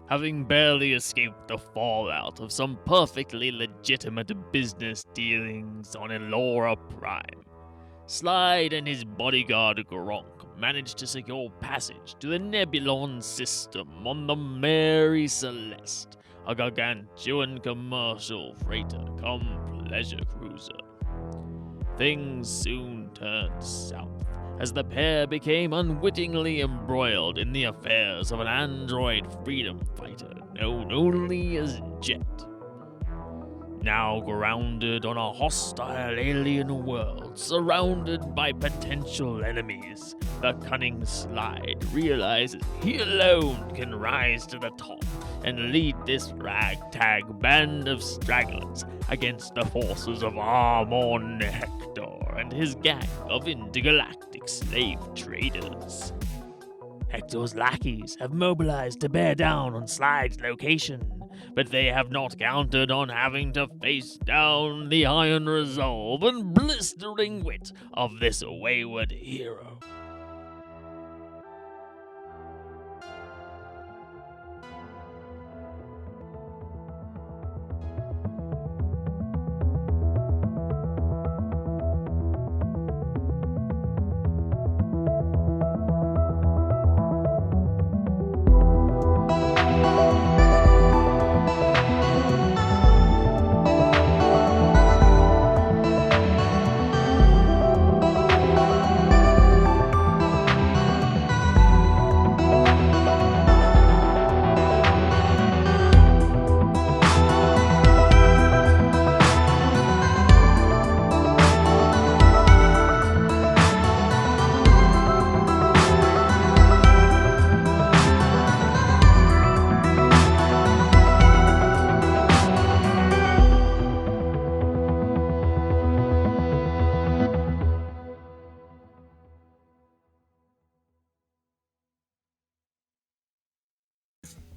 having barely escaped the fallout of some perfectly legitimate business dealings on Elora Prime. Slide and his bodyguard Gronk managed to secure passage to the Nebulon system on the Mary Celeste, a gargantuan commercial freighter come pleasure cruiser. Things soon turned south as the pair became unwittingly embroiled in the affairs of an android freedom fighter known only as Jet. Now grounded on a hostile alien world, surrounded by potential enemies, the cunning Slide realizes he alone can rise to the top and lead this ragtag band of stragglers against the forces of Amon Hector and his gang of intergalactic slave traders. Hector's lackeys have mobilized to bear down on Slide's location, but they have not counted on having to face down the iron resolve and blistering wit of this wayward hero.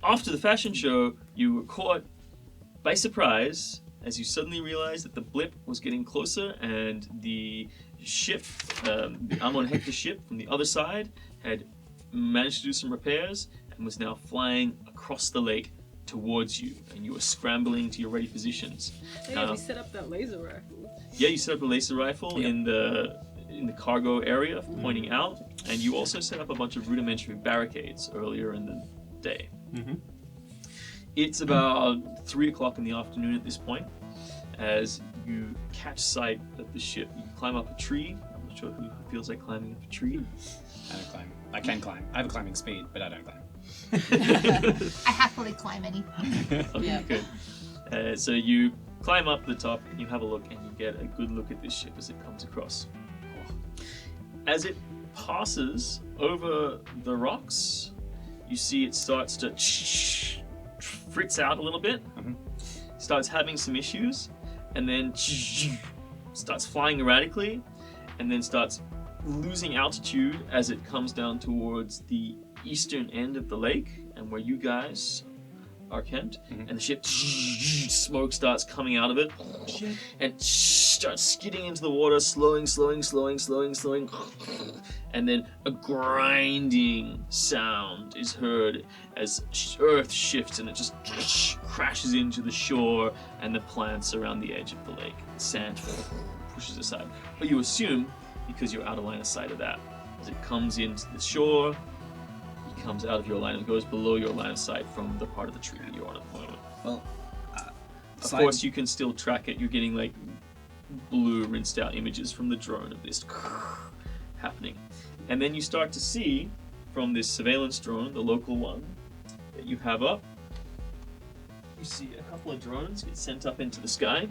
After the fashion show, you were caught by surprise as you suddenly realized that the blip was getting closer and the ship, the Amon Hector ship from the other side, had managed to do some repairs and was now flying across the lake towards you, and you were scrambling to your ready positions. Hey, we set up that laser rifle. Yeah, you set up a laser rifle in the cargo area, pointing out, and you also set up a bunch of rudimentary barricades earlier in the day. Mm-hmm. It's about 3 o'clock in the afternoon at this point. As you catch sight of the ship, you climb up a tree. I'm not sure who feels like climbing up a tree. I don't climb. I can climb. I have a climbing speed, but I don't climb. I happily climb anything. Okay, good. So you climb up the top and you have a look, and you get a good look at this ship as it comes across. As it passes over the rocks, you see it starts to fritz out a little bit, starts having some issues, and then starts flying erratically, and then starts losing altitude as it comes down towards the eastern end of the lake and where you guys are camped, and the ship smoke starts coming out of it and starts skidding into the water, slowing, and then a grinding sound is heard as earth shifts and it just crashes into the shore and the plants around the edge of the lake. The sand pushes aside, but you assume, because you're out of line of sight of that, as it comes into the shore, it comes out of your line and goes below your line of sight from the part of the tree that you're on at the moment. Well, of course, you can still track it. You're getting like blue rinsed out images from the drone of this happening. And then you start to see from this surveillance drone, the local one that you have up, you see a couple of drones get sent up into the sky,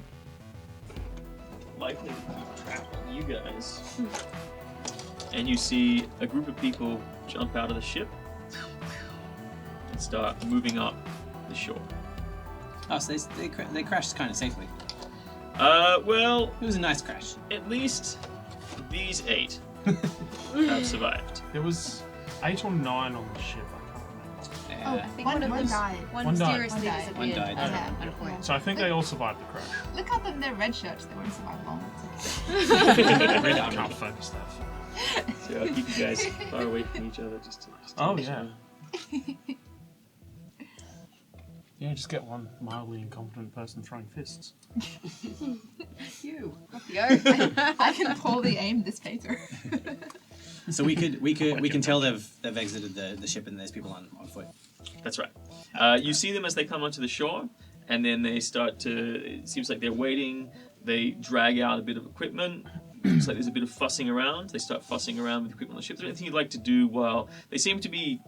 likely to keep track of you guys. And you see a group of people jump out of the ship and start moving up the shore. Oh, so they crashed kind of safely. Well, It was a nice crash. at least these 8 have survived. There was 8 or 9 on the ship, I can't remember. Yeah. Oh, I think one died. One died. mysteriously One disappeared died. at a point. So I think they all survived the crash. Look at them, they're red shirts. They won't survive long. I can't focus that far. So I'll keep you guys far away from each other just to Oh, make yeah. sure. Yeah, just get one mildly incompetent person throwing fists. You. I can poorly aim this Paizo. So we can tell they've exited the ship and there's people on foot. That's right. You see them as they come onto the shore, and then they start to. It seems like they're waiting. They drag out a bit of equipment. Looks like there's a bit of fussing around. They start fussing around with equipment on the ship. Is there anything you'd like to do while they seem to be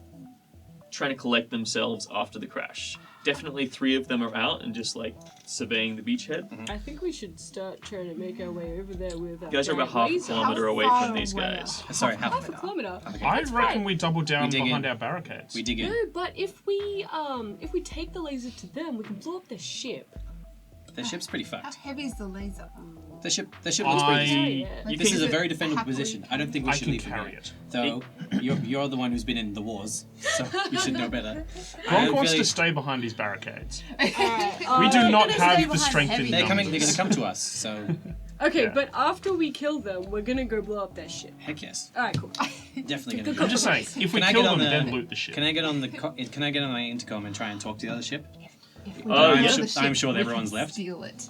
trying to collect themselves after the crash? Definitely 3 of them are out and just like surveying the beachhead. I think we should start trying to make our way over there with. You guys are about half a kilometer away How from these far away? guys. Sorry, Half a kilometer. I reckon we double down We dig behind in. our barricades. We dig in. No, but if we take the laser to them, we can blow up their ship. The ship's pretty How fucked. heavy is the laser? The ship looks pretty decent. Yeah. You This can- is a very Is it defendable happily position. I don't think we I should can leave from carry here. it. Though you're the one who's been in the wars, so you should know better. Gronk wants really- to stay behind his barricades. We We do not gonna stay have the behind strength in heavy. They're numbers. gonna come to us. So Okay, Yeah. but after we kill them, we're gonna go blow up their ship. heck yes, Alright, cool. definitely Good gonna. I'm just saying, if we Can I kill get on them, the- then loot the ship. Can I get on the can I get on my intercom and try and talk to the other ship? If we Oh, go yeah. to the ship, I'm sure we everyone's can left. Steal it.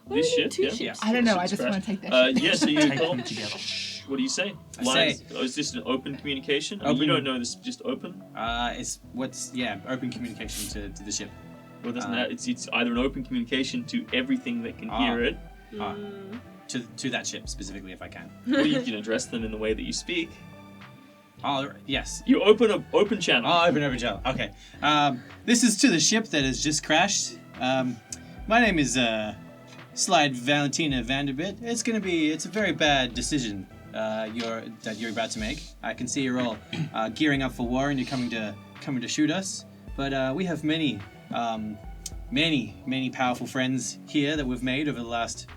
This ship, two yeah. ships. I don't know. I Ship's just crashed. want to take that ship. Yeah, so you Take call. them together. What do you say? I Lines, say- is this an open communication? I mean, you Open- don't know this. Just open. It's open communication to the ship. Well, doesn't that? It's either an open communication to everything that can hear it, To that ship specifically, if I can. or you can address them in the way that you speak. Oh yes. You open a open channel. Oh, open channel. Okay. This is to the ship that has just crashed. My name is Slide Valentina Vanderbit. It's a very bad decision you're about to make. I can see you're all gearing up for war and you're coming to shoot us. But we have many powerful friends here that we've made over the last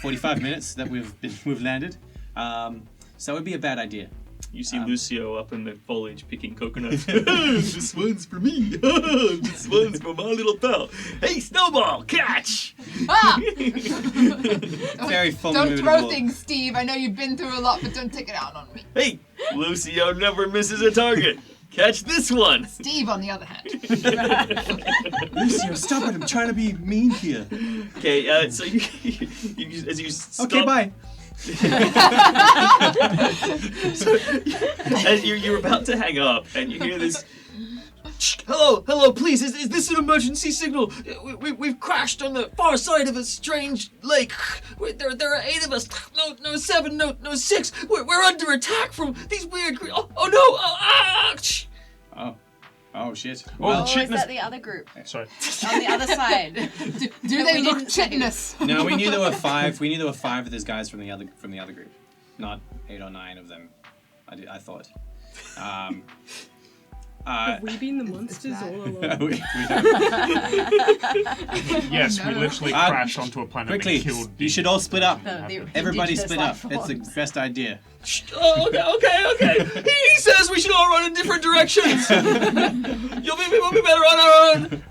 45 minutes that we've landed. So it would be a bad idea. You see Lucio up in the foliage picking coconuts. This one's for me. This one's for my little pal. Hey, Snowball, catch! Ah! Very Don't formidable. throw things, Steve. I know you've been through a lot, but don't take it out on me. Hey, Lucio never misses a target. Catch this one. Steve, on the other hand. Lucio, stop it! I'm trying to be mean here. Okay, so you as you stop, Okay, bye. So, as you're about to hang up, and you hear this. Hello, please. Is this an emergency signal? We've crashed on the far side of a strange lake. There are 8 of us. No 7. No 6. We're under attack from these weird. Oh shit. Oh, Well, the Or is chitinous... that the other group? Sorry. On the other side. Do they look chitinous? no, we knew there were 5. We knew there were 5 of those guys from the other group, not 8 or 9 of them. I thought. Have we been the monsters all along? we have. Yes, we No. literally crashed onto a planet Quickly, and killed you should all split up. The Everybody indigenous split up. life It's the forms. best idea. Okay. He says we should all run in different directions. We'll be better on our own.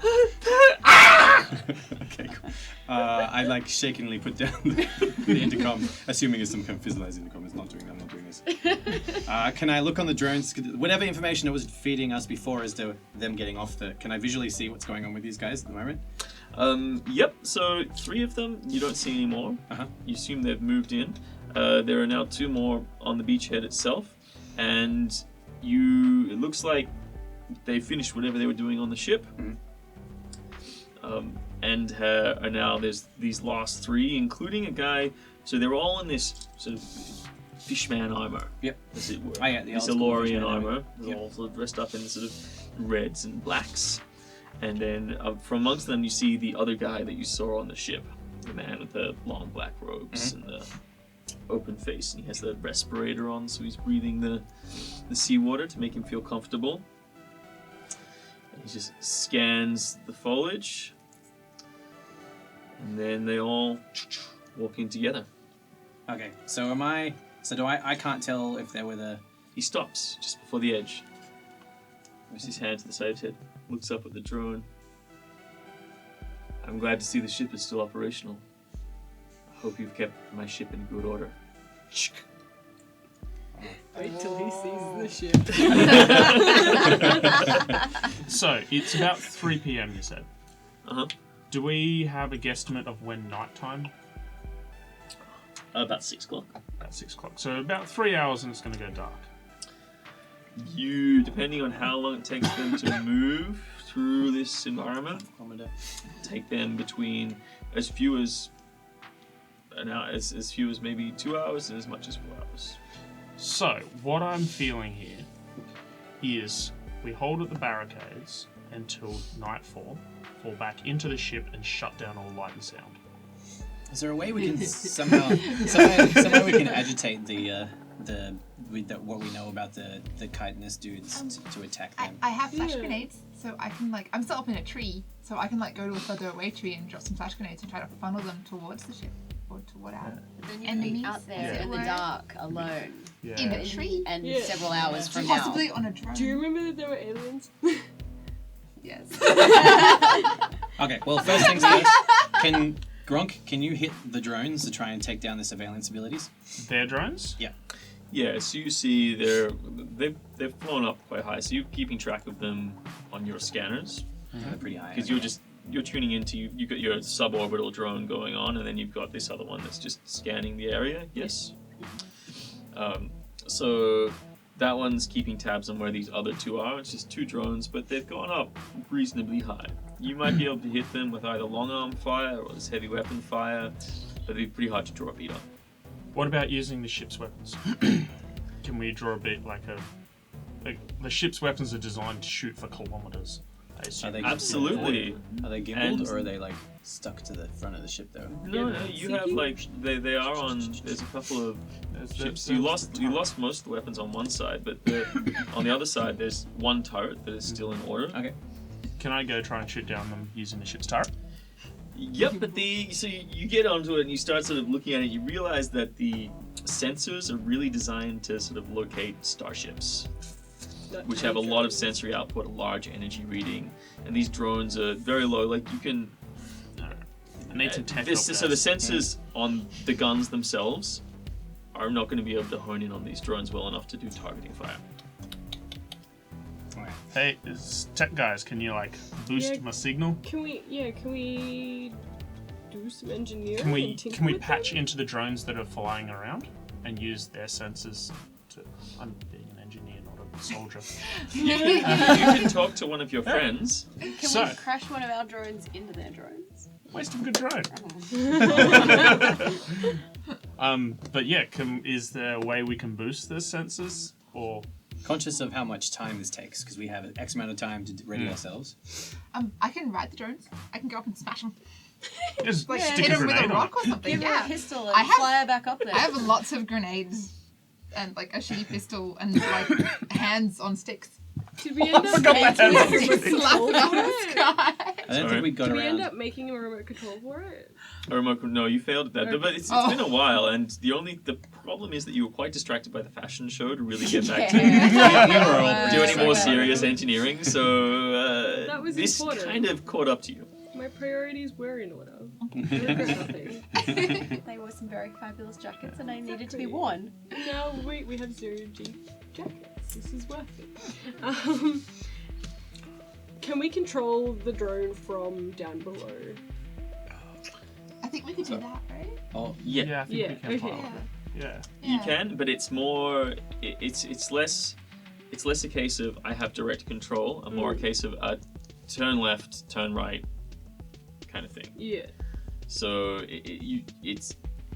Okay, cool. I like shakingly put down the intercom, assuming it's some kind of physicalized intercom. I'm not doing this. Can I look on the drones? Whatever information it was feeding us before as to them getting off can I visually see what's going on with these guys at the moment? Yep. So 3 of them you don't see anymore. Uh-huh. You assume they've moved in. There are now 2 more on the beachhead itself, and it looks like they finished whatever they were doing on the ship. And are now there's these last 3, including a guy. So they're all in this sort of fishman armor. Yep. As it were. Oh, yeah, the This old school Elorian fishman armor. armor. They're Yep. all sort of dressed up in sort of reds and blacks. And then from amongst them, you see the other guy that you saw on the ship, the man with the long black robes and the open face, and he has the respirator on, so he's breathing the seawater to make him feel comfortable. And he just scans the foliage, and then they all walk in together. Okay, so I can't tell if they were the... He stops just before the edge, puts his hand to the side of his head, looks up at the drone. I'm glad to see the ship is still operational. I hope you've kept my ship in good order. Wait till he sees the ship. So, it's about 3 p.m. you said. Uh-huh. Do we have a guesstimate of when nighttime? About 6 o'clock. About 6 o'clock. So about 3 hours and it's going to go dark. You, depending on how long it takes them to move through this environment, take them between as few as an hour, as few as maybe 2 hours and as much as 4 hours. So, what I'm feeling here is we hold at the barricades until nightfall, fall back into the ship and shut down all light and sound. Is there a way we can somehow we can agitate what we know about the chitinous dudes to attack them? I have flash grenades, so I can I'm still up in a tree, so I can go to a further away tree and drop some flash grenades and try to funnel them towards the ship or toward our Then you enemies. be out there in the dark, alone, Yeah. in a tree. and Yeah. several hours from Possibly on a drone. Do you remember that there were aliens? Yes. Okay, well, first things first. Can you hit the drones to try and take down the surveillance abilities? Their drones? Yeah, so you see they've flown up quite high, so you're keeping track of them on your scanners. They're pretty high. Because you're tuning into, you've got your suborbital drone going on, and then you've got this other one that's just scanning the area. Yes. So that one's keeping tabs on where these other two are. It's just 2 drones, but they've gone up reasonably high. You might be able to hit them with either long arm fire or this heavy weapon fire, but it'd be pretty hard to draw a beat on. What about using the ship's weapons? Can we draw a beat like the ship's weapons are designed to shoot for kilometers? I assume. Absolutely. Are they gimbaled And- or are they stuck to the front of the ship though? No, you have they are on. There's a couple of ships. You lost most of the weapons on one side, but on the other side there's one turret that is still in order. Okay. Can I go try and shoot down them using the ship's turret? Yep, but you get onto it and you start sort of looking at it. You realize that the sensors are really designed to sort of locate starships, which have a lot of sensory output, a large energy reading, and these drones are very low. Like you can. I need some tech. So the sensors on the guns themselves are not going to be able to hone in on these drones well enough to do targeting fire. Hey, tech guys, can you boost Yeah. my signal? Can we do some engineering? Can we and tinker can we with patch them? into the drones that are flying around and use their sensors to? I'm being an engineer, not a soldier. You can talk to one of your friends. Can So- we crash one of our drones into their drones? Waste of a good drone. But yeah, is there a way we can boost the sensors or? Conscious of how much time this takes, because we have X amount of time to ready ourselves. I can ride the drones. I can go up and smash them. Just Like stick hit a them with grenade a on rock or something. Give her Yeah. a pistol I and have- fly her back up there. I have lots of grenades and a shitty pistol and hands on sticks. Did we end up forgot that making had a to remote be- Slap control it out for of the it? sky. I don't Sorry? think we got Did we around. end up making a remote control for it? A remote, no, you failed at that. Okay. But it's Oh. been a while, and the problem is that you were quite distracted by the fashion show to really get back to Yeah. We were all do any more Yeah. serious engineering. So That was this important. kind of caught up to you. My priorities were in order. I regret nothing. They wore some very fabulous jackets and they needed to be Exactly. worn. Now we have 0G jackets. This is worth it. Can we control the drone from down below? I think we could do that, right? Oh, Yeah, I think Yeah, we can okay. pilot it. Yeah. You can, but it's more. It's less a case of I have direct control, and more a case of turn left, turn right, kind of thing. Yeah. So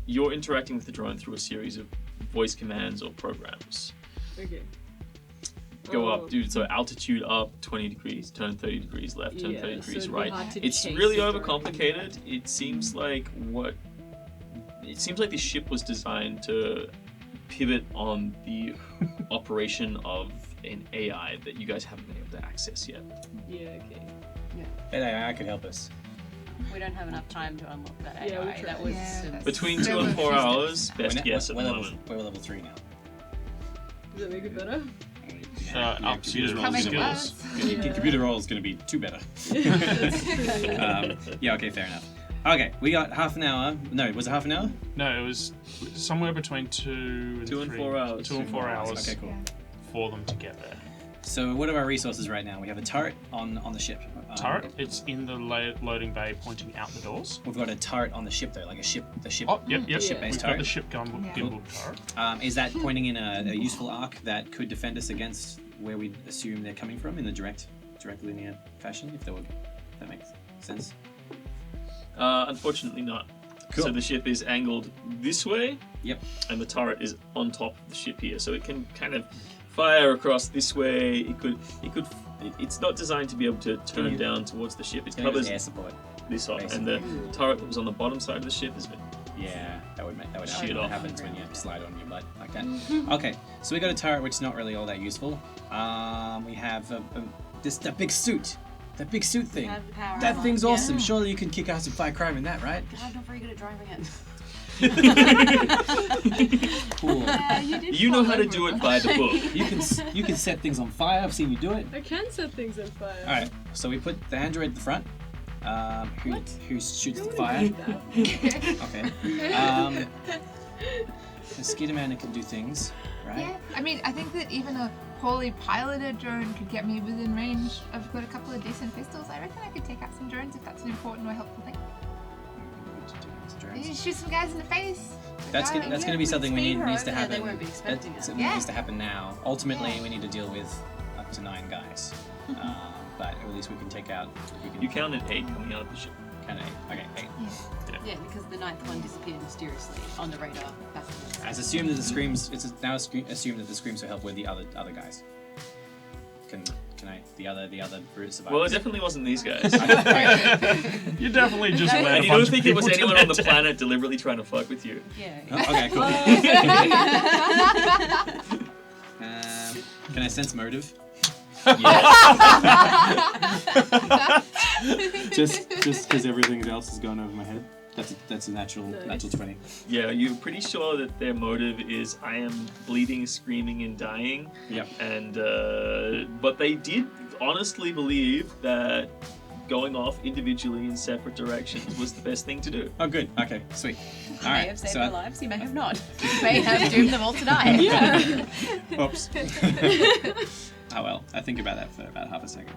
you're interacting with the drone through a series of voice commands or programs. Okay. Go Oh. up, dude. So altitude up 20 degrees, turn 30 degrees left, turn Yeah, 30 so degrees it'd be right. hard to It's chase really the drone. overcomplicated. It seems like the ship was designed to pivot on the operation of an AI that you guys haven't been able to access yet. Yeah, okay. that AI could help us. We don't have enough time to unlock that Yeah, AI. we'll try. That was Yeah, that's- Between There 2 and were 4 a few hours, steps. best guess at the level, moment. we're level 3 now. Does that make it better? Up to your Can't make it skills. worse. Yeah. Computer roll is going to be 2 better. That's true. Yeah, okay, fair enough. Okay, we got half an hour. No, was it half an hour? No, it was somewhere between 2 and 2 and 3 4 hours. 2 and 4 hours Okay, cool. for them to get there. So what are our resources right now? We have a turret on the ship. Turret, it's in the loading bay pointing out the doors. We've got a turret on the ship though, like the ship. Oh, yep. Ship-based We've got turret. the ship gimbal turret. Is that pointing in a useful arc that could defend us against where we assume they're coming from in the direct linear fashion? If that makes sense. Unfortunately not. Cool. So the ship is angled this way. Yep. And the turret is on top of the ship here, so it can kind of fire across this way. It's not designed to be able to turn down towards the ship. It covers air support. this off, and basically. the turret that was on the bottom side of the ship has been. Yeah, that would Shit happen. off. That happens when you slide on your butt like that. Okay, so we got a turret which is not really all that useful. We have that big suit. That big suit thing. Have the power That armor. thing's Yeah. awesome. Surely you can kick ass and fight crime in that, right? God, I'm not very good at driving it. Cool. You know how to do it by the book. You can set things on fire. I've seen you do it. I can set things on fire. All right. So we put the android at the front. Who shoots the I fire? wouldn't do that. Okay. The Skidamander can do things, right? Yeah, I mean, I think that even a poorly piloted drone could get me within range. I've got a couple of decent pistols. I reckon I could take out some drones if that's an important or helpful thing. You shoot some guys in the face. That's gonna be something needs to happen. They won't be expecting it. It needs to happen now. Ultimately, we need to deal with up to 9 guys. But at least we can take out. You counted 8 coming out of the ship. Count 8. Okay, 8. Yeah, because the 9th one disappeared mysteriously on the radar. As assumed that the screams. It's now assumed that the screams will help with the other guys. Can the other survivors? Well, it definitely wasn't these guys. You definitely just let And a you don't bunch think of it was people to anyone on the their planet deliberately trying to fuck with you? Yeah. Okay, cool. Can I sense motive? Just because everything else is going over my head. That's a natural 20. Yeah, you're pretty sure that their motive is I am bleeding, screaming, and dying. Yep. And but they did honestly believe that going off individually in separate directions was the best thing to do. Oh, good. Okay, sweet. He All may right. have saved So, their lives, he may have not. He may have doomed them all to die. oops. Oh well, I think about that for about half a second.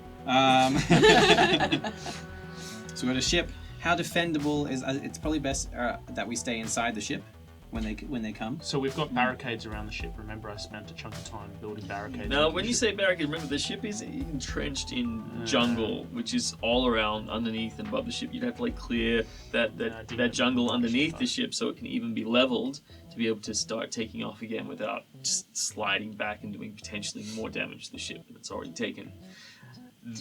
So we got a ship. How defendable is? It's probably best that we stay inside the ship when they come. So we've got barricades around the ship. Remember, I spent a chunk of time building barricades. Now, around when the you ship. say barricade, remember the ship is entrenched in jungle, which is all around, underneath and above the ship. You'd have to clear that jungle underneath the ship so it can even be leveled to be able to start taking off again without just sliding back and doing potentially more damage to the ship than it's already taken.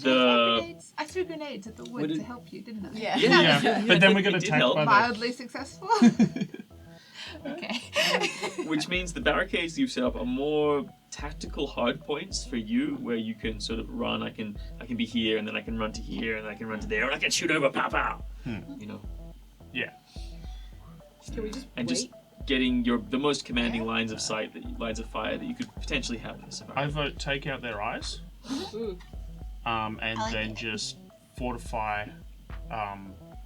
I threw grenades at the wood to help you, didn't I? Yeah. Yeah, but then we got It did attacked help. by the. Mildly successful. Okay. Which means the barricades you've set up are more tactical hard points for you, where you can sort of run. I can be here, and then I can run to here, and I can run to there, and I can shoot over. Pow pow. You know. Yeah. Can we just And wait? just getting the most commanding lines of sight, lines of fire that you could potentially have in this I environment. vote take out their eyes. And I like then it. just fortify.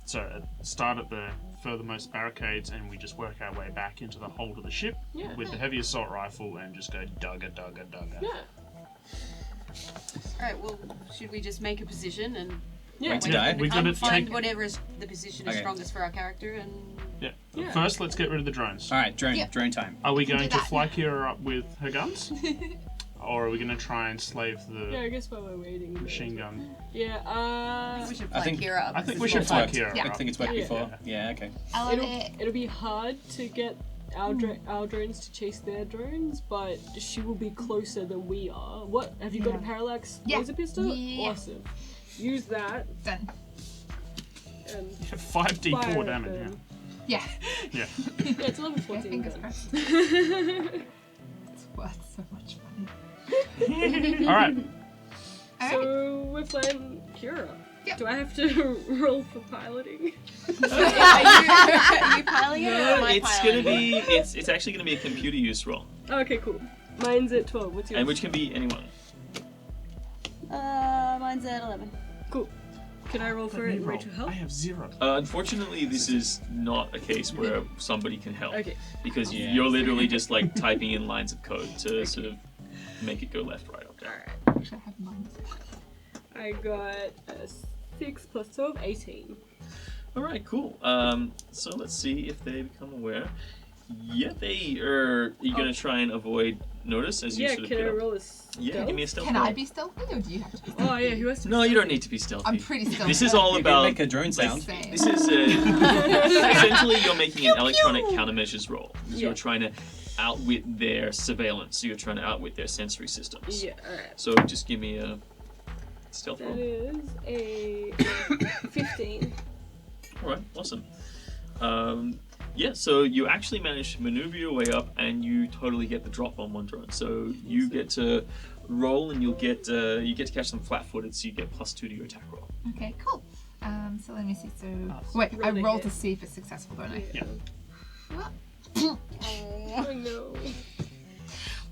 Start at the furthermost barricades, and we just work our way back into the hold of the ship Yeah. with the heavy assault rifle, and just go dugga. Yeah. Alright, well, should we just make a position and Yeah. Wait to wait die. for them We to come, gotta find take- whatever is the position is Okay. strongest for our character and... Yeah. Yeah. First, let's get rid of the drones. All right, drone Yeah. time. Are we can going do to that. fly Kira up with her guns? Or are we going to try and slave the Yeah, I guess while we're waiting. machine gun? Yeah, I think we should I fly think- Kira up. I think because we it's should more fly fun. Kira Yeah. I up. think it's worked Yeah. before. Yeah. Okay. I love it'll, it. it'll be hard to get our drones to chase their drones, but she will be closer than we are. What? Have you got a Yeah. parallax Yeah. laser pistol? Yeah. Awesome. Use that Done. and 5d4 fire at damage, them. Yeah. yeah. Yeah, it's a level Yeah, 14 fingers gun. crossed. It's worth so much money. Alright. Alright. So we're flying Kira. Yep. Do I have to roll for piloting? Are you piloting it or am I It's piloting gonna it? be it's actually gonna be a computer use roll, Okay, cool. Mine's at 12. What's yours? and which can be anyone. Mine's at 11. Cool. Can I roll for Let me it? roll. Rachel help? I have 0. Unfortunately, this is not a case where somebody can help. Okay. Because Yeah. you're literally just like typing in lines of code to sort of make it go left, right, up, down. Alright. Actually, I have mine. I got a 6 plus 12, 18. Alright, cool. So let's see if they become aware. Yeah, they are. You're gonna try and avoid notice as you Yeah, sort of can I get up. roll a stealth? Yeah, give me a stealth Can roll. I be stealthy or do you have to be Oh, stealthy? yeah, who has to be No, you don't stealthy? need to be stealthy. I'm pretty stealthy. This is all You can about. make a drone like, sound. Same. This is essentially you're making an electronic countermeasures roll. Yeah. You're trying to outwit their surveillance. So you're trying to outwit their sensory systems. Yeah, alright. So just give me a stealth That roll. is a 15. Alright, awesome. Yeah, so you actually manage to maneuver your way up, and you totally get the drop on one drone. So you get to roll, and you get to catch them flat-footed. So you get +2 to your attack roll. Okay, cool. So let me see. So wait, I Roll to roll hit. to see if it's successful, don't I? Yeah. Oh no.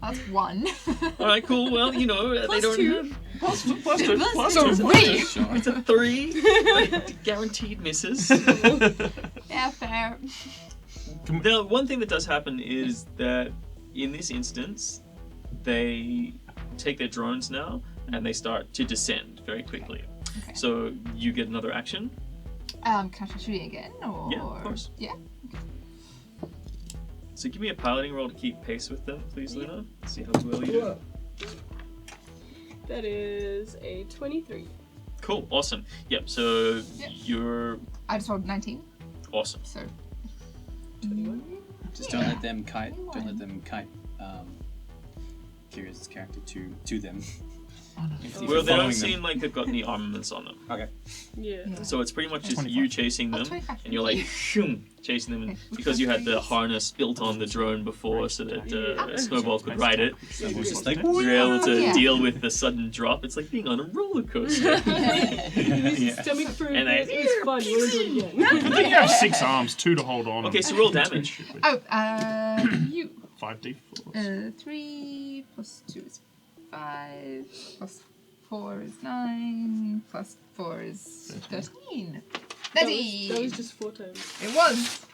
That's 1. All right, cool. Well, you know they Plus don't. 2. Plus 2. Plus 2. So 3. It's a 3. Guaranteed misses. Yeah, fair. Now, one thing that does happen is that in this instance, they take their drones now and they start to descend very quickly. Okay. So you get another action. Can I try shooting again? Or... Yeah, of course. Yeah. So give me a piloting roll to keep pace with them, please, Luna. Let's see how well you do. Whoa. That is a 23. Cool, awesome. Yep, so Yep. you're I just rolled 19. awesome. So 21. Just don't let them kite. Don't let them kite. Kira's character to them. If Well, you're they don't following seem like they've got any armaments on them. Okay. Yeah. Yeah. So it's pretty much just 25. you chasing them, 25. and you're like, shoom, chasing them, and because you had the harness built on the drone before so that Snowball could ride it, Snowball's just like, you're able to Yeah. deal with the sudden drop. It's like being on a roller coaster. His stomach for a And bit. I- It was fun. You want to do it I again? think you have 6 arms, 2 to hold on. Okay, so roll damage. Oh, you. 5d4. 3 plus 2 is 5. Plus 4 is 9. Plus 4 is 13. That 30. was just 4 times. It was.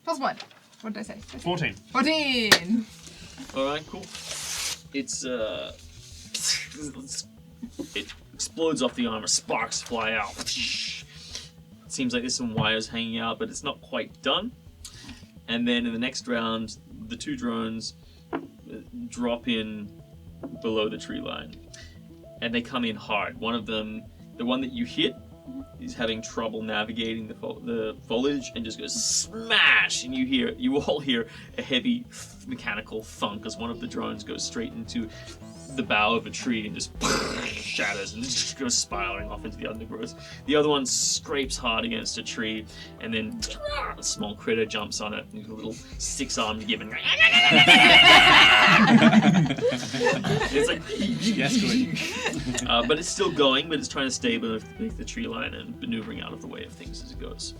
Plus 1. What did I say? 14. 14. All right, cool. It's it explodes off the armor. Sparks fly out. It seems like there's some wires hanging out, but it's not quite done. And then in the next round, the 2 drones drop in below the tree line, and they come in hard. One of them, the one that you hit, is having trouble navigating the foliage and just goes smash, and you all hear a heavy mechanical thunk as one of the drones goes straight into the bough of a tree and just shatters and just goes spiraling off into the undergrowth. The other one scrapes hard against a tree, and then a small critter jumps on it, and a little 6-armed gibbon. It's like, Yes, good. but it's still going, but it's trying to stay beneath the tree line and maneuvering out of the way of things as it goes.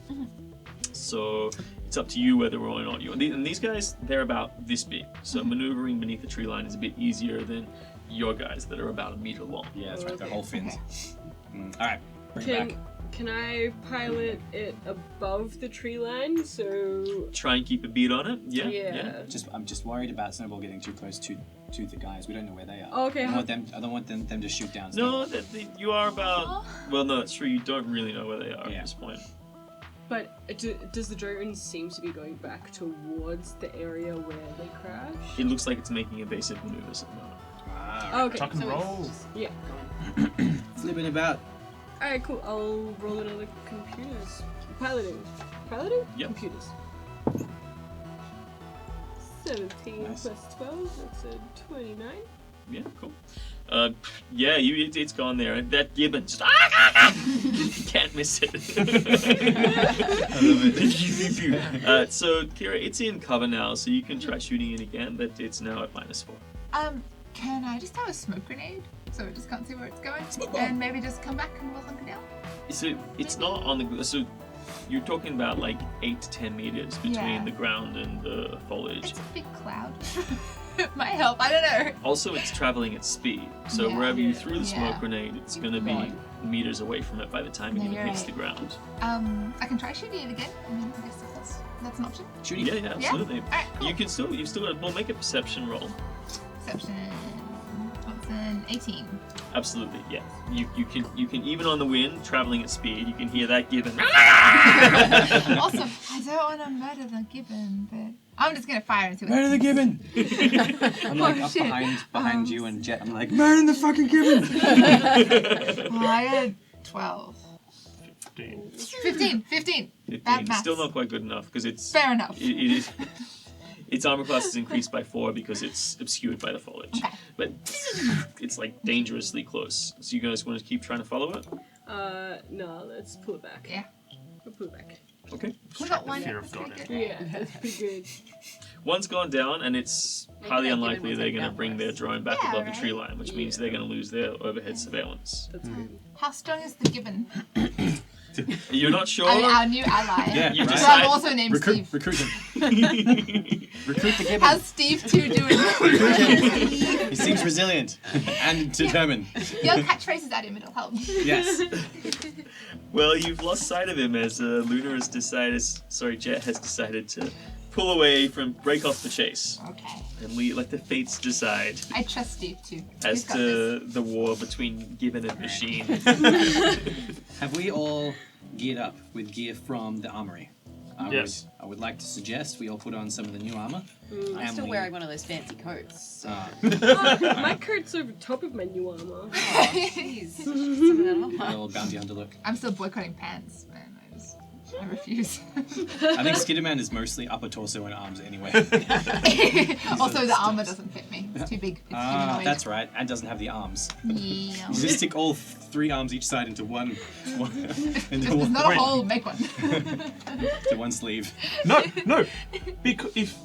So it's up to you whether or not you. And these guys, they're about this big. So maneuvering beneath the tree line is a bit easier than your guys that are about 1 meter long. Yeah, that's right. Their Okay. whole fins. All right, bring it back. Can I pilot it above the tree line? So Try and keep a beat on it. Yeah. I'm just worried about Snowball getting too close to the guys. We don't know where they are. Oh, okay, I how- don't want them to shoot down. No, Snowball. you are about. Well, no, it's true. You don't really know where they are Yeah. at this point. But does the drone seem to be going back towards the area where they crashed? It looks like it's making evasive maneuvers at the moment. Ah, Okay. Tuck and so roll. it's- Yeah. flipping about. Alright, cool. I'll roll another computers. Piloting. Piloting? Yep. Computers. 17 Nice. plus 12, that's a 29. Yeah, cool. It's gone there. That gibbon just you can't miss it. I love it. So Kira, it's in cover now, so you can try shooting it again, but it's now at -4. Can I just have a smoke grenade so it just can't see where it's going, and maybe just come back and we'll hunt it down? So it's not on the. So you're talking about like 8 to 10 meters between Yeah. the ground and the foliage. It's a big cloud. Might help. I don't know. Also, it's traveling at speed, so Yeah. wherever you threw the Yeah. smoke grenade, it's going to be meters away from it by the time it No, even you're hits right. the ground. I can try shooting it again. I mean, I guess that's an option. Shooting. Yeah, absolutely. Alright, cool. You've still got. Well, make a perception roll. Perception. What's an 18? Absolutely, yeah. You can even on the wind, traveling at speed, you can hear that gibbon. Also, I don't want to murder the gibbon, but I'm just gonna fire into it. Murder the gibbon! I'm like Oh, up shit. behind you and Jet. I'm like, murder the fucking gibbon! Oh, I got 12. 15. 15. Bad maths. Still not quite good enough because it's Fair enough. It is. Its armor class is increased by 4 because it's obscured by the foliage. Okay. But it's like dangerously close. So you guys want to keep trying to follow it? No, let's pull it back. Yeah. We'll pull it back. Okay. We got one. Fear of That's God pretty in good. Yeah, that's pretty good. One's gone down, and it's Maybe highly that gibbon unlikely will they're take going to down bring their worse. drone back Yeah, above the right. tree line, which means they're going to lose their overhead surveillance. That's good. How strong is the gibbon? You're not sure? I mean, our new ally. Yeah, You Who decide- I'm also named Steve. Recruit him. Recruit the gibbon. How's Steve 2 doing? He seems resilient and determined. Your catchphrases at him, it'll help. Yes. Well, you've lost sight of him as Luna has decided. Sorry, Jet has decided to pull away break off the chase, Okay. and let the fates decide I trust Steve too. as He's got to the war between Gibbon and Machine. Have we all geared up with gear from the armory? Yes. I would like to suggest we all put on some of the new armor. I'm and still we- wearing one of those fancy coats. So. My coat's over top of my new armor. Oh, jeez. Some of that on a my- little bounty hunter look. I'm still boycotting pants, man. I refuse. I think Skitterman is mostly upper torso and arms anyway. Also, the armor doesn't fit me. It's too big. It's humanoid. That's right. And doesn't have the arms. Yeah. You just stick all 3 arms each side into one If into there's not a Wait. hole, make one. to one sleeve. No. Because if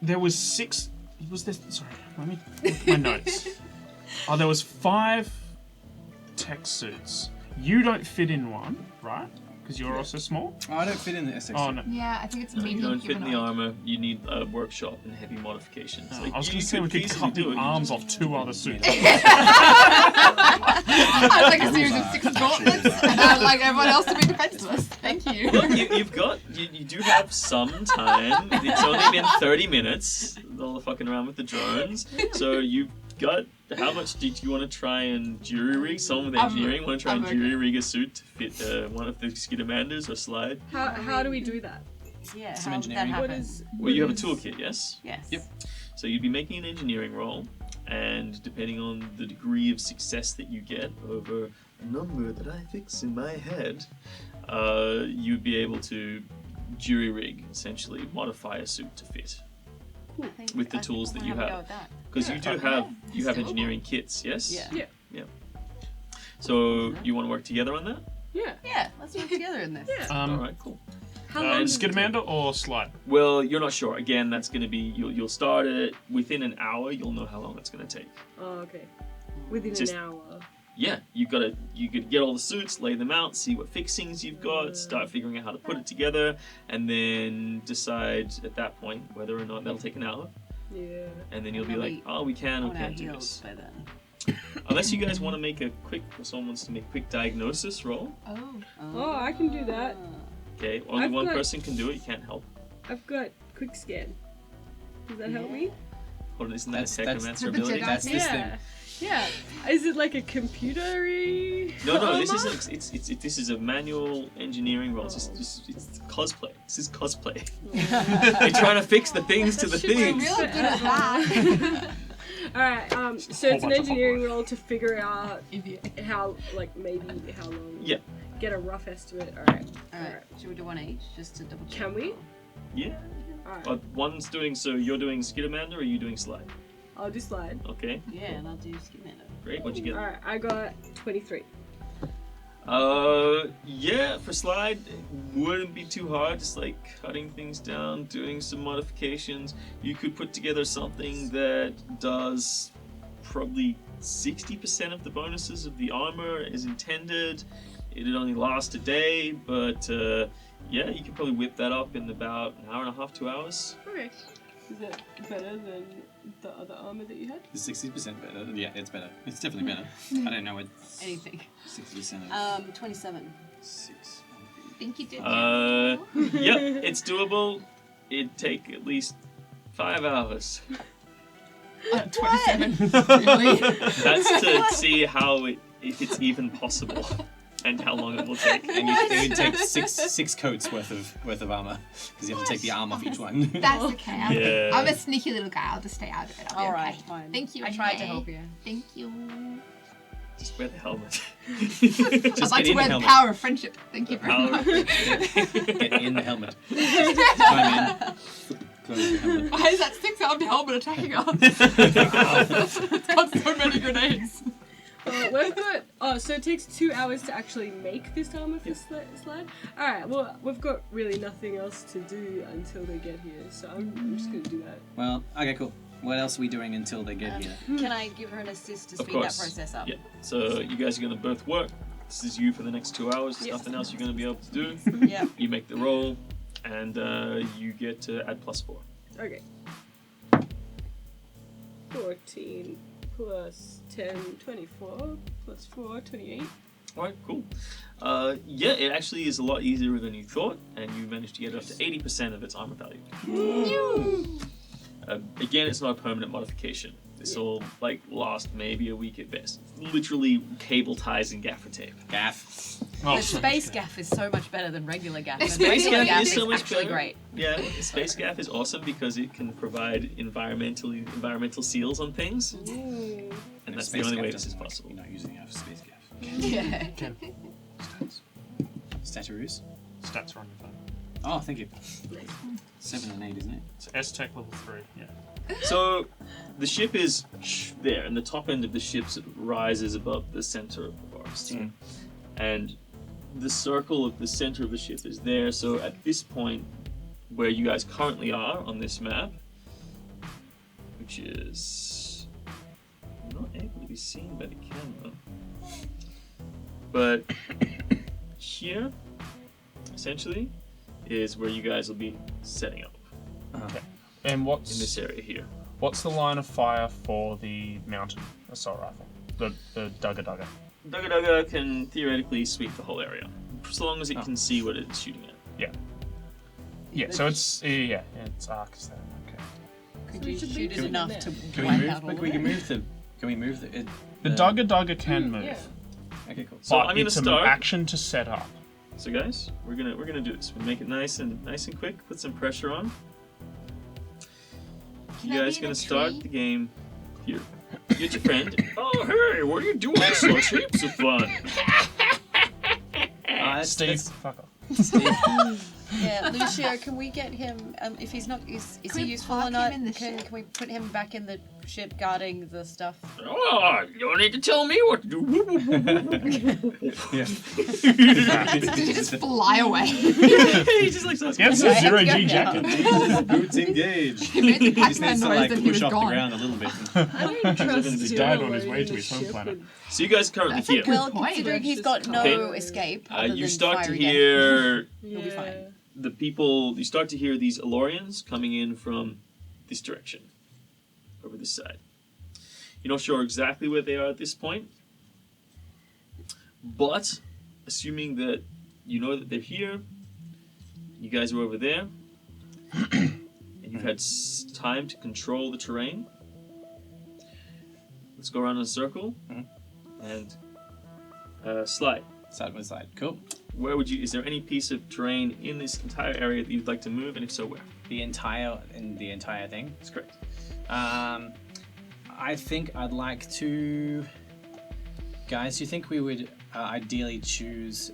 there was 6, was there? Sorry, let me look at my notes. Oh, there was 5 tech suits. You don't fit in one, right? Because you're also small. Oh, I don't fit in the SX. Oh no. Yeah, I think it's No, medium you don't fit in the humanoid. armor. You need a workshop and heavy modifications. I Like, was you going to say we could feasibly cut do the it, you arms just- off 2 other suits. I'd like a series of 6 gauntlets, and I'd like everyone else to be defenseless. Thank you. Well, you do have some time. It's only been 30 minutes. All the fucking around with the drones. So you've got. How much did you want to try and jury rig? Someone with engineering want to try and I'm jury rig a suit to fit one of the Skittermanders or Slide? How do we do that? Yeah, Some how did that engineering. What happen? is? Well, you have a toolkit, yes? Yes. Yep. So you'd be making an engineering roll, and depending on the degree of success that you get over a number that I fix in my head, you'd be able to jury rig, essentially modify a suit to fit. I think- With the I think tools we'll that you a go have. with that. Because you do okay. have It's doable. engineering kits, yes? Yeah. Yeah. So you want to work together on that? Yeah. Yeah, let's work together in this. Yeah. All right, cool. How and long does it take? Skidamander or Slide? Well, you're not sure. Again, that's going to be you'll start it within an hour. You'll know how long it's going to take. Oh, okay. Within Just- an hour. Yeah, you could get all the suits, lay them out, see what fixings you've got, start figuring out how to put it together, and then decide at that point whether or not that'll take an hour. Yeah. And then you'll be We'll like, be oh, we can or On our can't do heels this. by then. Unless you guys want to make someone wants to make a quick diagnosis roll. Oh. Oh, I can do that. Okay, only I've one got- person can do it. You can't help. I've got quick scan. Does that help me? Hold on, isn't that a That's- Technomancer the ability? Jedi. That's this thing. Yeah. Yeah. Is it like a computer-y? No, this armor? is this is a manual engineering role. It's cosplay. This is cosplay. They're trying to fix the things to the Shit, we're things. Real good at that. Alright, so Whole it's an bunch of engineering role to figure out Idiot. how, like, maybe how long. Yeah. Get a rough estimate. Alright. Alright, should we do one each just to double check? Can we? Yeah. Alright. One's doing so. You're doing Skittermander, or are you doing Slide? I'll do slide. Okay, Yeah, and I'll do Skidamander. great. What'd you get? Alright, I got 23. Yeah, for Slide, it wouldn't be too hard. Just like cutting things down, doing some modifications. You could put together something that does probably 60% of the bonuses of the armor as intended. It'd only last a day, but yeah, you could probably whip that up in about an hour and a half, 2 hours. Okay. Is it better than the other armor that you had? It's 60% better. Yeah, it's better. It's definitely better. I don't know what Anything. 60% of 27. 6. Think you did. Yep, it's doable. It'd take at least 5 hours. 27. Really? That's to see how if it's even possible, and how long it will take. And you would take six coats worth of armor because you have to take the arm off each one. That's okay. Yeah. I'm a sneaky little guy. I'll just stay out of it. I'll be Alright, okay. fine. Thank you. I tried to anyway. help you. Thank you. Just wear the helmet. I'd like get to in wear the the helmet. power of friendship. Thank you very Power. much. Get in the helmet. Climb in. Close the helmet. Why is that 6-armed helmet attacking us? It's got so many grenades. We've got. Oh, so it takes 2 hours to actually make this armor for slide. All right. Well, we've got really nothing else to do until they get here, so I'm just gonna do that. Well, okay, cool. What else are we doing until they get here? Can I give her an assist to Of speed that course. process up? Yeah. So you guys are gonna both work. This is you for the next 2 hours. There's Yes. nothing else you're gonna be able to do. Yeah. You make the roll, and you get to add +4. Okay. 14 plus 10, 24 plus 4, 28. Alright, cool. Yeah, it actually is a lot easier than you thought, and you managed to get up to 80% of its armor value. Again, it's not a permanent modification. This will last maybe a week at best. Literally cable ties and gaffer tape. Gaff. Oh, The space gaff is so much better than regular gaff. And Space regular gaff gaff is is so much actually better. great. Yeah, space gaff is awesome because it can provide environmental seals on things, and that's the only way this is possible. You're not using a space gaff. Yeah. Stats. Stataroos? Stats are on your phone. Oh, thank you. 7 and 8, isn't it? It's S-Tech level 3, yeah. So the ship is there, and the top end of the ship rises above the center of the forest. And the circle of the center of the ship is there, so at this point, where you guys currently are on this map, which is not able to be seen by the camera, but here, essentially, is where you guys will be setting up, Okay. And in what's this area here. what's the line of fire for the mountain assault rifle? The Dugga Dugga. Dugga Dugga can theoretically sweep the whole area, so long as it can see what it's shooting at. Yeah, so it's it's arc is there. Okay. Could So you we should shoot leave it it enough there. to Can we wipe move? out all Like, of we it? can move the. Can we move the? The Dugga Dugga can move, Yeah. Okay, cool. So but I'm gonna it's an start. action to set up. So guys, we're gonna do this. We make it nice and quick. Put some pressure on. Can You I guys be in gonna a start tree? the game here. Get your friend. Oh hey, what are you doing? This looks heaps of fun. Steve, fuck off. Yeah, Lucio, can we get him? If he's not, is Can he we useful park or him not? in the Can ship? we put him back in the ship guarding the stuff? Oh, you don't need to tell me what to do. Yeah. Just fly away. He just like starts. Yes, Okay, a zero let's go G now. jacket. Boots engaged. He made the He just Pac-Man needs to noise like and he was push off the gone. ground a little bit. I don't trust He Zero died on his loading way to the his home ship planet. with- So you guys are currently That's a here. good Well, point. considering he's Versus got no Okay. escape, other You than start to fiery death. hear He'll be fine. the people. You start to hear these Elorians coming in from this direction, over this side. You're not sure exactly where they are at this point, but assuming that you know that they're here, you guys are over there, and you've had time to control the terrain. Let's go around in a circle and slide. Side by side. Cool. Where would you? Is there any piece of terrain in this entire area that you'd like to move, and if so, where? The entire thing. That's correct. I think I'd like to. Guys, do you think we would ideally choose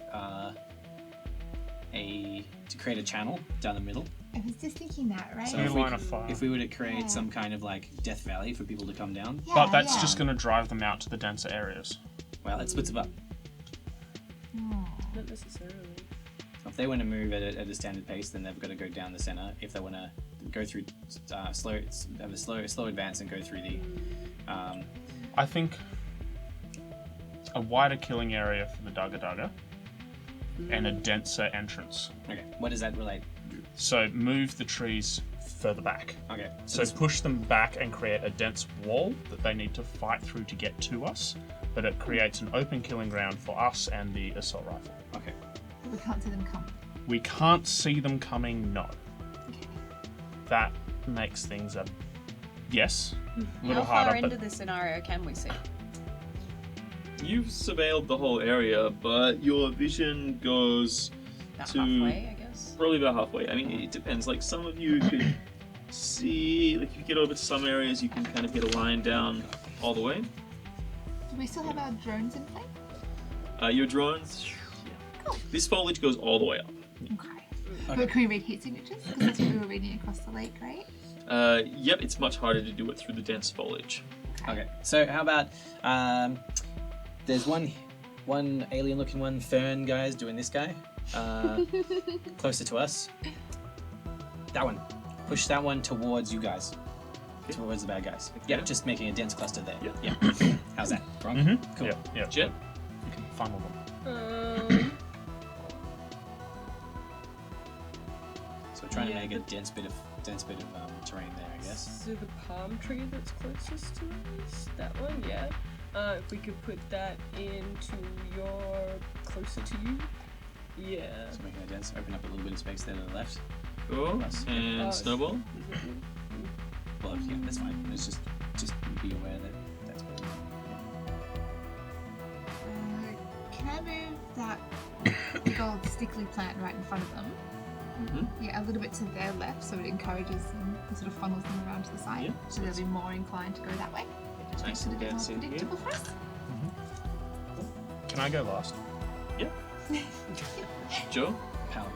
to create a channel down the middle? I was just thinking that, right? So New if we, line of fire. if we were to create Yeah. some kind of like death valley for people to come down, Yeah, But that's yeah. just going to drive them out to the denser areas. well, it splits them up. Not necessarily. If they want to move at a standard pace, then they've got to go down the center. If they want to go through have a slow advance and go through the I think a wider killing area for the Dugga Dugga and a denser entrance. okay, what does that relate? So move the trees further back. Okay. So push them back and create a dense wall that they need to fight through to get to us, but it creates an open killing ground for us and the assault rifle. Okay. We can't see them come. We can't see them coming, no. Okay. That makes things a yes, a How little far harder, into but the scenario can we see? You've surveilled the whole area, but your vision goes About to halfway, I guess. probably about halfway. I mean, it depends. Like, some of you could see, like, if you get over to some areas, you can kind of get a line down all the way. Do we still have our drones in play? Your drones, this foliage goes all the way up. Okay. But can we read heat signatures? Because that's what we were reading across the lake, right? Yep, it's much harder to do it through the dense foliage. Okay. So how about there's one alien-looking one, Fern guys doing this guy, closer to us. That one. Push that one towards you guys. Towards the bad guys. Yeah, just making a dense cluster there. Yeah. How's that? Wrong? Mm-hmm. Cool. Yeah. Jet? You can funnel them. So we're trying to Yeah, make a but- dense bit of terrain there, I guess. So the palm tree that's closest to us, that one, yeah. If we could put that into your closer to you, yeah. So making a dense, open up a little bit of space there to the left. Cool. Plus. And Snowball? Well, yeah, that's fine. It's just be aware that that's what Can I move that big old stickly plant right in front of them? Mm-hmm. Yeah, a little bit to their left, so it encourages them and sort of funnels them around to the side, Yeah. so they'll be more inclined to go that way. Nice Makes it a and bit more dense in here. predictable for us. Can I go last? Joe? power.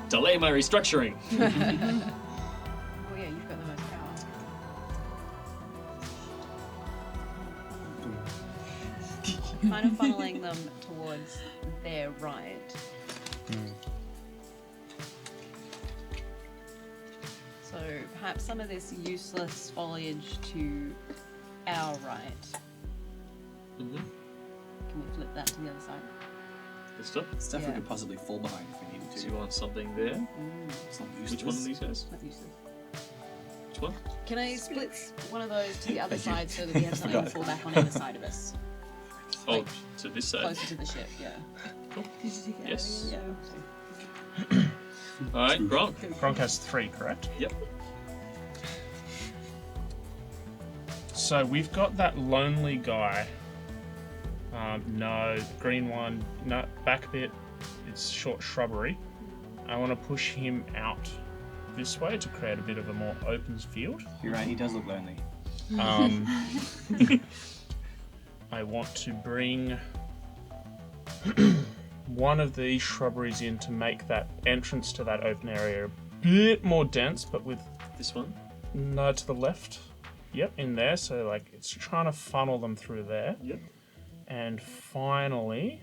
Delay my restructuring! Oh yeah, you've got the most power. Kind of funneling them towards their right. So perhaps some of this useless foliage to our right. Mm-hmm. Can we flip that to the other side? Good stuff. Stuff we Yeah. could possibly fall behind if we needed So to. you want something there? It's not Which one of these guys? Not useless. Which one? Can I split one of those to the other side so that we have something to Forgot. fall back on either side of us? Oh, Like, to this side. Closer to the ship, yeah. Did you take it Yes. out? Yeah. Alright, Gronk. Gronk has 3, correct? Yep. So we've got that lonely guy. No, green one. No, back a bit. It's short shrubbery. I want to push him out this way to create a bit of a more open field. You're right, he does look lonely. I want to bring one of these shrubberies in to make that entrance to that open area a bit more dense, but with This one? no to the left. Yep, in there. So like it's trying to funnel them through there. Yep. And finally,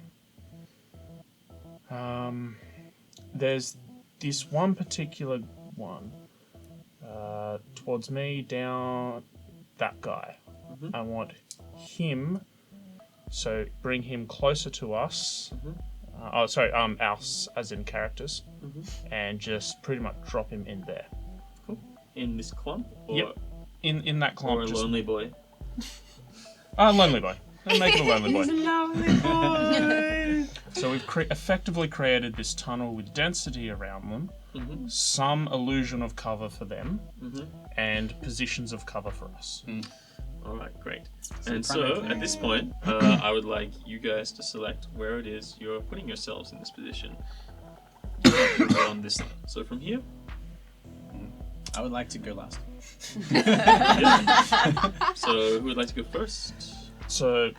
there's this one particular one towards me, down that guy. Mhm. I want him, so bring him closer to us. Us as in characters, and just pretty much drop him in there. In this clump? Or, Yep. In that clump, or a just lonely boy? lonely boy. I'll make it a lonely boy. Lovely boy! So we've effectively created this tunnel with density around them, Mm-hmm. some illusion of cover for them, Mm-hmm. and positions of cover for us. Alright, great. So And primary so, plan- at this point, I would like you guys to select where it is you're putting yourselves in this position. On this line. So from here, I would like to go last. so who would like to go first? So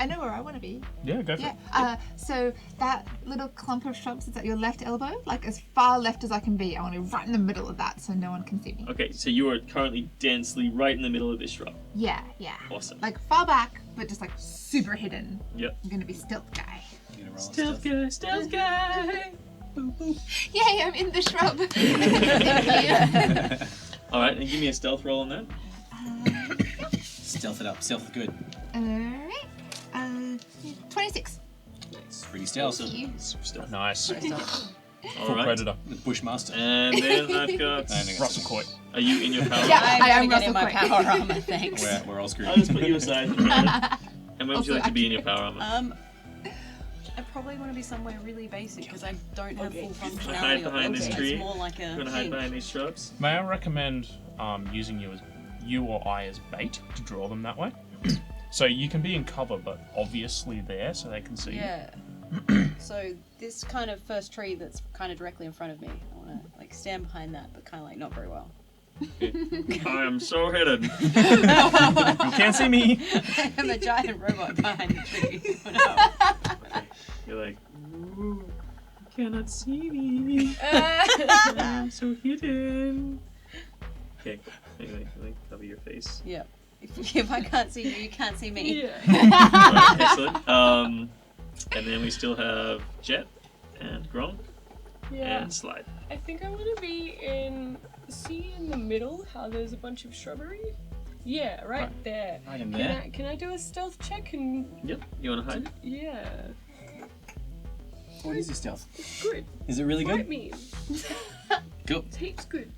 I know where I want to be. yeah, go for Yeah. it. So that little clump of shrubs is at your left elbow, like as far left as I can be. I want to be right in the middle of that, so no one can see me. Okay, so you are currently densely right in the middle of this shrub. Yeah, yeah. Awesome. Like far back, but just like super hidden. Yep. I'm gonna be stealth guy. You gonna roll Stealth guy, stealth guy! Yay! I'm in the shrub. Thank you. Alright, and give me a stealth roll on that. Stealth it up. Stealth good. Alright. 26. It's pretty stealth. Thank you. Super stealth. Nice. All Full right. predator. The Bushmaster. And then I've got. Russell Coit. Are you in your power? Yeah. I'm I am gonna get in my Russell power armor, thanks. We're all screwed. I'll just put you aside. And where would you Also, like to be in your power armor? I probably want to be somewhere really basic because I don't have full functionality. Hide behind of this it. tree. It's more like a You want to hide thing. behind these shrubs? May I recommend using you or I as bait to draw them that way? So you can be in cover, but obviously there, so they can see you. Yeah. So this kind of first tree that's kind of directly in front of me, I want to like stand behind that, but kind of like not very well. I am so hidden. You can't see me. I'm a giant robot behind the tree. Oh, no. You're like, ooh, you cannot see me. I'm so hidden. Okay, anyway, cover your face. Yeah. If I can't see you, you can't see me. Yeah. Alright, excellent. And then we still have Jet and Gronk Yeah. and Slide. I think I want to be in. See in the middle how there's a bunch of shrubbery? Yeah, right there. Right in Can there. I, can I do a stealth check and. Yep, you want to hide? Yeah. What is your stealth? It's good. Is it really Fight good? me. Cool. It's heaps good.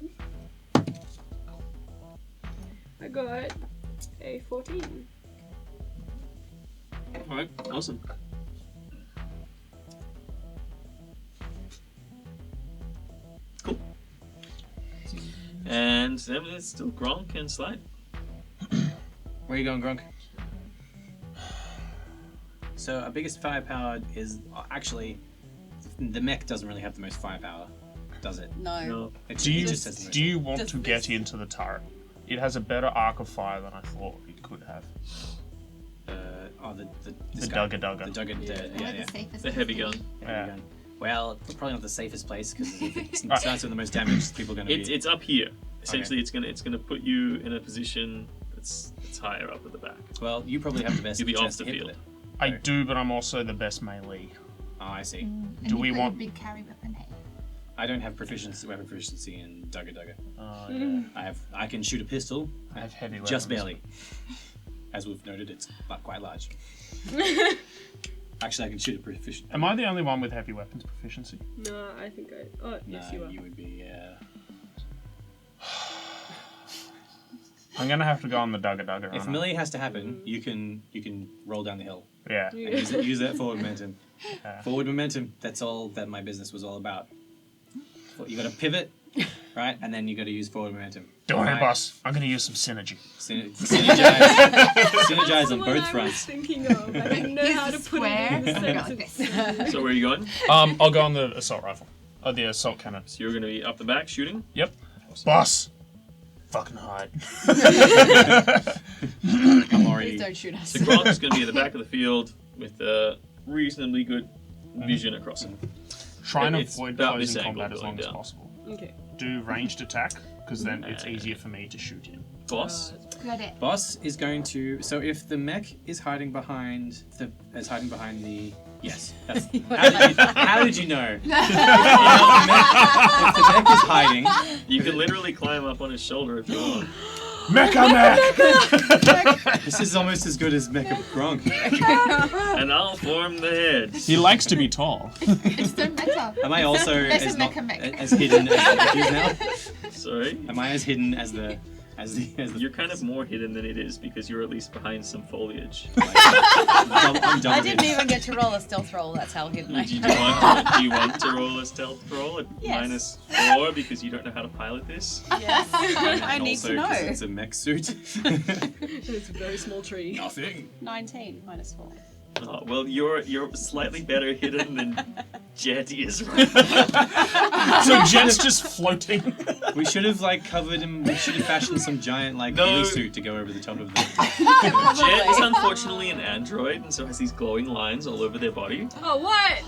I got a 14. Alright, awesome. Cool. And then it's still Gronk and Slide. Where are you going, Gronk? So our biggest firepower is actually the mech doesn't really have the most firepower, does it? No. No. It Do you just has the most. do you want Does to this- get into the turret? It has a better arc of fire than I thought it could have. This The guy. Dugga Dugga. The Dugga. Where Yeah. the safest The heavy place to gun. be. Yeah. Gun. Well, probably not the safest place because if it starts with the most damage, people are going to be. It's up here. Essentially, it's gonna put you in a position that's higher up at the back. Well, you probably have the best You'll be chance off the to hit field. with it. I do, but I'm also the best melee. Oh, I see. And Do you we got want- a big carry weapon, hey? I don't have weapon proficiency in Dugga Dugga. Yeah. I can shoot a pistol, I have heavy weapons. just barely. As we've noted, it's not quite large. Actually, I can shoot a proficient. Am I the only one with heavy weapons proficiency? No, I think I. Oh, yes, you No, are. you would be. I'm gonna have to go on the Dugga Dugga. If aren't I? melee has to happen, you can roll down the hill. Yeah. And use that forward momentum. Yeah. Forward momentum. That's all that my business was all about. You got to pivot, right, and then you got to use forward momentum. Don't worry, Right? boss. I'm gonna use some synergy. Synergize on What both I was fronts. thinking of. I didn't know Use how the to put square. it in the and go like sentence. this. So where are you going? I'll go on the assault rifle. Oh, the assault cannon. So you're gonna be up the back shooting. Yep. Boss. Fucking hide. I'm Please already. don't shoot us. So Gronk's gonna be at the back of the field with a reasonably good vision across him. Try and It's avoid about this closing angle combat as going long as down. possible. Okay. Do ranged attack, because then it's easier for me to shoot him. Boss. Got it. Boss is going to. So if the mech is hiding behind the. Yes. That's, how did you know? If the mech is hiding, You can literally climb up on his shoulder if you want. Mecha mech! this is almost as good as Mecha Gronk. And I'll form the head. He likes to be tall. It's the meta. Am I also Meta as, not, Mecha Mech. as hidden as the mech is now? Sorry. Am I as hidden as the You're kind of more hidden than it is because you're at least behind some foliage. I'm double I didn't hidden. even get to roll a stealth roll. That's how hidden I Do you, am. do you want to roll a stealth roll at Yes. -4 because you don't know how to pilot this? Yes. And I need also to know. 'cause it's a mech suit. It's a very small tree. Nothing. 19 minus 4. Oh, well, you're slightly better hidden than Jet is. So Jet's just floating. We should have covered him. We should have fashioned some giant No. ghillie suit to go over the top of the. Jet is unfortunately an android and so has these glowing lines all over their body. Oh, what?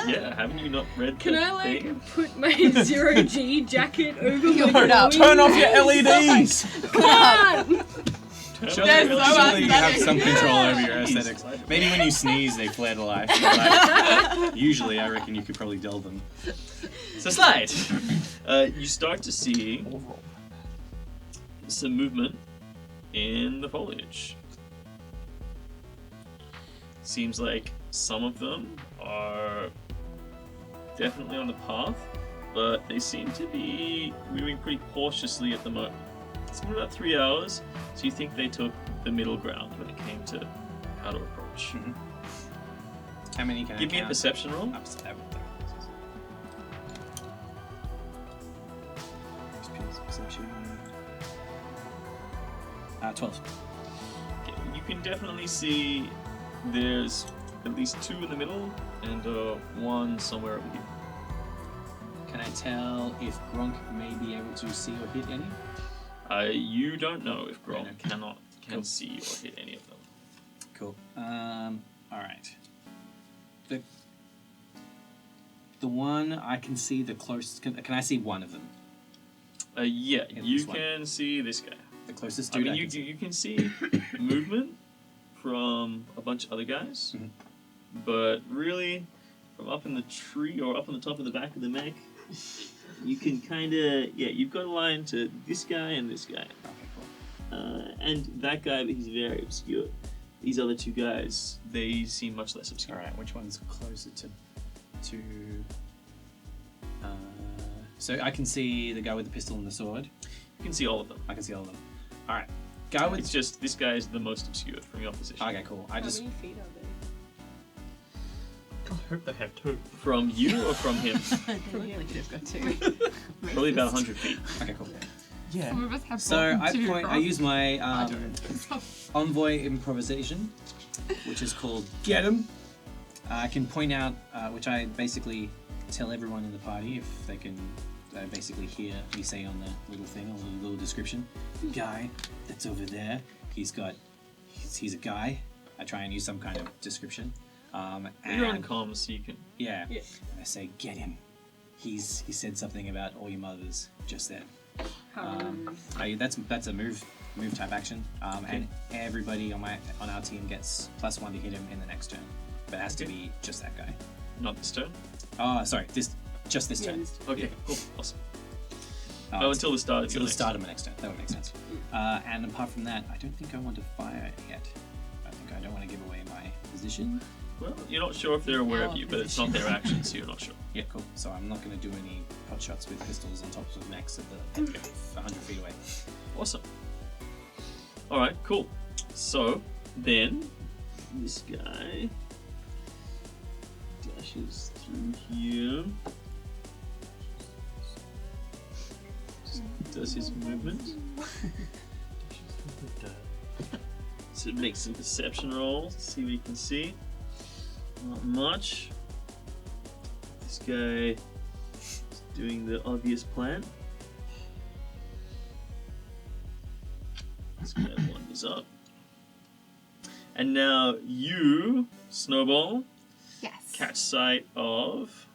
Yeah, haven't you not read Can the I thing? put my 0G jacket over my Hold up. glowing Turn off your eyes? LEDs! Come on! Surely, There's no surely you have aesthetic. some control over your aesthetics. Maybe when you sneeze, they flare to life. But usually, I reckon you could probably dull them. So Slide, you start to see some movement in the foliage. Seems like some of them are definitely on the path, but they seem to be moving pretty cautiously at the moment. It's been about 3 hours, so you think they took the middle ground when it came to how to approach. How many can I Give me a count? perception roll. Perception. 12. Okay, you can definitely see there's at least 2 in the middle and 1 somewhere over here. Can I tell if Gronk may be able to see or hit any? You don't know if Gronk Right, can Cool. see or hit any of them. Cool. Alright. The one I can see the closest. Can I see one of them? Yeah, Hit you this one. can see this guy. The closest I dude mean, I you, can see. you can see movement from a bunch of other guys, Mhm. but really, from up in the tree or up on the top of the back of the mech, you can kind of, you've got a line to this guy and this guy. Okay, cool. And that guy, but he's very obscure. These other 2 guys, they seem much less obscure. Alright, which one's closer to. So I can see the guy with the pistol and the sword. You can see all of them. I can see all of them. Alright. Guy with. It's just this guy is the most obscure from your position. Okay, cool. I How just. many feet are they? I hope they have 2. From you or from him? They look like they've got 2. Probably about 100 feet. Okay, cool. Yeah. Some of us have So more than I 2 point. I across. use my I don't. envoy improvisation, which is called Get 'em. I can point out, which I basically tell everyone in the party if they can basically hear me say on the little thing, on the little description. The guy that's over there, he's a guy. I try and use some kind of description. You're on comms, so you can. Yeah. Yeah. I say, get him. He said something about all your mothers just then. How That's a move type action. And everybody on our team gets +1 to hit him in the next turn. But it has to be just that guy. Not this turn. Oh, sorry, just this turn. Okay, cool, awesome. Oh, Until the start of until your the next start of my next turn. That would make sense. And apart from that, I don't think I want to fire yet. I don't want to give away my position. Well, you're not sure if they're aware of you, but it's not their action, so you're not sure. Yeah, cool. So I'm not going to do any pot shots with pistols on top of mechs at the 100 feet away. Awesome. Alright, cool. So, then, this guy dashes through here. Just does his movement. So make some perception rolls, see what you can see. Not much. This guy is doing the obvious plan. This guy wanders up. And now you, Snowball, Yes. catch sight of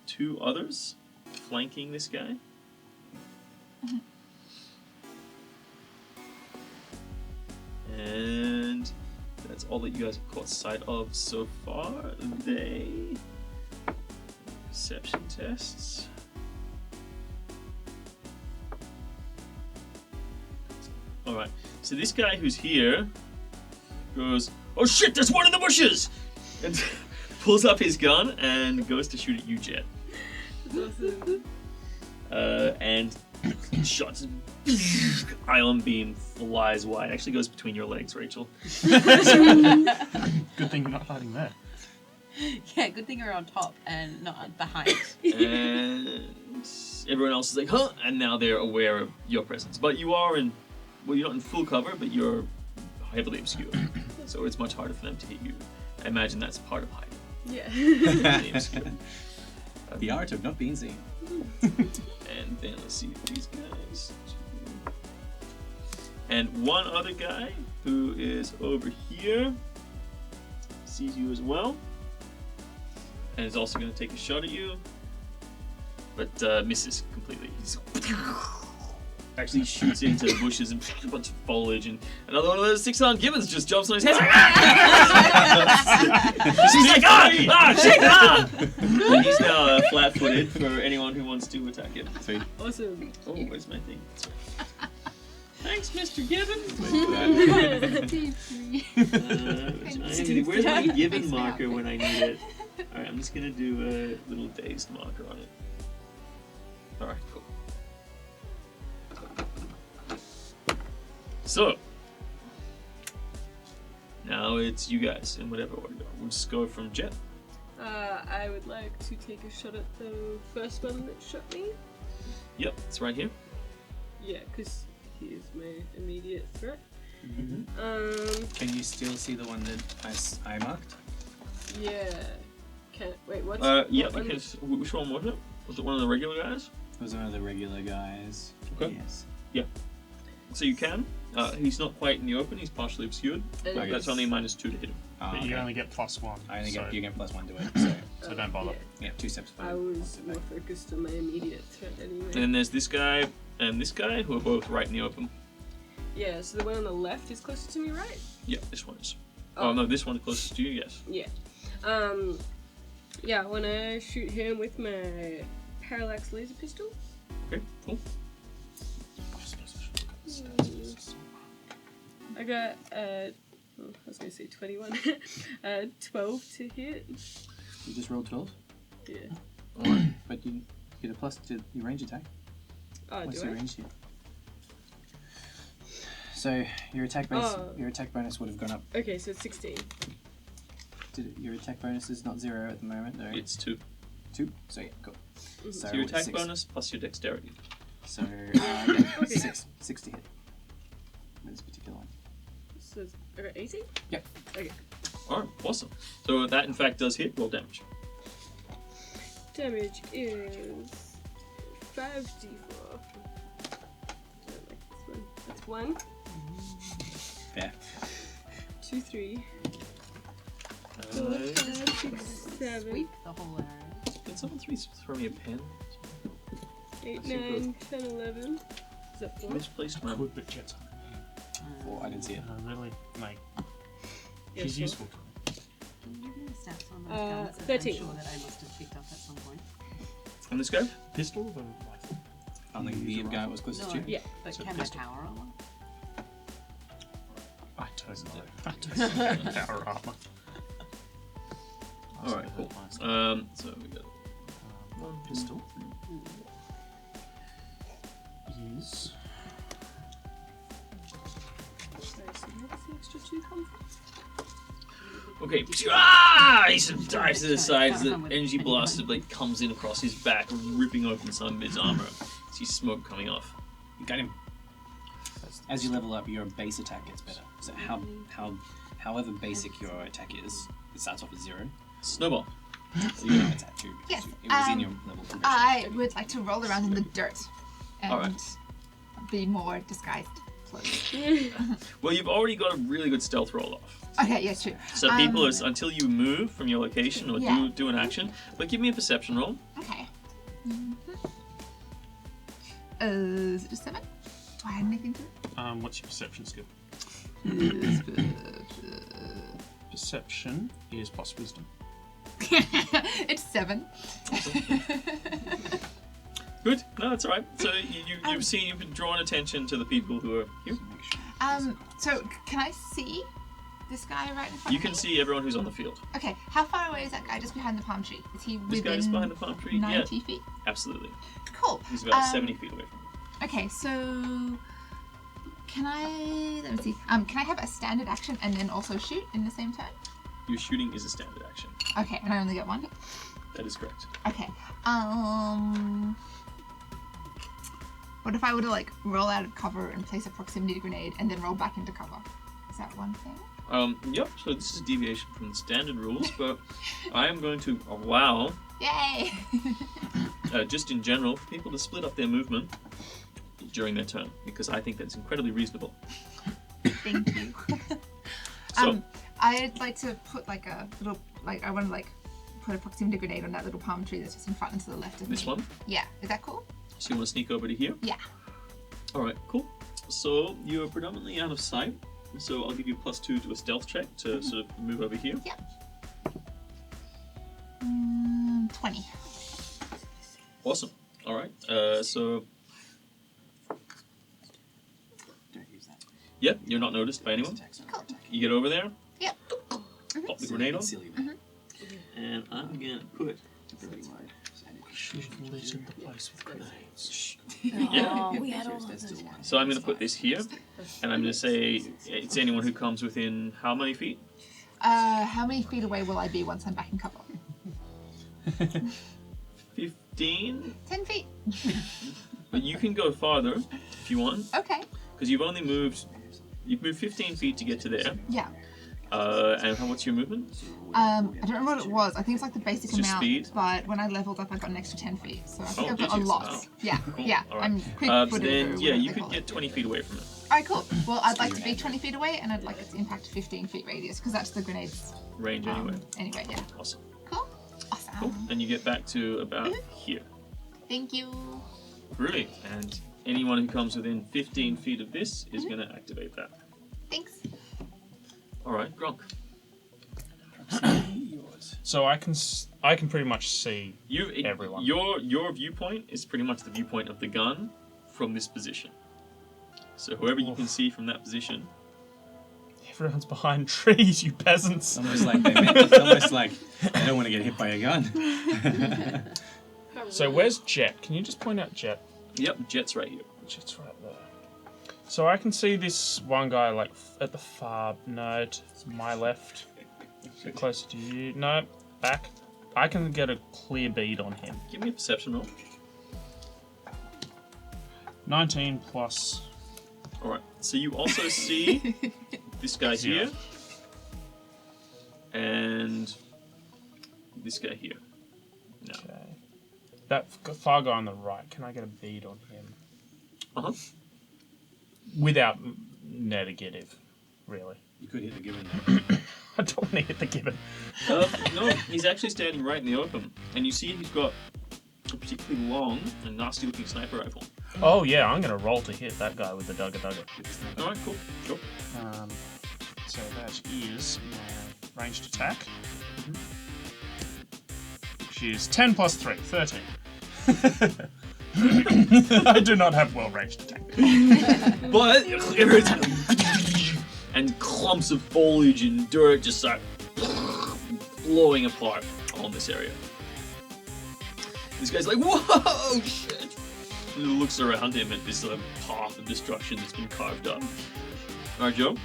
2 others flanking this guy. And that's all that you guys have caught sight of so far. They perception tests. Alright, so this guy who's here goes, "Oh shit, there's one in the bushes!" And pulls up his gun and goes to shoot at you, Jet. awesome. And shots. Ion beam flies wide. Actually goes between your legs, Rachel. Good thing you're not hiding there. Yeah, good thing you're on top and not behind. And everyone else is like, huh? And now they're aware of your presence. But you are in, well, you're not in full cover, but you're heavily obscured. So it's much harder for them to hit you. I imagine that's part of hiding. Yeah. Being obscured. The art of not being seen. And then let's see these guys. And one other guy who is over here sees you as well. And is also going to take a shot at you. But misses completely. He's actually shoots into the bushes and a bunch of foliage, and another one of those 6-armed gibbons just jumps on his head. She's like, shit, And he's now flat-footed for anyone who wants to attack him. Sweet. Awesome. Oh, where's my thing? Thanks, Mr. Gibbon. Steve 3. Where's my Gibbon marker when I need it? Alright, I'm just gonna do a little dazed marker on it. Alright, cool. So, now it's you guys in whatever order. We'll just go from Jet. I would like to take a shot at the first one that shot me. Yep, it's right here. Yeah, because he is my immediate threat. Can you still see the one that I marked? Yeah. Wait, what's Yeah, what one? because which one was it? Was it one of the regular guys? It was one of the regular guys. Okay. Yes. So you can. He's not quite in the open. He's partially obscured. And That's it's- only -2 to hit him. Oh, But okay. you only get +1. I only so, get you get +1 to it. So so don't bother. Yeah, 2 steps I forward. was more focused on my immediate threat anyway. And then there's this guy and this guy who are both right in the open. Yeah, so the one on the left is closer to me, right? Yeah, this one is. Oh no, this one is closest to you. Yes. Yeah. Yeah, when I shoot him with my parallax laser pistol. Okay. Cool. I got I was gonna say 21. 12 to hit. You just rolled 12, Yeah. but you get a plus to your range attack. Oh, What's do your I? range here? So your attack base, Oh. your attack bonus would have gone up. Okay, so it's 16. Your attack bonus is not 0 at the moment, though. It's 2. 2. So yeah, cool. So your attack 6. bonus plus your dexterity. So yeah, Okay. 6 to hit with this particular one. So it's, I got 18? Yep. Okay. Alright, awesome. So that in fact does hit. Roll damage. Damage is 5d4. I don't like this one. That's 1, Fair. 2, 3, 4, Uh, 5, 6, 7, Sweep the whole area. can someone throw me a pen? 8, I think 9, 10, 11. Is that 4? Misplaced my. Good, but Jet's 4. I didn't see it. really, like, Yeah, she's four. useful to me. Can you give me the stats on those guns that 13. I'm sure that I must have picked up at some point? And this guy? Pistol or rifle? I think the guy was closest No, to you. Yeah. but So can pistol. I power on one? I don't know. I don't know. Power armor. Alright, cool. So we got One pistol is Sorry, so where does the extra 2 come from? Okay. Ah! He sort of dives to the side as the energy blast like comes in across his back, ripping open some of his armor. See smoke coming off. You got him. As you level up, your base attack gets better. So however basic your attack is, it starts off at 0. Snowball. So you have attack 2. Yes, It was in your level progression. I would like to roll around in the dirt and Alright. be more disguised clothes. Well, you've already got a really good stealth roll off. Okay, yes, true. So people, are, until you move from your location or Yeah. do an action, but give me a perception roll. Okay. Is it just 7? Do I add anything to it? what's your perception skill? Perception is plus wisdom. It's 7. Good. No, that's all right. So you've seen, you've been drawing attention to the people who are here. So can I see this guy right in front You of can me? see everyone who's on the field. Okay, how far away is that guy just behind the palm tree? Is he This within guy's behind the palm tree. 90 Yeah, feet? absolutely. Cool. He's about 70 feet away from you. Okay, so can I, let me see, can I have a standard action and then also shoot in the same turn? Your shooting is a standard action. Okay, and I only get 1? That is correct. Okay, what if I were to like roll out of cover and place a proximity grenade and then roll back into cover? Is that one thing? Yep, so this is a deviation from the standard rules, but I am going to allow, Yay! just in general, for people to split up their movement during their turn, because I think that's incredibly reasonable. Thank you. So, I'd like to put like a little, like I want to like put a proximity grenade on that little palm tree that's just in front and to the left of this me. one, Yeah, is that cool? so you want to sneak over to here? Yeah. Alright, cool. So you're predominantly out of sight, so I'll give you +2 to a stealth check to sort of move over here. 20. Awesome. Alright, so Yep, you're not noticed by anyone. You get over there. Yep. Pop the grenade on. And I'm gonna put. Should have littered the place with grenades. Yeah. we had all of those. So I'm gonna put this here, and I'm gonna say it's anyone who comes within how many feet? How many feet away will I be once I'm back in cover? 15. 10 feet. But you can go farther if you want, Okay. because you've moved 15 feet to get to there. Yeah. And what's your movement? I don't remember what it was. I think it's like the basic It's just amount. speed? But when I leveled up, I got an extra 10 feet. So I think Oh, I've got did a you? lot. Wow. Yeah. Cool. Yeah. All right. I'm quick So footed. then, yeah, you could get 20 feet away from it. Alright, cool. Well, I'd like to be 20 feet away, and I'd like it to impact a 15 feet radius, because that's the grenade's Range anyway. Anyway, yeah. Awesome. Cool. Awesome. Cool. And you get back to about here. Thank you. Brilliant. And anyone who comes within 15 feet of this is going to activate that. Thanks. All right, Gronk. So I can pretty much see everyone. Your viewpoint is pretty much the viewpoint of the gun from this position. So whoever you can see from that position. Everyone's behind trees, you peasants. Almost like they don't want to get hit by a gun. So where's Jet? Can you just point out Jet? Yep, Jet's right here. Jet's right there. So I can see this one guy like at the far. No, to my left. A bit closer to you. No, back. I can get a clear bead on him. Give me a perception roll. 19 plus. All right. So you also see this guy here and this guy here. No. Okay. That far guy on the right. Can I get a bead on him? Uh-huh. Without negative, really. You could hit the given though. I don't want to hit the gibbon. No, he's actually standing right in the open, and you see he's got a particularly long and nasty-looking sniper rifle. Oh yeah, I'm gonna roll to hit that guy with the dugger. All right, cool, sure. So that is my ranged attack, which is 10 plus 3, 13. I do not have well-ranged attack. But every time, and clumps of foliage and dirt just start blowing apart on this area. This guy's like, whoa, shit! And he looks around him at this path of destruction that's been carved up. Alright, Joe?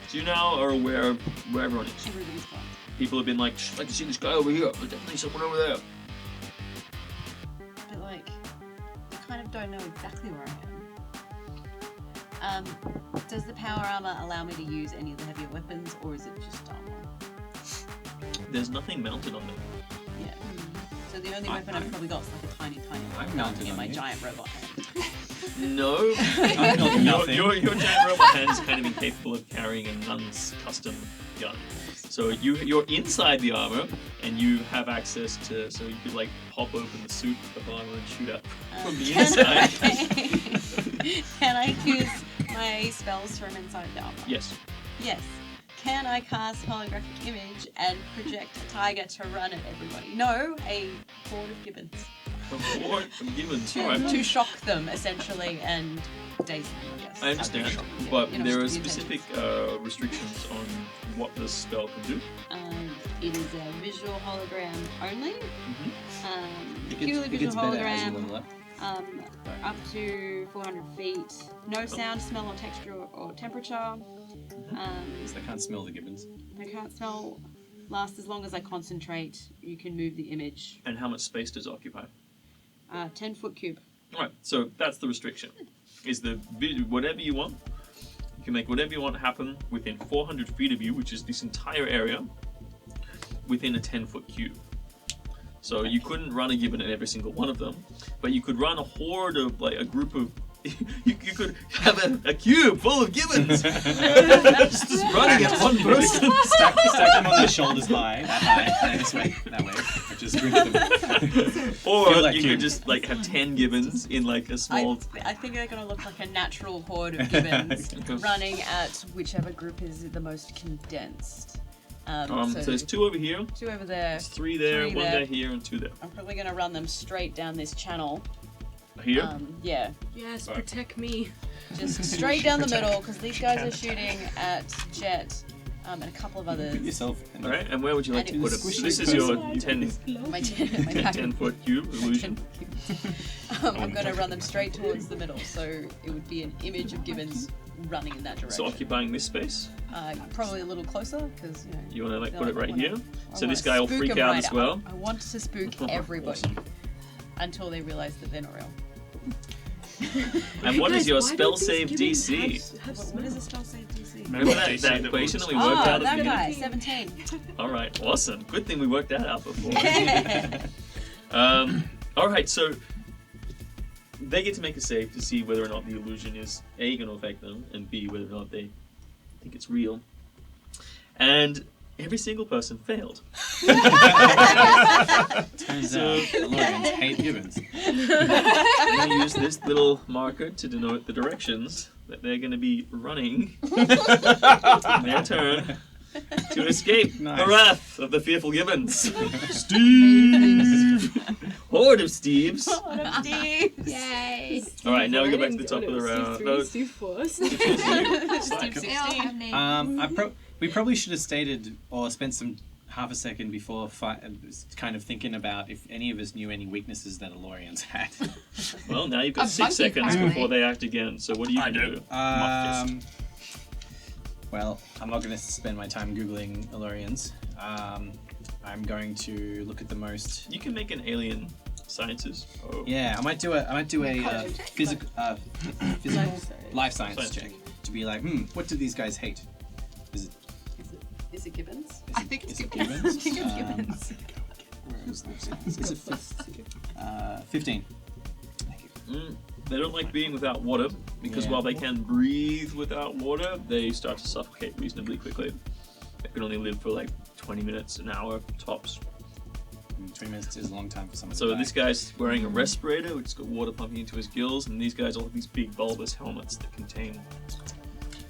So you now are aware of where everyone is. Everybody's gone. People have been like, I can see this guy over here. There's definitely someone over there. But like, I kind of don't know exactly where I am. Does the power armor allow me to use any of the heavier weapons, or is it just armor? There's nothing mounted on them. Yeah. So the only weapon I've probably got is like a tiny I'm one mounted in on my you. giant robot hand. No. Not nothing. Your giant robot hand is kind of incapable of carrying a nun's custom gun. So you're inside the armor, and you have access to, so you could like pop open the suit of armor and shoot out from the inside. Can I use my spells from inside the armor? Yes. Yes. Can I cast holographic image and project a tiger to run at everybody? No, a horde of gibbons. Or gibbons. All right. To shock them, essentially, and daze them, I guess. I understand, Shock, yeah, but you know, there are the specific restrictions on what the spell can do. It is a visual hologram only. It Purely gets visual better as you hologram. level up. Up to 400 feet. No sound, smell, or texture or temperature. So I can't smell the gibbons. I can't smell. Lasts as long as I concentrate. You can move the image. And how much space does it occupy? 10-foot cube. All right, so that's the restriction. Is the whatever you want, you can make whatever you want happen within 400 feet of you, which is this entire area, within a 10-foot cube. So you couldn't run a gibbon at every single one of them, but you could run a horde of, like, a group of. You could have a cube full of gibbons just running at one person. Stack them on their shoulders high, that high, this way, that way. Just group them. Or Feel that you cube. could just like have 10 gibbons in like a small. I think they're going to look like a natural horde of gibbons running at whichever group is the most condensed. So there's 2 over here, 2 over there. there's 3 there, 3 1 there. there here, and 2 there. I'm probably going to run them straight down this channel. Here. Yeah. Yes, Right. protect me. just straight down the middle because these guys are shooting at Jet and a couple of Put others. yourself in All right, and where would you like to And put it him? was So this is your squishy. 10, My 10 foot cube illusion. I'm going to run them straight towards the middle, so it would be an image of Gibbons running in that direction. So occupying this space. Probably a little closer because You want to like No, put it I right wanna- here. I So wanna this guy will spook freak 'em out right as well. I want to spook everybody until they realize that they're not real. And what is Guys, your why spell don't these save gibbons DC? have What is a spell save DC? Remember that, DC that that equation works. that we worked Oh, out at the that beginning? guy, 17. All right, awesome. Good thing we worked that out before. All right, so they get to make a save to see whether or not the illusion is A, going to affect them, and B, whether or not they think it's real. And every single person failed. Turns out Elorians hate gibbons. I'm going to use this little marker to denote the directions that they're going to be running in their turn to escape Nice. the wrath of the fearful gibbons. Steve! Horde of Steves. Yay! All right, now we go back to the top of the round. Steve No, 3, Steve 4, Steve They 16. all have names. We probably should have stated or spent some half a second before kind of thinking about if any of us knew any weaknesses that Elorians had. well, now you've got A 6 monkey, seconds apparently. before they act again. So what do you I do? do. Well, I'm not going to spend my time googling Elorians. I'm going to look at the most. You can make an alien sciences. Oh. Yeah, I might do a physical life science Science check check. to be like, what do these guys hate? Is it Gibbons? I think it's Is it Gibbons. I think it's Gibbons. Where is life science? Is it 15? Thank you. They don't like being without water because Yeah. while they can breathe without water, they start to suffocate reasonably quickly. They can only live for like 20 minutes, an hour tops. 20 minutes is a long time for someone So to die. this guy's wearing a respirator, which has got water pumping into his gills, and these guys all have these big bulbous helmets that contain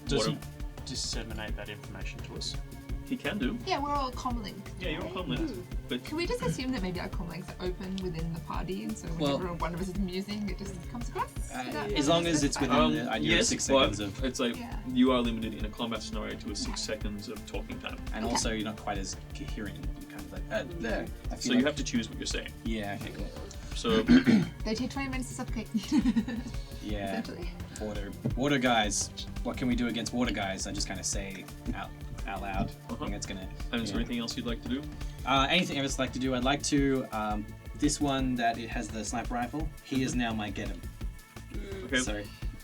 Does water. he disseminate that information to us? He can do. Yeah, we're all comlink. Yeah, you're all homeland. But Can we just assume that maybe our comlinks are open within the party, and so Well- whenever one of us is musing, it just comes across? as long as it's within the idea of yes, 6 but seconds of, it's like Yeah. you are limited in a combat scenario to a 6 seconds of talking time. and Okay. also you're not quite as coherent. You're kind of like, there. I feel So like, you have to choose what you're saying. Yeah, okay, cool. So They take 20 minutes to suffocate. Yeah, Essentially. water guys. What can we do against water guys? I just kind of say out loud. I Uh-huh. think it's gonna. and is there anything else you'd like to do? Anything else I'd like to do? I'd like to. This one that it has the sniper rifle. He is now my get him. Okay. So,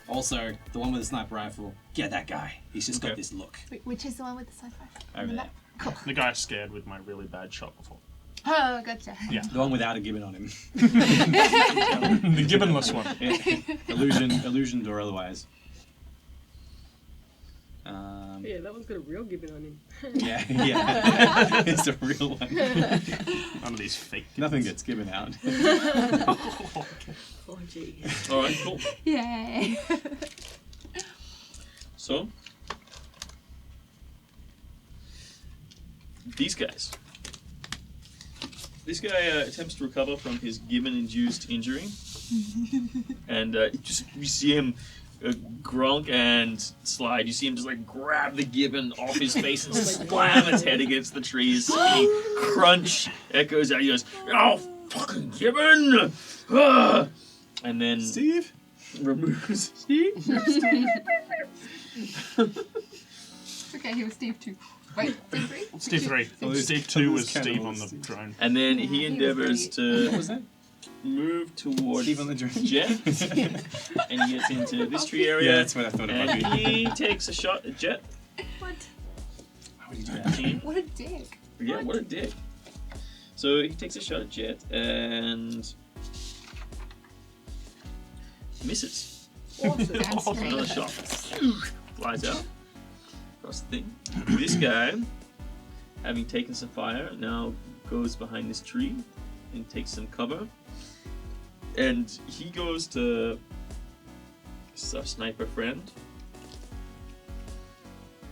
also the one with the sniper rifle. Get that guy. He's just got Okay. this look Wait, which is the one with the sci-fi? over there. The guy's scared with my really bad shot before. Oh, gotcha. Yeah. The one without a gibbon on him. The gibbonless one. Illusioned or otherwise. Yeah, that one's got a real gibbon on him. Yeah. It's a real one. None of these fake. Nothing gets given out. Oh, gee. All right, cool. Yay. So these guys. This guy attempts to recover from his gibbon-induced injury, and you see him. Gronk and Slide, you see him just like grab the gibbon off his face and slam its head against the trees. Skinny crunch echoes out. He goes, "Oh, fucking gibbon!" Ah! And then Steve? removes Steve. Okay, he was Steve 2. Wait, Steve 3? Steve 3. Oh, Steve 2 was Steve Steve on the Steve. drone. And then Yeah, he he was endeavors great. What to was that? move towards Steve on the drone. Jet, and he gets into this tree area. Yeah, that's what I thought it might And be. he takes a shot at Jet. What? Why would you do that? What a dick. Yeah, what a dick. So he takes a shot at Jet and misses. Awesome. That's Another great. shot flies out across the thing. This guy, having taken some fire, now goes behind this tree and takes some cover. And he goes to his sniper friend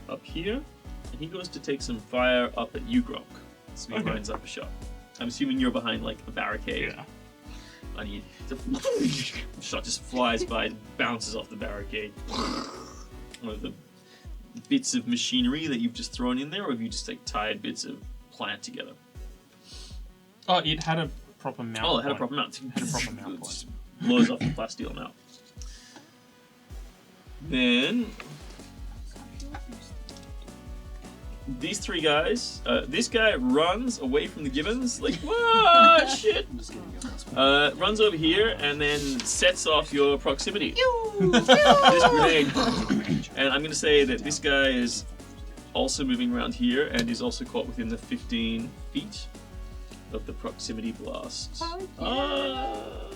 up here, and he goes to take some fire up at you, Gronk. So he Okay. lines up a shot. I'm assuming you're behind like a barricade. Yeah. And you, shot just flies by, bounces off the barricade. One of the bits of machinery that you've just thrown in there, or have you just like tied bits of plant together? Oh, it had a proper mount. Oh, it had a point. proper mount. It had a proper mount point. Just blows off the plasteel mount. Then these three guys. This guy runs away from the gibbons, like whoa, shit. Runs over here and then sets off your proximity. This grenade. And I'm gonna say that this guy is also moving around here and is also caught within the 15 feet of the proximity blast.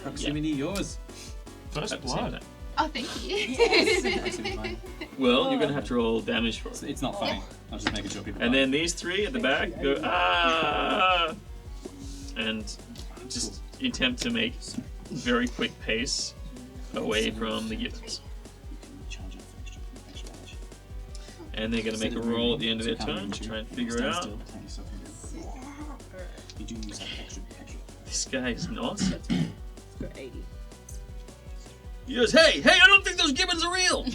Proximity yours. First At the same blood. time. Oh, thank you. Proximity mine. Well, you're gonna have to roll damage for it. It's not funny. I'm just making sure people. And buy then these three at the back go and just attempt to make very quick pace away from the gibbons. charge it for extra damage. And they're gonna make a roll at the end of their turn to try and figure it out. You do use that extra. This guy is not. It's got 80. He goes, hey, I don't think those gibbons are real!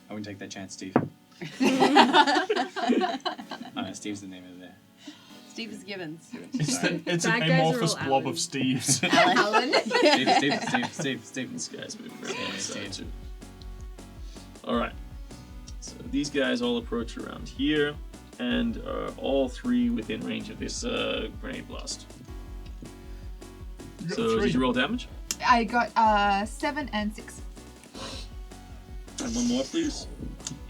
I wouldn't take that chance, Steve. Steve's the name of there. Steve is Gibbons. It's an Bad guys are amorphous all blob Alan. of Steves. Alan. Steve. This guy's moving around Yeah, on the side Steve. too. Alright. So these guys all approach around here and are all three within range of this grenade blast. So did you roll damage? I got 7 and 6. And one more, please.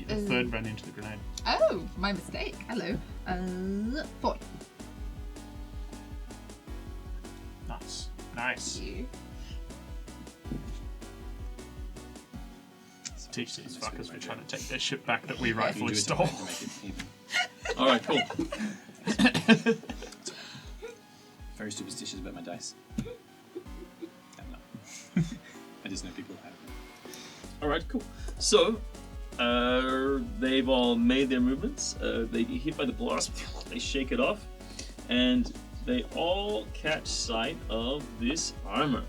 The third ran into the grenade. Oh, my mistake. Hello. 4. Nice. You. Teach these fuckers we're trying to take their ship back that we rightfully stole. Alright, cool. Very superstitious about my dice. I'm not. I just know people have them. Alright, cool. So, they've all made their movements. They get hit by the blast, they shake it off, and they all catch sight of this armor.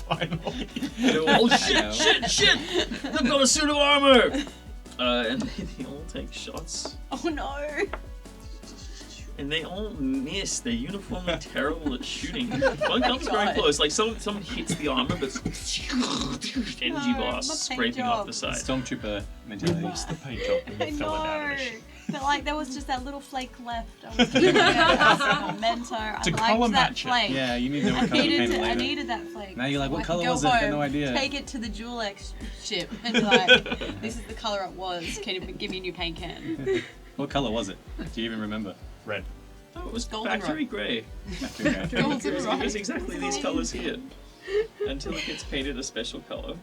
Finally. They're all, oh shit! They've got a suit of armor! And they all take shots. Oh no! And they all miss. They're uniformly terrible at shooting. One comes very God. close. Like someone hits the armor, but energy No, blasts my paint scraping off job. the side. Stormtrooper We mentality. lost the paint job when I we fell it out of know. the ship. But like there was just that little flake left. I was giving it as a memento. I To liked colour that match it. flake. Yeah, you need to know I what color to needed, paint it I later. needed that flake. Now you're like, so what I colour could go was it? I got home, no idea. Take it to the Jewel X ship and be like, this is the colour it was. Can you give me a new paint can? What color was it? Do you even remember? Red. Oh, it was Golden factory grey. Okay. It's exactly these colours here. Until it gets painted a special colour.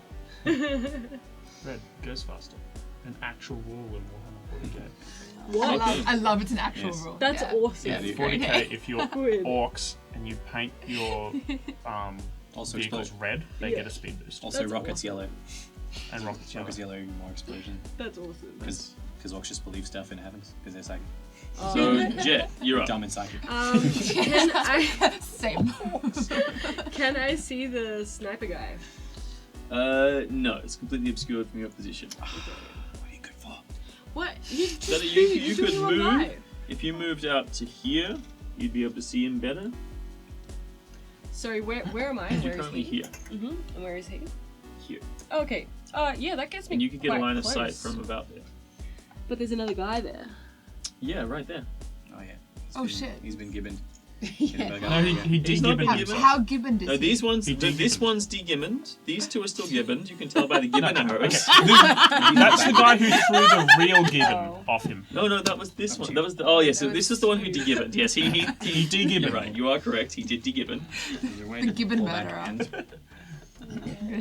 Red goes faster. An actual rule in Warhammer 40k. What? I love it's an actual Yes. rule. That's yeah. awesome. Yeah, the- 40k, if you're Good. orcs and you paint your Also vehicles explosion. red, they Yeah. get a speed boost. Also, That's rockets awesome. yellow. And rockets yellow. Rockets yellow, more explosion. That's awesome. Because orcs just believe stuff and it happens. Because they're psychic. So, Jet, you're up. Dumb and psychic. Can I Same. can I see the sniper guy? No, it's completely obscured from your position. What are you good for? What? You just So that you threw could him move. alive. If you moved out to here, you'd be able to see him better. Sorry, where am I? You're Where is currently he? here. Mm-hmm. And where is he? Here. Okay. Yeah, that gets me. And you could get a quite line of sight close. from about there. But there's another guy there. Yeah, right there. Oh, yeah. Oh, shit. He's been gibboned. Yeah. No, he He's not de-gibboned been himself. How gibbon is No, these ones, He this de-gibboned. one's de-gibboned. These two are still gibboned. You can tell by the gibbon arrows. That's the guy who threw the real gibbon Oh. off him. No, that was this one. That was the. Oh, yes. So this is the one who de-gibboned. Yes, he He de-gibboned. You're right. You are correct. He did de-gibbon. The gibbon murderer. And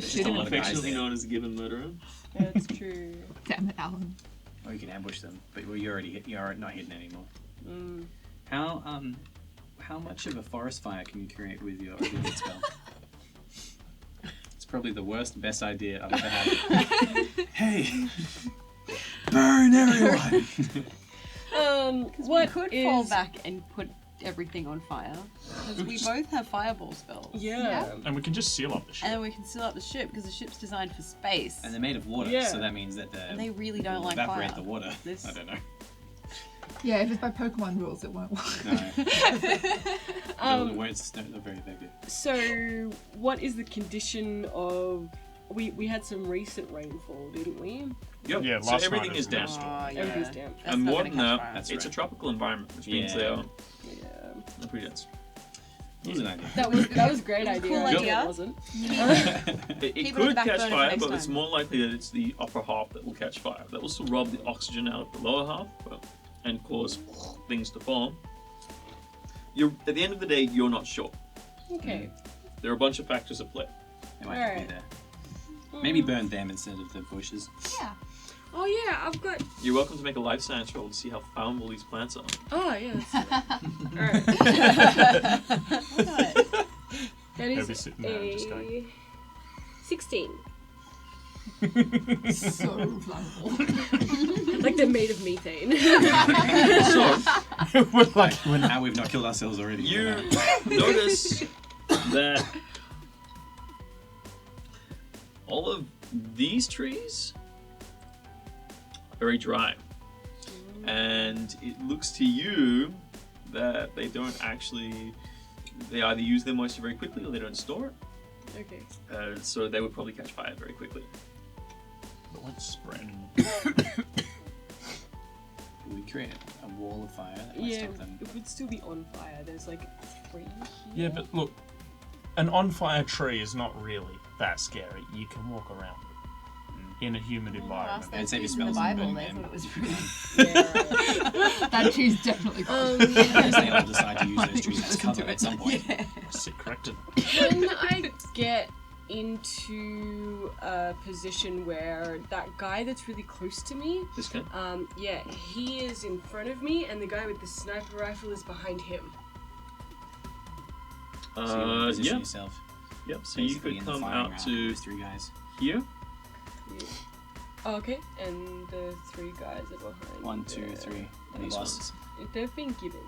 Shoot a him lot in of the guys Affectionately there. known as the gibbon murderer. That's true. Damn it, Alan. Or you can ambush them, but well, you're already hit. You're not hidden anymore. Mm. How much of a forest fire can you create with your obedient spell? It's probably the best idea I've ever had. Hey, burn everyone! We What could is fall back and put everything on fire. Because we both have fireball spells. Yeah. And we can just seal up the ship. And then we can seal up the ship because the ship's designed for space. And they're made of water, Yeah. so that means that And they really don't will like evaporate fire. the water. This- I don't know. Yeah, if it's by Pokemon rules, it won't work. No. The words are very effective. So, what is the condition of? We had some recent rainfall, didn't we? Yep. Yeah, So last everything night is was a down. snowstorm. Everything's down. That's And not more gonna than catch that, fire. That's it's a right. tropical environment, which means Yeah. they are Yeah. pretty dense. Mm. It was an idea. That was a great idea. Cool until idea. It wasn't. It Keep it on the could back catch burner for fire, next but it's time. more likely that it's the upper half that will catch fire. That will still rob the oxygen out of the lower half and cause things to form. At the end of the day, you're not sure. Okay. There are a bunch of factors at play. They might Alright. be there. Maybe burn them instead of the bushes. Yeah. Oh yeah, I've got. You're welcome to make a life science roll to see how flammable these plants are. Oh yeah. Alright. That Heavy is sitting there and just a going. 16. So flammable. Like they're made of methane. So, We're like, How we've not killed ourselves already. you know. notice that all of these trees are very dry. And it looks to you that they don't actually, they either use their moisture very quickly or they don't store it. Okay. So they would probably catch fire very quickly. it won't spread. We create a wall of fire that might Yeah, stop them. it would still be on fire. There's like 3 here. Yeah, but look, an on-fire tree is not really that scary. You can walk around it in a humid environment. I'd say it in the smells Bible, burning they them. thought it was pretty. Yeah. That tree's definitely gone. Because they all decide to use those trees as cover at some point. Sit corrected. Can I get into a position where that guy that's really close to me, This guy? yeah, he is in front of me, and the guy with the sniper rifle is behind him. So you position Yeah. yourself. Yep. So you basically could in the come firing out round to with 3 guys. here. Yeah. Oh, okay, and the 3 guys are behind. 1, 2, 3. These These ones. They've been given.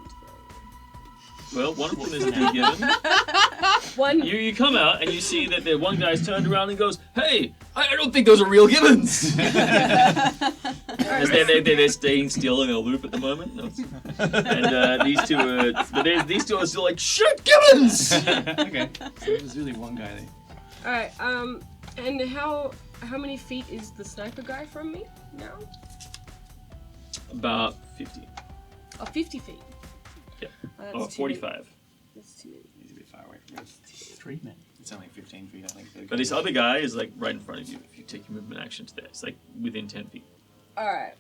Well, one of them is a big given. One. You come out and you see that the one guy's turned around and goes, "Hey, I don't think those are real gibbons." As they're staying still in a loop at the moment. No. And these two are still like, "Shoot gibbons!" Okay. So there's really one guy there. All right. And how many feet is the sniper guy from me now? About 50. Oh, 50 feet. Yeah. That's Oh, too 45. many. That's too many. He's a bit far away from me. 3 men. It's only 15 feet, I think. But this other guy is like right in front of you. If you take your movement action to there, it's like within 10 feet. All right.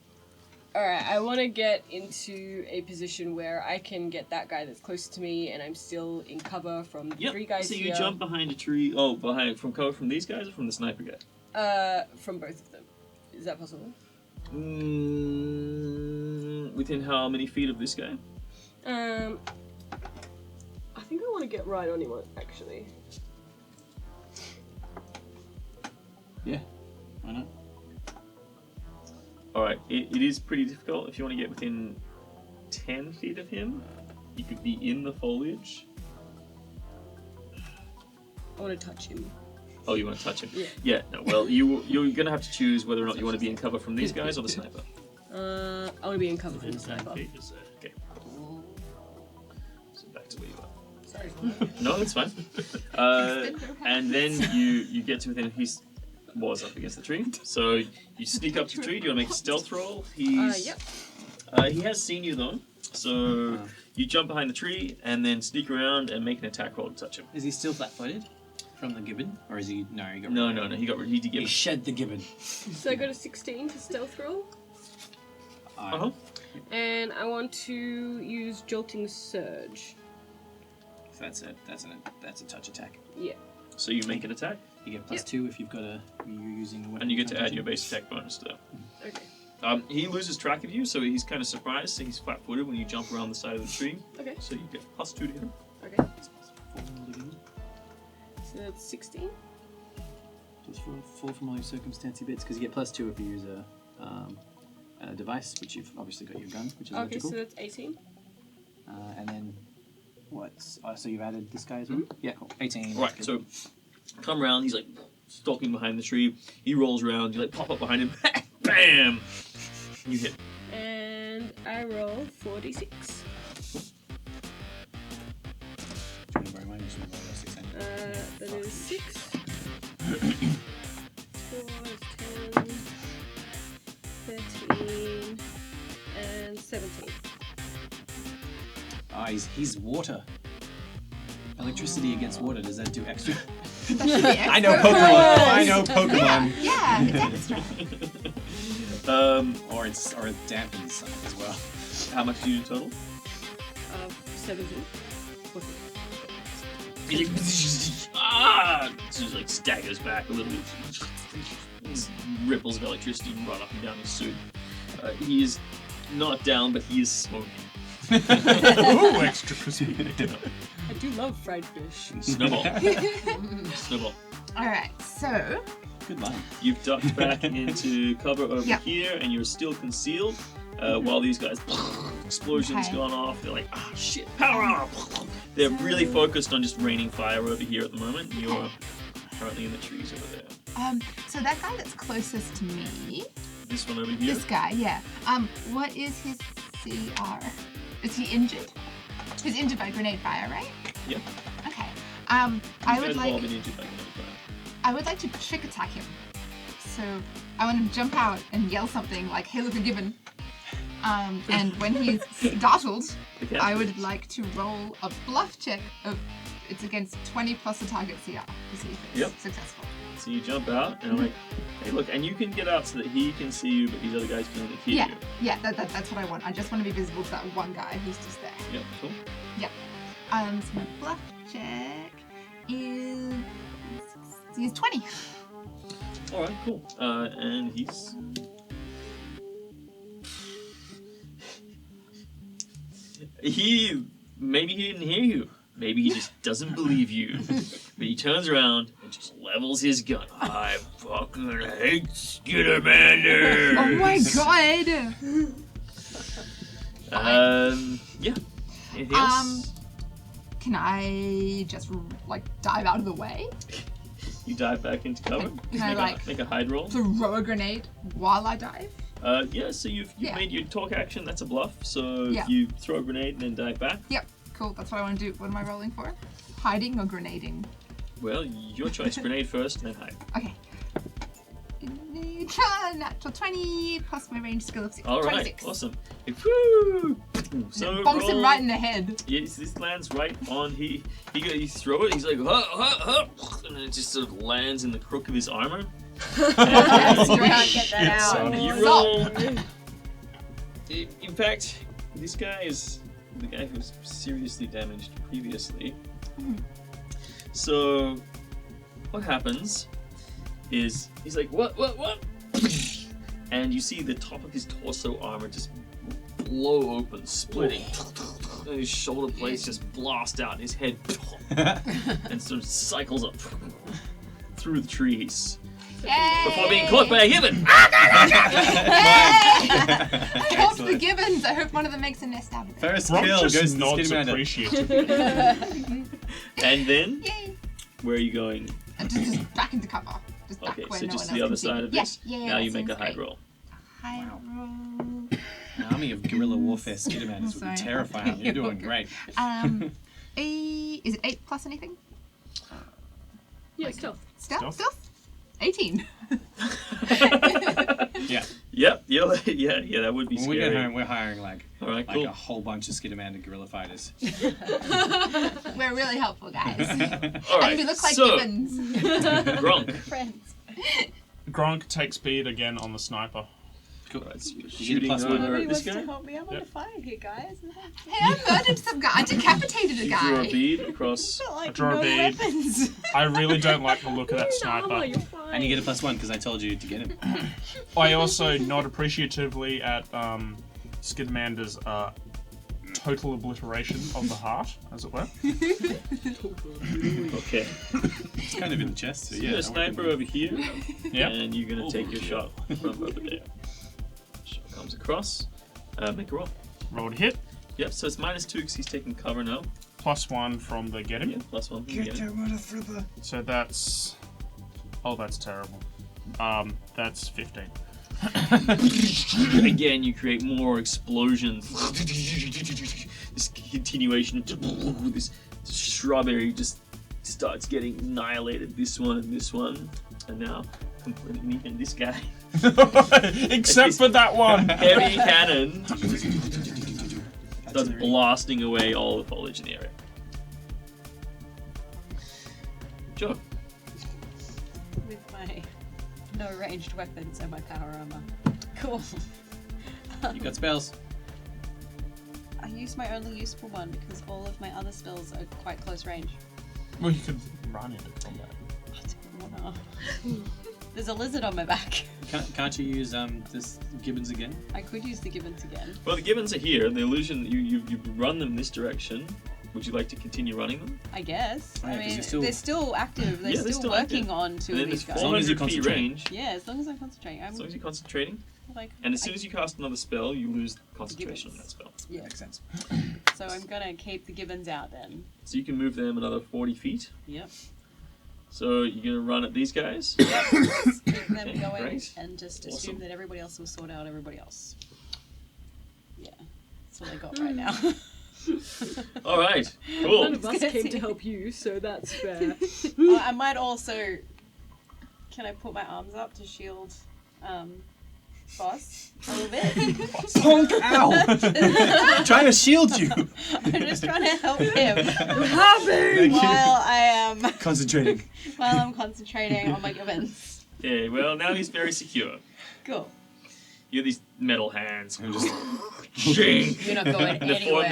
I want to get into a position where I can get that guy that's close to me, and I'm still in cover from the 3 guys So you here. jump behind a tree. Oh, from cover from these guys or from the sniper guy? From both of them. Is that possible? Within how many feet of this guy? I think I want to get right on him, actually. Yeah. Why not? Alright, it is pretty difficult. If you want to get within 10 feet of him, you could be in the foliage. I want to touch him. Oh, you want to touch him? Yeah. Yeah, no, well, you're going to have to choose whether or not you want to be in cover from these guys or the sniper. I want to be in cover from the Within 10 sniper. feet, is it? Okay. So back to where you are. Sorry. No, that's fine. And then you get to within his was up against the tree. So you sneak up to the tree. Do you want to make a stealth roll? Yep. He has seen you though. So you jump behind the tree and then sneak around and make an attack roll to touch him. Is he still flat-footed from the gibbon? Or is he... No, he got No, rid no, of no. it. He did He get. shed the gibbon. So I got a 16 for stealth roll, Uh-huh. and I want to use Jolting Surge. So that's a touch attack. Yeah. So you make an attack, You get +2 if you've got you're using a weapon. and you get to add concentration. your base attack bonus to that. Okay. He loses track of you, so he's kind of surprised. So he's flat-footed when you jump around the side of the tree. Okay. So you get +2 to hit him. Okay. 4 altogether. So that's 16. Just for 4 from all your circumstancy bits, because you get +2 if you use a device, which you've obviously got your gun, which is Okay, electrical. so that's 18. And then What? So you've added this guy as well? Yeah, cool. 18. Right, so come around, he's like stalking behind the tree. He rolls around, you like pop up behind him, bam! You hit. And I roll 4d6. That is 6. 4 is 10, 13, and 17. Ah, he's water. Electricity against water, does that do extra? That should be extra. I know Pokemon. I know Pokemon. Yeah, it's extra. Or it dampens something as well. How much do you do total? 17. He's like, ah! So he like staggers back a little bit. These ripples of electricity run up and down his suit. He is not down, but he is smoking. Ooh, extra crispy. I do love fried fish. Snowball. Snowball. Alright, so Good line. You've ducked back into cover over Yep. here, and you're still concealed. While these guys, explosions Okay. gone off. They're like, ah, shit, power up. They're really focused on just raining fire over here at the moment. You're currently in the trees over there. so that guy that's closest to me, This one over here. this guy, yeah. What is his CR? Is he injured? He's injured by grenade fire, right? Yep. Okay. You I guys would have all like been injured by grenade fire. I would like to trick attack him. So I want to jump out and yell something like "Hail of a Gibbon." And when he's startled, Okay. I would like to roll a bluff check of it's against 20 plus the target CR to see if it's Yep. successful. So you jump out, and I'm like, hey, look, and you can get out so that he can see you, but these other guys can only hear Yeah, you. yeah, that's what I want. I just want to be visible to that one guy who's just there. Yeah, cool. So my bluff check is 20. All right, cool. And he's. Maybe he didn't hear you. Maybe he just doesn't believe you. But he turns around and just levels his gun. I fucking hate Skittermanders! Oh my god! Yeah. Anything else? Can I just like dive out of the way? You dive back into cover. Can I, like, make a hide roll? Throw a grenade while I dive? Yeah. So you've Yeah. made your talk action. That's a bluff. So Yeah. you throw a grenade and then dive back. Yep, cool. That's what I want to do. What am I rolling for? Hiding or grenading? Well, your choice. Grenade first, and then hide. Okay. Natural 20 plus my range skill of 6. All right. 26. Awesome. Woo! So Bonks him roll- right in the head. Yes, this lands right on. He throw it. He's like, huh, huh, huh, and it just sort of lands in the crook of his armor. That's Can't great. get that out. son. You Stop. roll. In fact, this guy is the guy who was seriously damaged previously. So, what happens is he's like, what? And you see the top of his torso armor just blow open, splitting. And his shoulder blades just blast out, and his head and sort of cycles up through the trees before being caught by a gibbon. I hope the gibbons. I hope one of them makes a nest out of it. First Rob kill goes to just the nods Skittermander. appreciatively. And then, Yay! where are you going? And just back into cover. Just back Okay, where so no just one the else other can see side me. of this. Yeah, Now that you make a seems hide great. roll. High roll. An army of guerrilla warfare Skittermanders would Sorry. be terrifying. You're doing great. Is it 8 plus anything? Yeah, stealth. Stealth? Stealth? 18. Yeah. Yep, yeah, that would be When we get scary. home, we're hiring like All right, a cool. whole bunch of Skittermander guerrilla fighters. We're really helpful, guys. All right, And we look like so, gibbons. Grunk. Friends. Gronk takes speed again on the sniper. Cool. Right, so you're You get a shooting plus one. over Nobody this wants to guy. help me. I'm on Yep. a fire here, guys. Hey, I murdered some guy. I decapitated a You throw a guy. bead across. Got like draw a no bead. weapons. I really don't like the look of that Oh, sniper. you're fine. And you get a plus one because I told you to get him. I also nod appreciatively at Skidmander's total obliteration of the heart, as it were. Okay. It's kind of in the chest. So So yeah. you're a that would sniper be- over here, Yep. and you're gonna take your shot from over there. Shot comes across. Make a roll. Roll to hit. Yep. So it's -2 because he's taking cover now. +1 from the get him. Yeah, +1. Get your motherfucker. So that's... Oh, that's terrible. That's 15. Again, you create more explosions. This continuation of this strawberry just starts getting annihilated. This one and this one, and now completely and this guy. Except for that one. Heavy cannon starts blasting away all the foliage in the area. Sure. With my no ranged weapons and my power armor. Cool. You got spells. I use my only useful one because all of my other spells are quite close range. Well, you could run into combat. I don't wanna. There's a lizard on my back. Can't you use this gibbons again? I could use the gibbons again. Well, the gibbons are here. The illusion, you run them this direction. Would you like to continue running them? I guess. Oh, yeah, I 'cause mean, you're still- they're still active. They're Yeah, they're still still working active. on two And then of these there's guys. long as you 400 feet concentrate. range. Yeah, as long as I'm concentrating. I'm As long as you're concentrating. like. And as soon as you cast another spell, you lose concentration on that spell. Yeah. Makes sense. So I'm gonna keep the gibbons out then. So you can move them another 40 feet. Yep. So you're going to run at these guys. Keep them Okay, going great. and just Awesome. assume that everybody else will sort out everybody else. Yeah. That's what I got right now. All right. None Cool. of us came to help you, so that's fair. I might also. Can I put my arms up to shield Boss a little bit? Punk! Ow! Trying to shield you. I'm just trying to help him Happy! while I am Concentrating. while I'm concentrating on my gibbons. Okay, well, now he's very secure. Cool. You have these metal hands. I'm just Shink. You're not going And they form anywhere.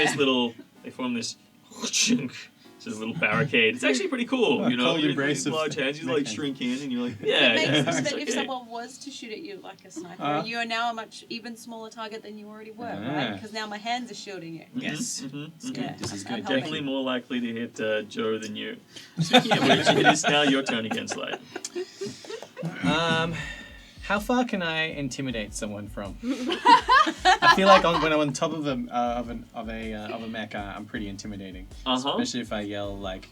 this shink. It's this little barricade. It's actually pretty cool, you know. Cold You embrace have of large hands, you mech like hands. shrink in, and you're like, yeah, It makes yeah, so it's that if okay. someone was to shoot at you like a sniper, you are now a much even smaller target than you already were, right? Ah. Because now my hands are shielding you. Yes. Yeah, This is I'm good. helping. Definitely more likely to hit Joe than you. Speaking of which, it is now your turn again, Slide. How far can I intimidate someone from? I feel like when I'm on top of a mecha, I'm pretty intimidating. Especially if I yell like.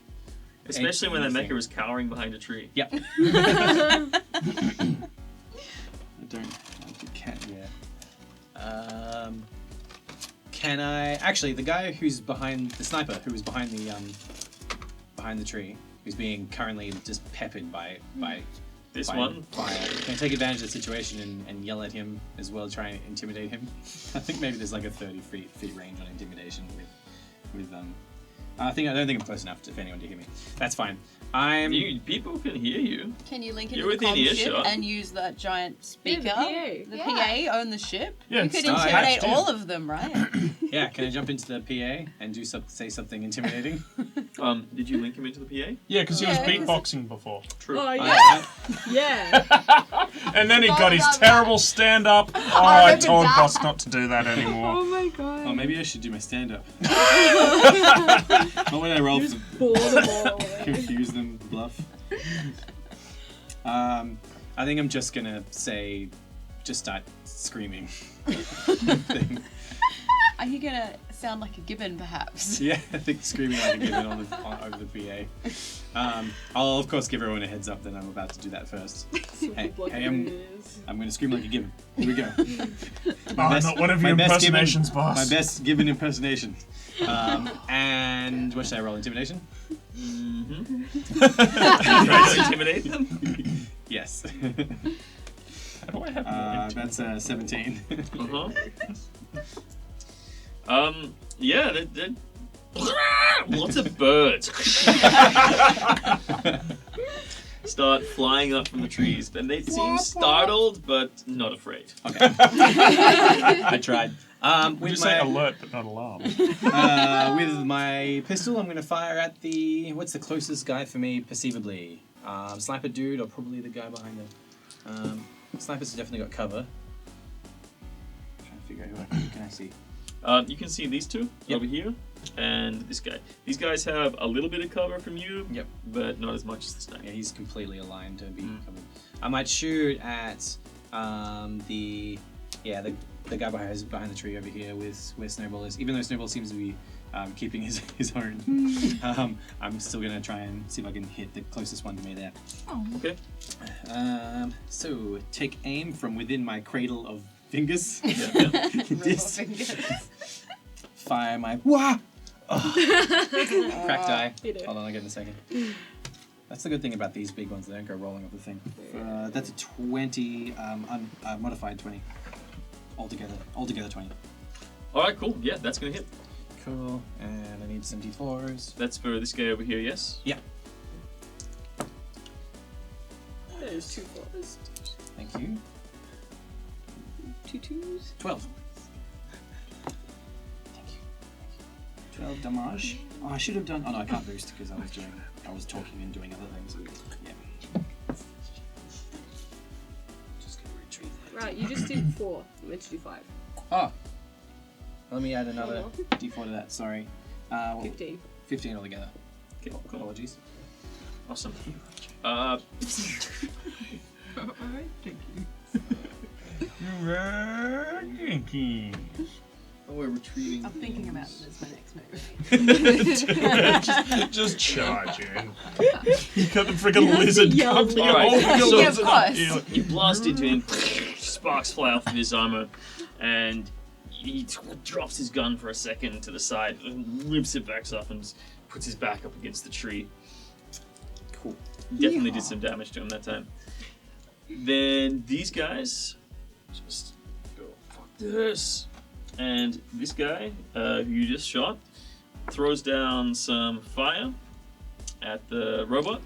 Especially when that anything. mecha is cowering behind a tree. Yep. I don't like the cat yet. Can I actually the guy who's behind the sniper who was behind the tree, who's being currently just peppered by This by one? fire. Can I take advantage of the situation and yell at him as well, try and intimidate him? I think maybe there's like a 30 feet range on intimidation with I don't think I'm close enough for anyone to hear me. That's fine. People can hear you. Can you link You're into the within comm ship earshot. and use that giant speaker? PA. The Yeah. PA own the ship? Yeah, You could it's intimidate attached in. all of them, right? Yeah, can I jump into the PA and say something intimidating? Did you link him into the PA? Yeah, because he was Yeah, 'cause- beatboxing before. True. Oh, yeah. Yeah. And then he got his Forgot about terrible stand-up. Oh, I remember told that. Boss not to do that anymore. Oh my god. Oh, maybe I should do my stand-up. Not when I roll Just for bore them all away. confuse them, bluff. I think I'm just gonna just start screaming. Thing. Are you gonna sound like a gibbon, perhaps? Yeah, I think screaming like a gibbon over the PA. I'll of course give everyone a heads up that I'm about to do that first. Hey, I'm gonna scream like a gibbon. Here we go. Not one of your impersonations, Boss. My best gibbon impersonation. And what should I roll? Intimidation? Mm-hmm. Try to intimidate them? Yes. How do I have more That's 17. Yeah, they're lots of birds start flying up from the trees, and they seem startled but not afraid. Okay. I tried. You With say my alert but not alarmed. with my pistol, I'm going to fire at what's the closest guy for me perceivably? Sniper dude, or probably the guy behind the. Snipers have definitely got cover. I'm trying to figure out who can I see. You can see these two Yep. over here, and this guy. These guys have a little bit of cover from you, Yep. but not as much as the sniper. Yeah, he's completely aligned to be covered. I might shoot at the guy behind the tree over here with where Snowball is. Even though Snowball seems to be keeping his own. I'm still gonna try and see if I can hit the closest one to me there. Oh. Okay. So take aim from within my cradle of fingers. This. Fire my cracked eye. Hold on, I'll get in a second. That's the good thing about these big ones; they don't go rolling off the thing. That's a 20, modified 20. Altogether 20. All right, cool. Yeah, that's gonna hit. Cool. And I need some d4s. That's for this guy over here. Yes. Yeah. There's 2 4s. Thank you. 2 2s. 12. Thank you. 12 damage. Oh, I should have done. Oh no, I can't boost because I was talking and doing other things. Yeah. Just gonna retrieve that. Right, you just did 4. You meant to do 5. Oh. Let me add another Oh. d4 to that. Sorry. 15. 15 altogether. Okay, cool. Apologies. Awesome. Alright, thank you. Oh, we're retrieving. I'm thinking about it as my next move. just charge in. You got the freaking lizard yell. come to you. Alright, Oh, so- your Yeah, of lizard up course. here. You blast into him, sparks fly off of his armor, and he drops his gun for a second to the side, and lifts it back up, and puts his back up against the tree. Cool. Definitely did some damage to him that time. Then these guys just go, fuck this. And this guy, who you just shot, throws down some fire at the robot.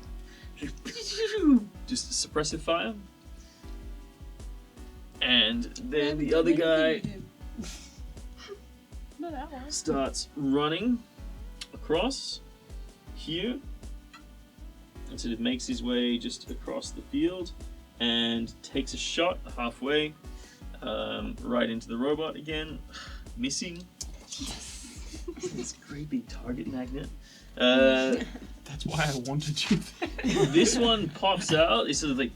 Just suppressive fire. And then the other guy No, that one. starts running across here. And sort of makes his way just across the field and takes a shot halfway right into the robot again, missing. This great big target magnet. That's why I wanted you there. This one pops out. It's sort of like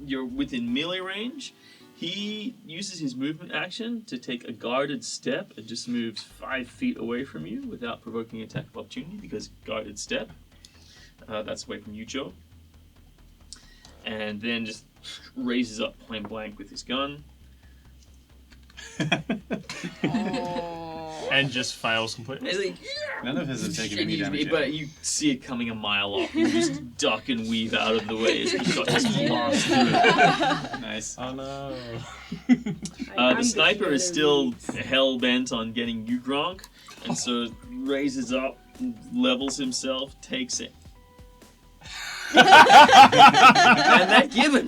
you're within melee range. He uses his movement action to take a guarded step and just moves 5 feet away from you without provoking attack of opportunity because guarded step. That's away from you, Joe. And then just raises up point blank with his gun. And just fails completely. It's like, None of us have taken any damage yet. but you see it coming a mile off. You just duck and weave out of the way as the shot just blasts through. Nice. Oh no. The sniper is still hell bent on getting you, Gronk, and so raises up, levels himself, takes it. And that gibbon,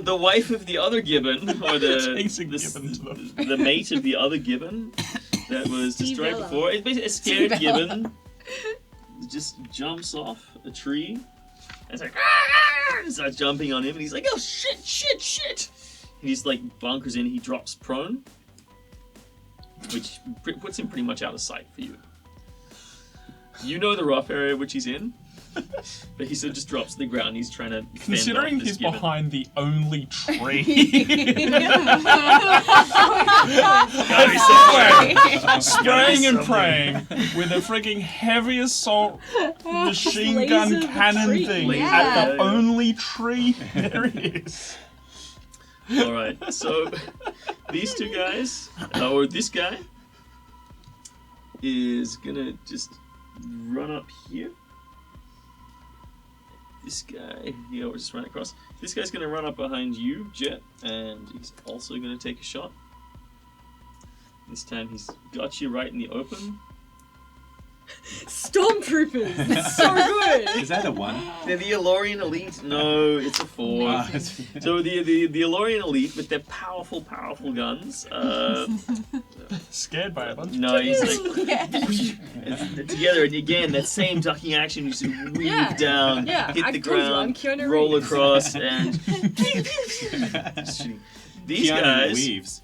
the wife of the other gibbon, or Takes a gibbon to the mate of the other gibbon that was destroyed Steve-ella. before. It's basically a scared Steve-ella. gibbon. Just jumps off a tree and it's like and starts jumping on him, and he's like, "Oh shit!" And he's like bunkers in. He drops prone, which puts him pretty much out of sight for you. You know the rough area which he's in, but he sort of just drops to the ground. He's trying to fend Considering off this he's gibbon. behind the only tree. Spraying and praying with a freaking heavy assault machine Laser gun the cannon tree. thing Laser, at the yeah. only tree. There it is. All right, so these two guys, or this guy, is gonna just run up here. This guy, we'll just run across. This guy's gonna run up behind you, Jet, and he's also gonna take a shot. This time he's got you right in the open. Stormtroopers! It's so good! Is that a 1? They're the Elorian Elite. No, it's a 4. Ah, it's- So the Elorian Elite with their powerful guns. Scared by a bunch. No, he's like together, and again that same ducking action. You just weave Yeah. down, Yeah, hit I the told you, I'm ground, Keanu roll Reeves. across, and just shooting. These Keanu guys weaves.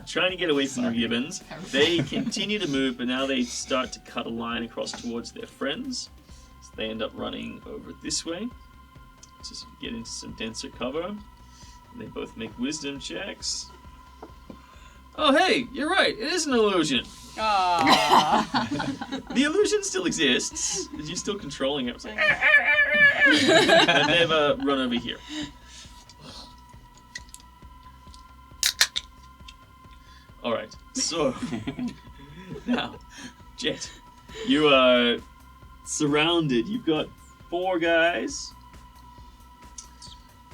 trying to get away from the gibbons. They continue to move, but now they start to cut a line across towards their friends. So they end up running over this way to get into some denser cover. And they both make wisdom checks. Oh, hey, you're right. It is an illusion. The illusion still exists. You're still controlling it. It's like, and they've run over here. All right. So now, Jet, you are surrounded. You've got 4 guys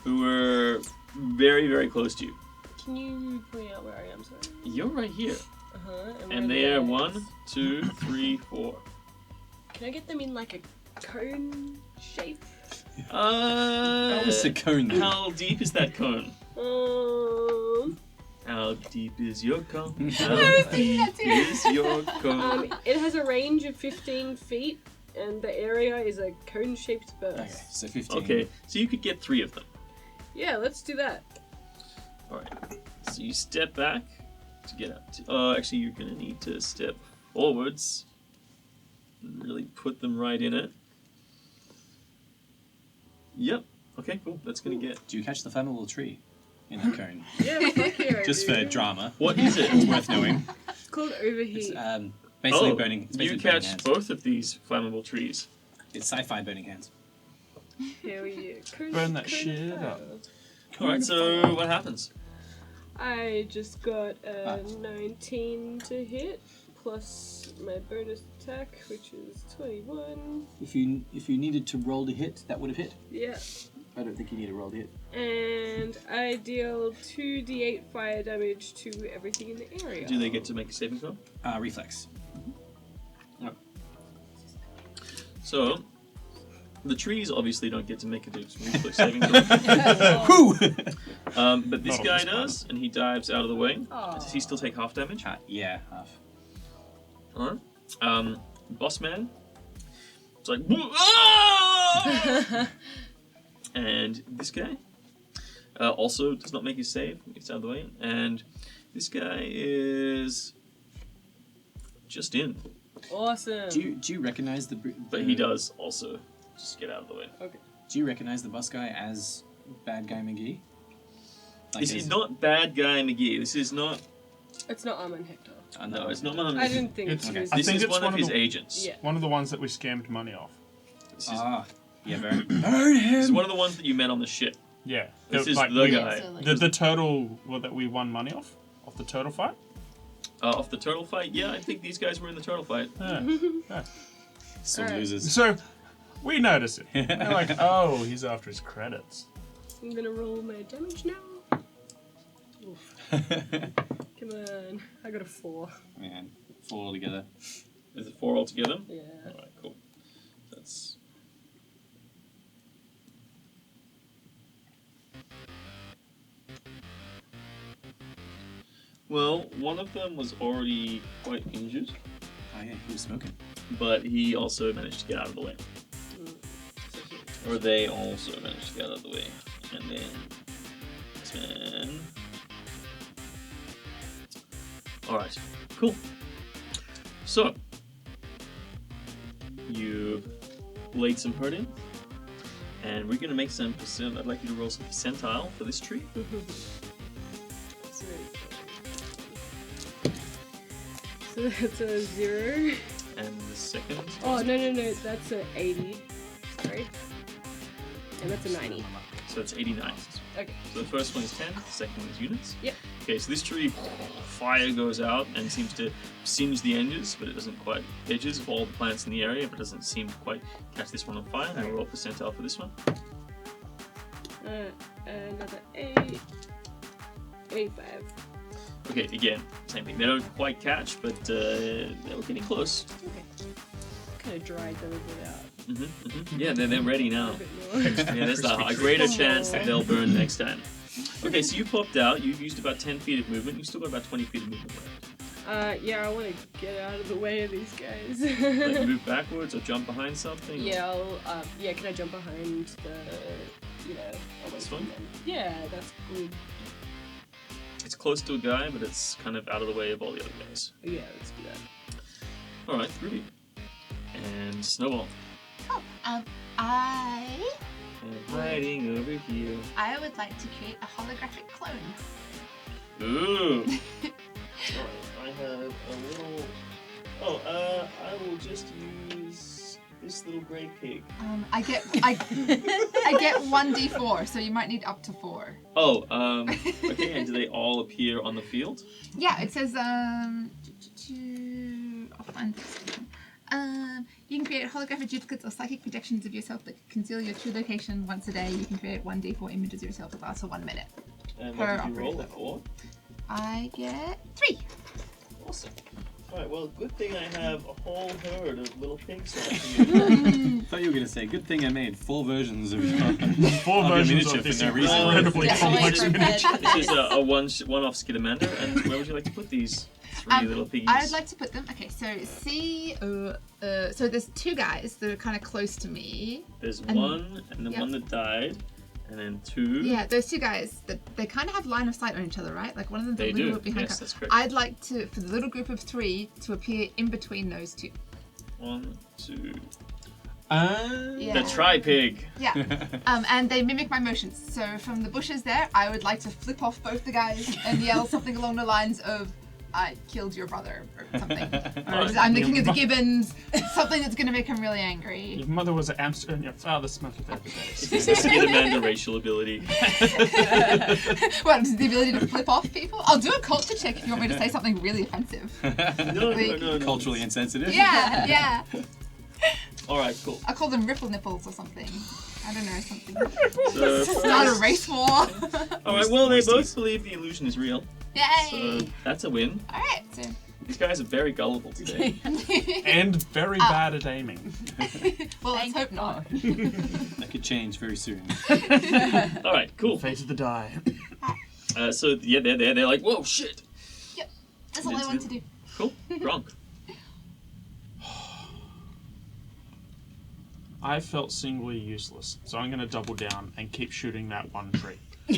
who are very, very close to you. Can you point out where I am, sorry? You're right here. Uh-huh. And they are 1, 2, 3, 4. Can I get them in like a cone shape? That was the cone. How deep is that cone? How deep is your cone? How deep is your cone? It has a range of 15 feet, and the area is a cone-shaped burst. Okay, so 15. Okay, so you could get 3 of them. Yeah, let's do that. Alright, so you step back to get up to... actually, you're going to need to step forwards and really put them right in it. Yep. Okay, cool. That's going to get... Do you catch the flammable tree in the cone? Yeah, fuck yeah, I Just do. for drama. What is it? It's worth knowing. It's called overheat. It's basically burning. It's you basically burning catch hands. both of these flammable trees. It's sci-fi burning hands. Hell yeah. Burn that shit fire. up. Alright, so what happens? I just got a 19 to hit, plus my bonus attack, which is 21. If you needed to roll to hit, that would have hit. Yeah. I don't think you need to roll to hit. And I deal 2d8 fire damage to everything in the area. Do they get to make a saving throw? Reflex. So, the trees obviously don't get to make a reflex saving throw. Whoo! But this Not on guy this does, and he dives out of the way. Aw. Does he still take half damage? Yeah, half. Alright. Boss man. It's like, "Ah!" And this guy also does not make his save. Gets out of the way. And this guy is just in. Awesome. Do you recognize the? But he does also just get out of the way. Do you recognize the boss guy as Bad Guy McGee? Like This is not Bad Guy McGee. This is not... It's not Amon Hector. No, it's not Mohammed. I didn't think It's- it was. I This think is it's one of one of his the- agents. Yeah. One of the ones that we scammed money off. This is, yeah, burn. Burn him. this is one of the ones that you met on the ship. Yeah. This is like, the we- guy. So, like, The turtle that we won money off the turtle fight. Off the turtle fight? Yeah, I think these guys were in the turtle fight. Yeah. So Alright. losers. So we notice it. We're like, oh, he's after his credits. I'm gonna roll my damage now. Oof. Come on. I got a 4. Man, 4 altogether. Is it 4 altogether? Yeah. Alright, cool. That's... Well, one of them was already quite injured, Oh yeah, he was smoking. but he also managed to get out of the way. Or they also managed to get out of the way. And then... this man... Alright, cool. So, you laid some hurt in, and we're gonna make some percent. I'd like you to roll some percentile for this tree. So that's a 0. And the second. Oh, no. That's a 80. Sorry. And that's a 90. So it's 89. Okay. So the first one is 10, the second one is units. Yep. Okay, so this tree, fire goes out and seems to singe the edges, but it doesn't quite edges of all the plants in the area, but doesn't seem to quite catch this one on fire. Now roll percentile for this one. Another 8. 85. Okay, again, same thing. They don't quite catch, but they're getting close. Okay. Kind of dried them a bit out. Yeah, they're ready now. A bit more. Yeah, there's a greater chance that they'll burn next time. Okay, so you popped out. You've used about 10 feet of movement. You've still got about 20 feet of movement left. Yeah, I want to get out of the way of these guys. Like move backwards or jump behind something. Yeah, I'll, can I jump behind the, away This from one? them? Yeah, that's good. It's close to a guy, but it's kind of out of the way of all the other guys. Yeah, let's do that. All right, Ruby. And Snowball. Oh, And hiding over here. I would like to create a holographic clone. Ooh. have a little. I will just use this little grey pig. I get 1d4, so you might need up to 4. Oh, okay, and do they all appear on the field? Yeah, it says I'll find this one. You can create holographic duplicates or psychic projections of yourself that conceal your true location once a day. You can create 1d4 images of yourself that last for 1 minute. And Per what did you roll operator that for? I get 3. Awesome. Alright, well, good thing I have a whole herd of little pigs like you. I thought you were going to say, good thing I made 4 versions of your, Four of your versions miniature of this for no reason. incredibly Yeah, complex always miniature. prepared. This is a one-off Skidamander, and where would you like to put these 3 little piggies? I'd like to put them. Okay, so so there's 2 guys that are kind of close to me. There's and- one, and the yeah. one that died, and then 2. Yeah, those 2 guys, they kind of have line of sight on each other, right? Like one of them's They a little do, bit behind. yes, that's correct. I'd like for the little group of 3 to appear in between those 2. 1, 2. Yeah. The tri-pig. Yeah. And they mimic my motions. So from the bushes there, I would like to flip off both the guys and yell something along the lines of, I killed your brother, or something. Or I'm the king of the gibbons. Something that's going to make him really angry. Your mother was an hamster and your father smoked with Is everything. this a Skidamander racial ability? What, the ability to flip off people? I'll do a culture check if you want me to say something really offensive. No. Culturally insensitive. Yeah, yeah. Alright, cool. I'll call them ripple nipples or something. I don't know, something. So, Start a race war. Alright, well, they both believe the illusion is real. Yay! So, that's a win. Alright, so. These guys are very gullible today. And very bad at aiming. Well, let's hope not. That could change very soon. Alright, cool. Fate of the die. So, yeah, they're like, whoa, shit! Yep, that's all I want to do. Cool. Gronk. I felt singly useless, so I'm going to double down and keep shooting that one tree. Yay!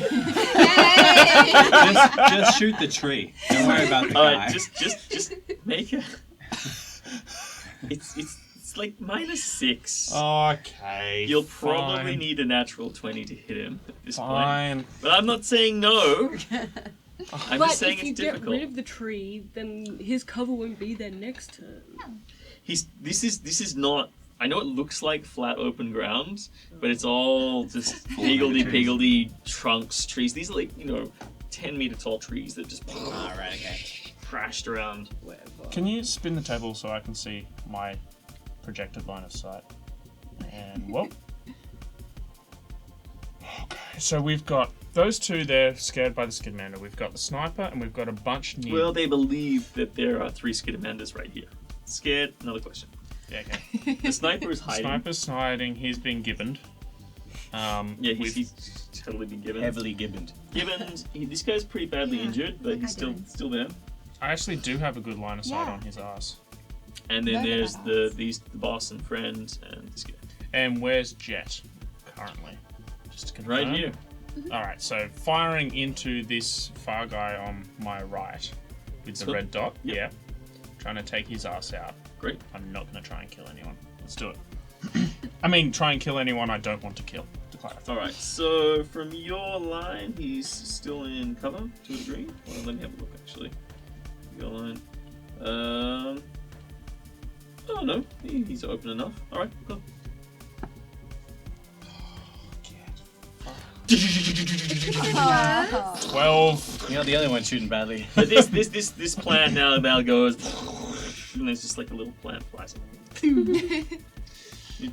Just shoot the tree. Don't worry about the guy. Alright, just make it. It's like -6. Okay. You'll probably fine. need a natural 20 to hit him at this point. Fine. But I'm not saying no. I'm But just saying if you it's get difficult. rid of the tree, then his cover won't be there next turn. This is not. I know it looks like flat open ground, but it's all just higgledy-piggledy trunks, trees. These are like 10-meter tall trees that just Alright, okay. crashed around. Can you spin the table so I can see my projected line of sight? And well. Okay, so we've got those 2 there scared by the Skidamander. We've got the sniper and we've got a bunch near. Well, they believe that there are 3 Skidamanders right here. Scared? Another question. Yeah, okay. The sniper is The hiding. sniper's hiding. He's been gibboned. Yeah, he's totally been given. Heavily gibboned. This guy's pretty badly Yeah, injured, but he's I did. still there. I actually do have a good line of sight Yeah. on his ass. And then Look at there's that the boss and friend and this guy. And where's Jet currently? Just to confirm. Right here. Alright, so firing into this far guy on my right with the Cool. red dot. Yep. Yeah. Trying to take his ass out. Great. I'm not going to try and kill anyone. Let's do it. I mean, try and kill anyone I don't want to kill, to clarify. Alright, so from your line, he's still in cover to a degree. Well, let me have a look actually. Your line. Oh no, he's open enough. Alright, go. 12. You're the only one shooting badly. But this plant now goes, and there's just like a little plant flies.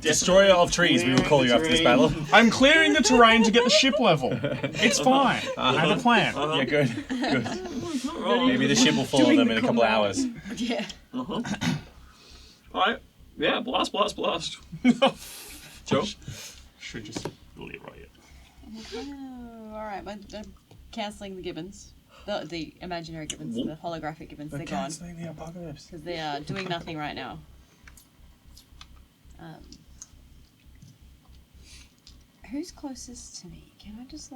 Destroyer of trees, we will call you after this battle. I'm clearing the terrain to get the ship level. It's fine. I have a plan. Yeah, good. Good. Not wrong. Maybe the ship will follow them in a couple of hours. Yeah. Alright. Yeah, blast. Joe? Should just Leroy it. Oh, alright, I'm cancelling the gibbons. The imaginary gibbons, Whoop. the holographic gibbons, they're gone. the apocalypse. Because they are doing nothing right now. Who's closest to me? Can I just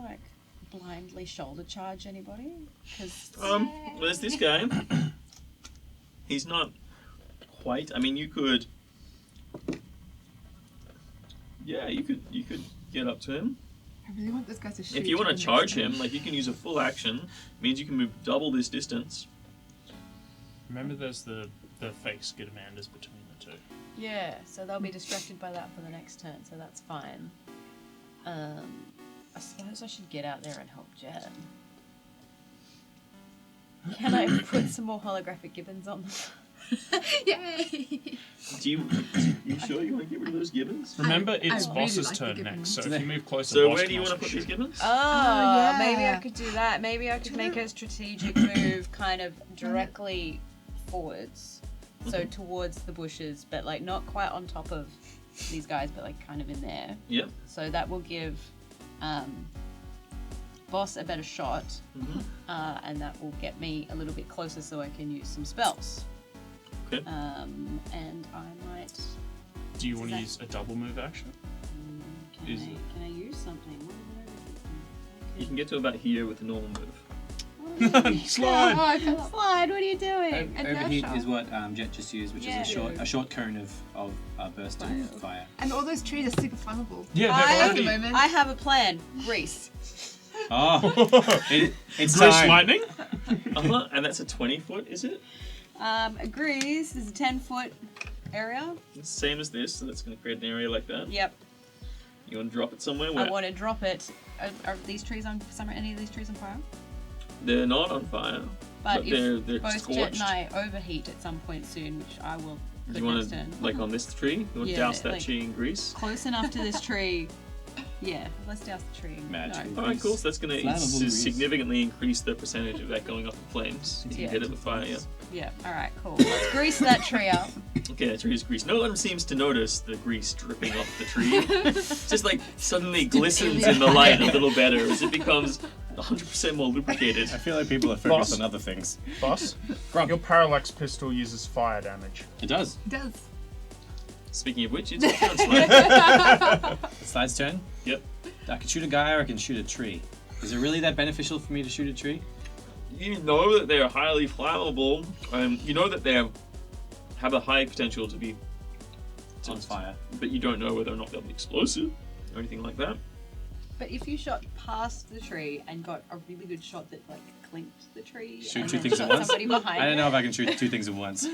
blindly shoulder charge anybody? Because Well, there's this guy. He's not quite. I mean, you could. Yeah, you could get up to him. I really want this guy to shoot. If you want to the charge next him, like you can use a full action. Means you can move double this distance. Remember, there's the fake Skidamanders between the two. Yeah, so they'll be distracted by that for the next turn, so that's fine. I suppose I should get out there and help Jen. Can I put some more holographic gibbons on them? Yay! You sure you want to get rid of those gibbons? Remember, I it's really boss's like the turn gibbons. next, so if you move closer, So boss where do you can want to also put these shoot. gibbons? Oh, maybe I yeah. could do that. Maybe I could make a strategic move kind of directly forwards. So towards the bushes, but like not quite on top of these guys, but like kind of in there. Yep. So that will give boss a better shot, and that will get me a little bit closer so I can use some spells. Okay. And I might. Do you want to that- use a double move action? Is it- Can I use something? What You can get to about here with a normal move. Slide! Oh, I fell off. Slide, what are you doing? Overheat inertia. is what Jet just used, which Yeah. is a short cone of burst of fire. And all those trees are super flammable. Yeah, I- they're At the already... moment. I have a plan. Grease. Oh, it's Grease time. lightning? And that's a 20-foot, is it? Grease is a 10-foot area. It's the same as this, so that's going to create an area like that. Yep. You want to drop it somewhere? I Where? want to drop it. Are these trees on any of these trees on fire? They're not on fire, But they're if both Jet scorched. and I overheat at some point soon, which I will Do could you want next to, turn. like on this tree? You want to Yeah, douse that like- tree in grease? Close enough to this tree. Yeah, let's douse the tree. Magic. No. Alright, cool. So that's going to Flammable grease. significantly increase the percentage of that going up in flames. You can Yeah. hit it with fire, yeah. Yeah, alright, cool. Let's grease that tree up. Okay, that tree is grease. No one seems to notice the grease dripping off the tree. Just like suddenly glistens in the light a little better as it becomes 100% more lubricated. I feel like people are focused Boss? on other things. Boss, your parallax pistol uses fire damage. It does. It does. Speaking of which, it's your turn, Slide. Slide's turn. Yep. I can shoot a guy or I can shoot a tree. Is it really that beneficial for me to shoot a tree? You know that they're highly flammable. You know that they have a high potential to be On fire. but you don't know whether or not they'll be explosive or anything like that. But if you shot past the tree and got a really good shot that like clinked the tree Shoot and two then things at shot once? somebody behind I don't it, know if I can shoot two things at once.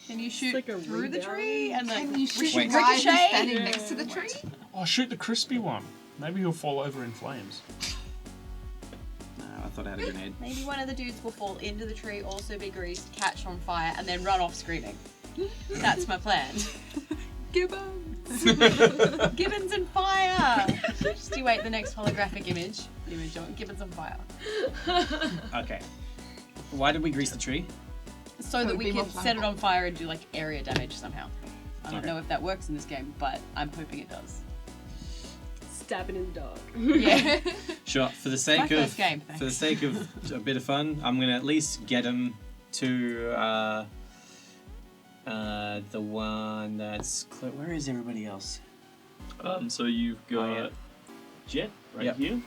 can you shoot like a through the rebound. tree and like Can you shoot Wait. the guy who's ricochet? standing next to the tree? Oh, shoot the crispy one. Maybe he'll fall over in flames. No, I thought I had a grenade. Maybe one of the dudes will fall into the tree, also be greased, catch on fire, and then run off screaming. That's my plan. Gibbons! Gibbons and fire! Just you wait the next holographic image on Gibbons on fire. Okay. Why did we grease the tree? So So that it'd we be more can set it flammable. on fire and do like area damage somehow. I don't Okay. know if that works in this game, but I'm hoping it does. Stabbing in the dark. Yeah. Sure. For the sake My of first game, for the sake of a bit of fun, I'm gonna at least get him to the one that's where is everybody else? So you've got Oh, yeah. Jet right Yep. here,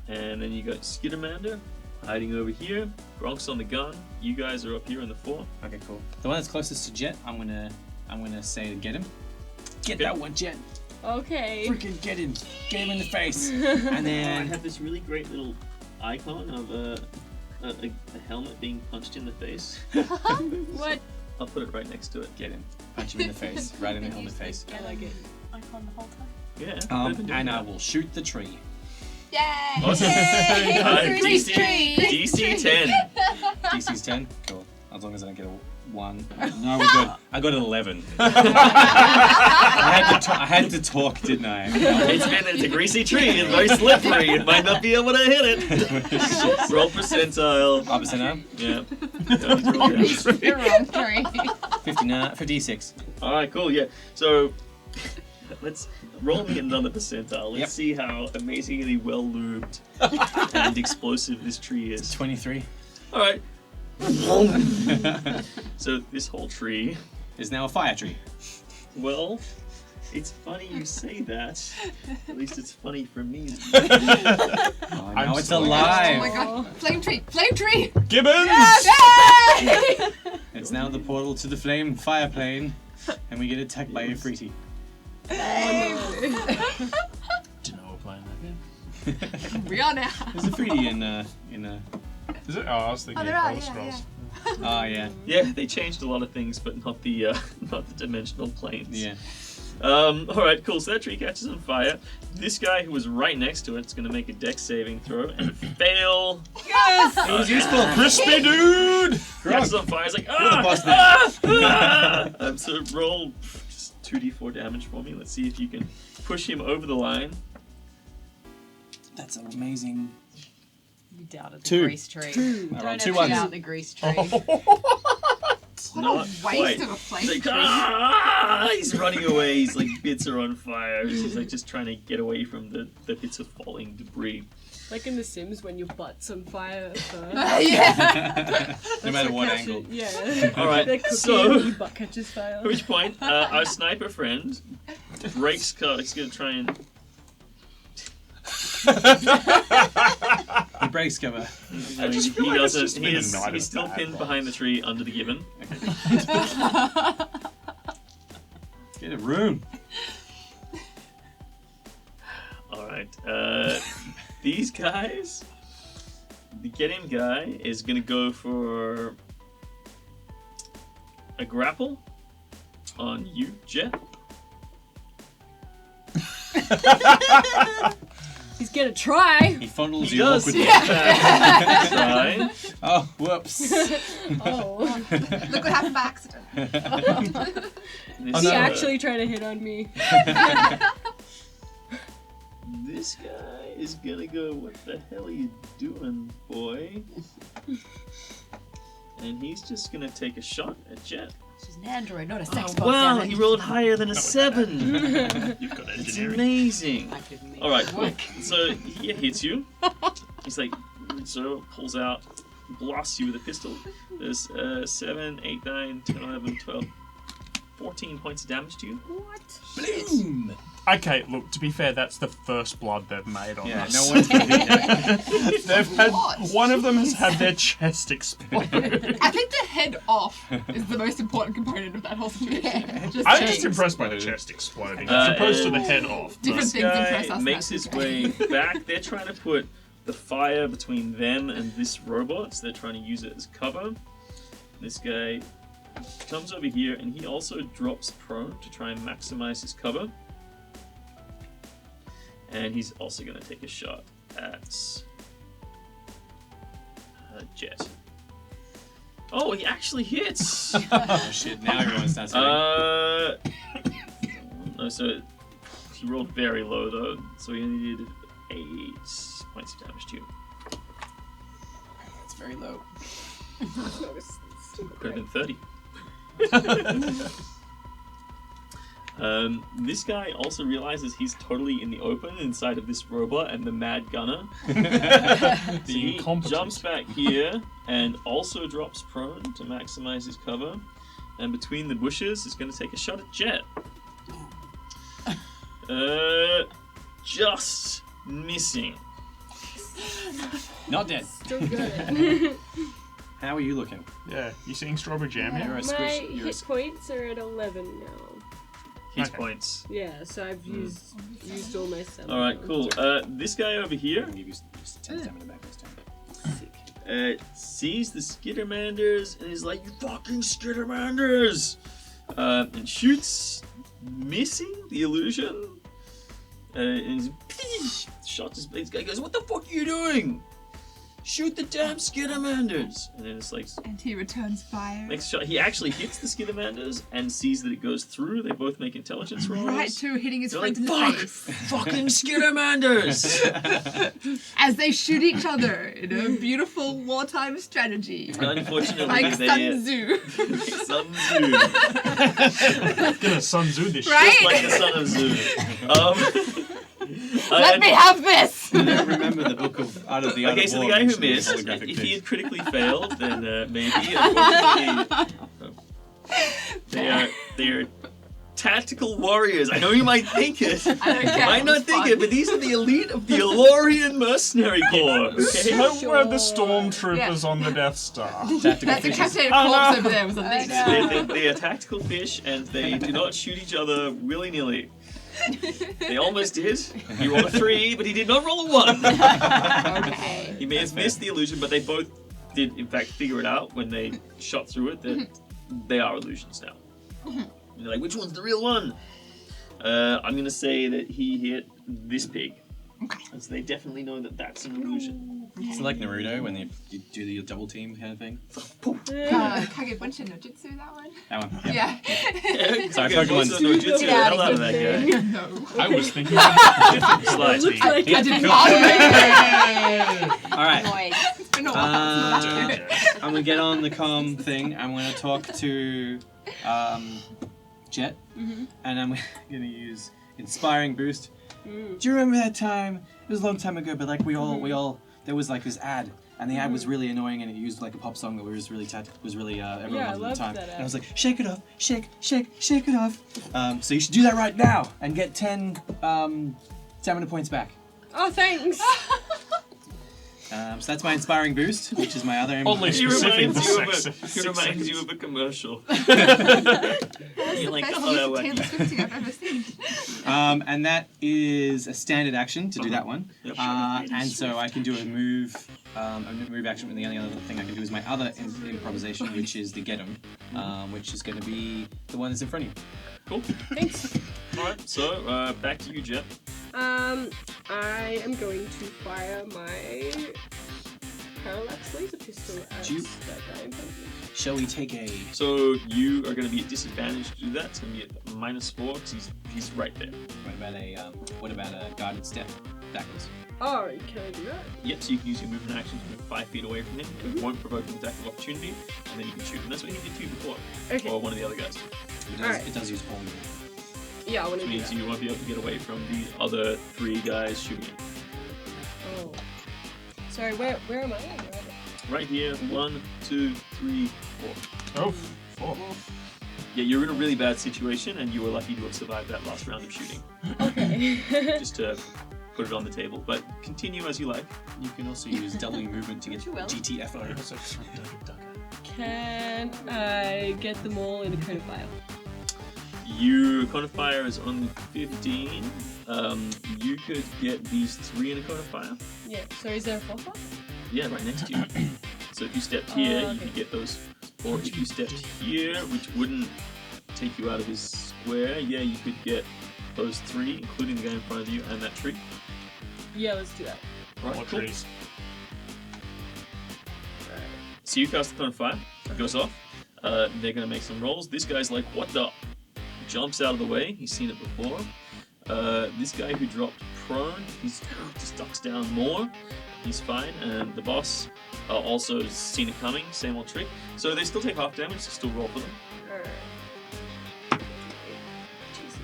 and then you got Skidamander hiding over here. Gronk's on the gun. You guys are up here in the fort. Okay, cool. The one that's closest to Jet, I'm gonna say to get him. Get Okay. that one, Jet. Okay. Freaking get him. Get him in the face. And I then have this really great little icon of a helmet being punched in the face. What? I'll put it right next to it. get him. Punch him in the face. Right in the helmet face. I like it. Icon the whole time. Yeah. I've been doing And I that. will shoot the tree. Yay! Awesome. Grease DC, tree. DC 10. DC's 10. Cool. As long as I don't get a 1. No, we're good. I got an 11. I had to talk, didn't I? It's a greasy tree. It's very slippery. It might not be able to hit it. Roll percentile. Opposite now. Yeah. The wrong tree. 56. All right, cool. Yeah. So let's roll me another percentile. Let's Yep. see how amazingly well lubed and explosive this tree is. 23. All right. So this whole tree. Is now a fire tree. Well, it's funny you say that. At least it's funny for me. Oh, I'm now it's so alive. Oh my god. Flame tree! Flame tree! Gibbons! Yay! It's now the portal to the flame fire plane, and we get attacked by a Ifriti. Didn't know we're playing that game. We are now. There's a Ifriti in Is it? Oh, I was thinking Oh, there of are, Elder yeah, Scrolls. Oh yeah. Yeah, they changed a lot of things, but not the not the dimensional planes. Yeah. Alright, cool. So that tree catches on fire. This guy who was right next to it is going to make a dex saving throw and fail. Yes! It was useful. Crispy dude! Catches on fire. He's like, You're the boss man. So roll just 2d4 damage for me. Let's see if you can push him over the line. That's amazing. You doubted the 2. grease tree. I Don't rolled 2 ever ones. doubt the grease tree. What Not a waste quite. of a flame He's like, tree. he's running away. He's like, bits are on fire. He's like just trying to get away from the bits of falling debris. Like in The Sims when your butt's on fire first. Yeah. No matter what angle. Yeah. All right, They're cooking so- and your butt catches fire. At which point, our sniper friend breaks cover. He's gonna try and. He breaks cover. I just he feel like it's doesn't. just been a night He's of still bad pinned vibes. behind the tree under the gibbon. Get a room. All right. These guys. The get him guy is gonna go for a grapple on you, Jet. He's gonna try. He fondles He you does. awkwardly. Try. Oh, whoops. Oh. Look what happened by accident. This, Is he actually trying to hit on me? This guy is gonna go, what the hell are you doing, boy? And he's just gonna take a shot at Jet. She's an android, not a sex bot. Wow, damn it. he rolled higher than a 7. You've got It's engineering. amazing. That didn't even Alright, cool. work. So he hits you. He's like, so pulls out, blasts you with a pistol. There's 7, 8, 9, 10, 11, 12, 14 points of damage to you. What? Boom. Okay, look, to be fair, that's the first blood they've made on Yeah, us. no one's gonna do that. They've had, What? one of them has had their chest exploded. I think the head off is the most important component of that whole situation. Just I'm saying. just impressed by the chest exploding, as opposed to the head off. Different This things impress guy us. makes that's his okay. way back. They're trying to put the fire between them and this robot, so they're trying to use it as cover. This guy comes over here and he also drops prone to try and maximize his cover. And he's also going to take a shot at Jet. Oh, he actually hits! Oh shit, now everyone starts hitting. No, so he rolled very low though, so he only did 8 points of damage to you. It's very low. Could have been 30. This guy also realizes he's totally in the open inside of this robot and the mad gunner. So he incompetent. jumps back here and also drops prone to maximize his cover. And between the bushes is going to take a shot at Jet. Just missing. Not dead. Still good. How are you looking? Yeah, you seeing Strawberry Jam You're yet? a My squish. You're a hit points are at 11 now. Hit Okay. points. Yeah, so I've used all my stamina. Alright, cool. This guy over here I'll give you just 10 stamina back this time. sees the Skittermanders and is like, "You fucking Skittermanders!" And shoots, missing the illusion. And he's shot his blade. This guy goes, "What the fuck are you doing? Shoot the damn Skittermanders!" And then it's like, And he returns fire. makes a shot. He actually hits the Skittermanders and sees that it goes through. They both make intelligence rolls. Right to hitting his They're friend like, in the "Fuck! face. Fucking Skittermanders!" As they shoot each other in a beautiful wartime strategy. Unfortunately, Like they Sun Tzu. Sun Tzu. Gonna Sun Tzu this Right? shit. Like the son of Zoo. Let me have this! Remember the book of Art of the Art Okay, of so the War guy who mentioned missed, holographic if things. he had critically failed, then maybe. Unfortunately, they are tactical warriors. I know you might think it. I don't care. You might not think it, but these are the elite of the Elorian mercenary corps. Okay. Don't wear the stormtroopers on the Death Star. That's the Captain Corpse over there was a leak. They are tactical fish, and they do not shoot each other willy-nilly. They almost did. He rolled a 3, but he did not roll a 1. Okay. He may have missed the illusion, but they both did in fact figure it out when they shot through it that they are illusions now. And they're like, which one's the real one? I'm gonna say that he hit this pig. Okay. So they definitely know that that's an illusion. It's like Naruto when you do the double team kind of thing. Kage Bunshin no Jutsu, that one? That one. Yeah. Sorry, Okay, Pokemon's- so no jutsu the hell out of that guy. No. I was thinking different Slide. Looks like I it. did not All right. Noise. It's been a while since I've done it. I'm gonna get on the comm thing. I'm gonna talk to Jet, and I'm gonna use Inspiring Boost. Do you remember that time? It was a long time ago, but like we all there was like this ad, and the ad was really annoying, and it used like a pop song that was really everyone Yeah, I loved at the loved time. that And ad. I was like, shake it off, shake it off. So you should do that right now and get 10 stamina points back. Oh, thanks. So that's my Inspiring Boost, which is my other. Oddly He specific reminds, for you of, sex. he reminds you of a commercial. That's You're like, the best oh, use of wacky. Taylor Swifting I've ever seen. And that is a standard action to do that one. Yep. And so I can do a move action. And the only other thing I can do is my other improvisation, which is the get 'em, which is going to be the one that's in front of you. Cool. Thanks. Alright, so back to you, Jet. I am going to fire my parallax laser pistol at Do you- that guy in front of me. Shall we take a? So you are going to be at disadvantage to do that. It's going to be at -4 because he's right there. What about a guided step backwards? Oh, can I do that? Yep, so you can use your movement action to move 5 feet away from him. It won't provoke an attack of opportunity, and then you can shoot. And that's what he did to you before. Okay. Or one of the other guys. Alright. It does use all movement. Yeah, I want Which to do means that. you won't be able to get away from the other 3 guys shooting him. Oh. Sorry, where am I? Right here, 1, 2, 3, 4. Oh, 4. Yeah, you're in a really bad situation, and you were lucky to have survived that last round of shooting. Okay. Just to put it on the table. But continue as you like. You can also use doubling movement to get You will. GTFO. Can I get them all in a cone of fire? Your cone of fire is only 15. You could get these 3 in a cone of fire. Yeah. So is there a fourth one? Yeah, right next to you. So if you stepped here, you okay. could get those. Or if you stepped here, which wouldn't take you out of his square, yeah, you could get those 3, including the guy in front of you and that tree. Yeah, let's do that. Right, What cool. trees? So you cast the cone of fire, it goes off. They're gonna make some rolls. This guy's like, what the? Jumps out of the way. He's seen it before. This guy who dropped prone, he's just ducks down more. He's fine. And the boss also has seen it coming. Same old trick. So they still take half damage. So still roll for them. Alright. Jesus.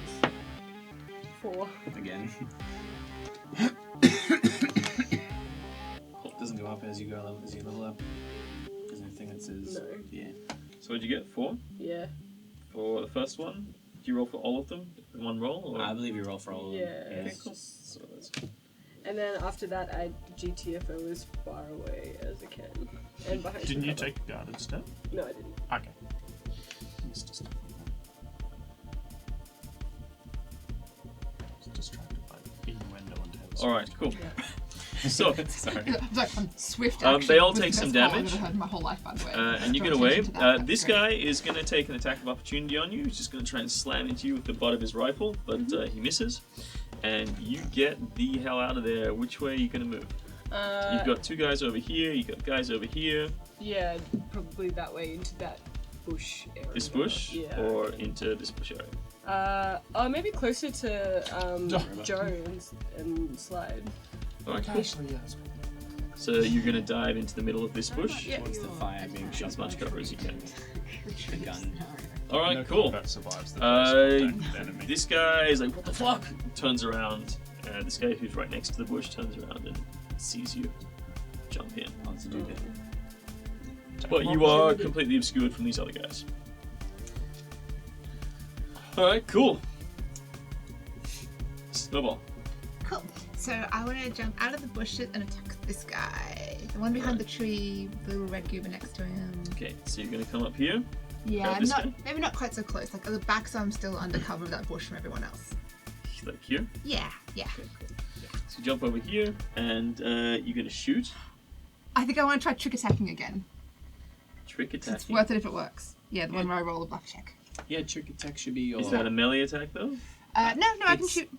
4. Again. Doesn't go up as you level up. There's anything that says. No. Yeah. So what'd you get? 4 Yeah. for the first one. Do you roll for all of them in one roll? Or? I believe you roll for all of them. Yeah. Okay, it's cool. just- So that's And then after that, I GTFO as far away as I can. And behind Didn't some you cover. take a guarded step? No, I didn't. Okay. Missed a step. Distracted by innuendo and Taylor all right. Cool. So Sorry. It's like some swift They action. all was the take some best call damage. I've ever heard in my whole life, by the way. and you Draw get away. attention to that. This That's guy is going to take an attack of opportunity on you. He's just going to try and slam into you with the butt of his rifle, but he misses. And you get the hell out of there. Which way are you going to move? You've got 2 guys over here. You've got guys over here. Yeah, probably that way into that bush area. This bush, Yeah. or into this bush area. Maybe closer to Joe and Slide. Okay. Actually, yeah. So you're going to dive into the middle of this bush. Yeah. Towards the fire being shot As much cover as you can. the gun. All right, No cool. combat survives the first contact enemy. This guy is like, what the fuck? Turns around. This guy who's right next to the bush turns around and sees you jump in. Wants to do that. But you are completely obscured from these other guys. Alright, cool. Snowball. Cool. So I want to jump out of the bushes and attack this guy. The one behind the tree, the little red goober next to him. Okay, so you're gonna come up here. Yeah, this not guy? maybe not quite so close. Like at the back, so I'm still under cover of that bush from everyone else. Like here. Yeah, yeah. Okay, cool. So you jump over here and you're gonna shoot. I think I want to try trick attacking again. Trick It's attacking. worth it if it works. Yeah, the one where I roll a bluff check. Yeah, trick attack should be your. Is that a melee attack though? No, I can It's- shoot.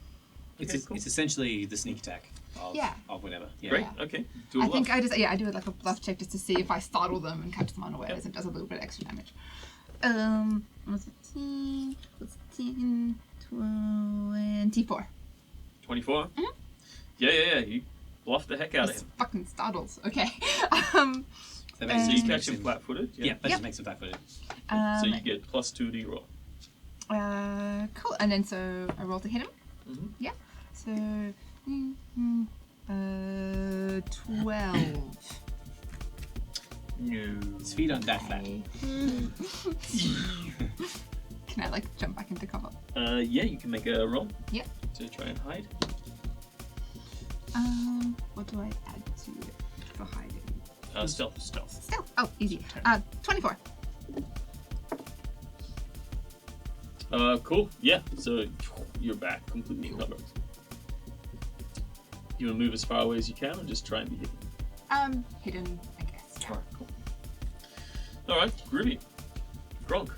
It's, Okay, cool. it's essentially the sneak attack of, Yeah. of whatever. Yeah. Great. Okay. Do a I bluff. think I do it like a bluff check just to see if I startle them and catch them unawares. It does a little bit of extra damage. What's it? 10, 24. 24. Mhm. Yeah. You bluff the heck out of It's him. fucking startles. Okay. That So So makes you it catch him flat-footed. Yeah. Yeah, that Yep. just makes him flat-footed. So you get +2 to your roll. Cool. And then so I roll to hit him. Mhm. Yeah. So 12. No. His feet aren't that flat. Can I like jump back into cover? Yeah, you can make a roll. Yep. To try and hide. What do I add to it for hiding? Stealth. Still. Oh, easy. 24. Cool. Yeah. So you're back completely covered. You want to move as far away as you can, or just try and be hidden? Hidden, I guess. Alright, cool. Alright, groovy. Gronk.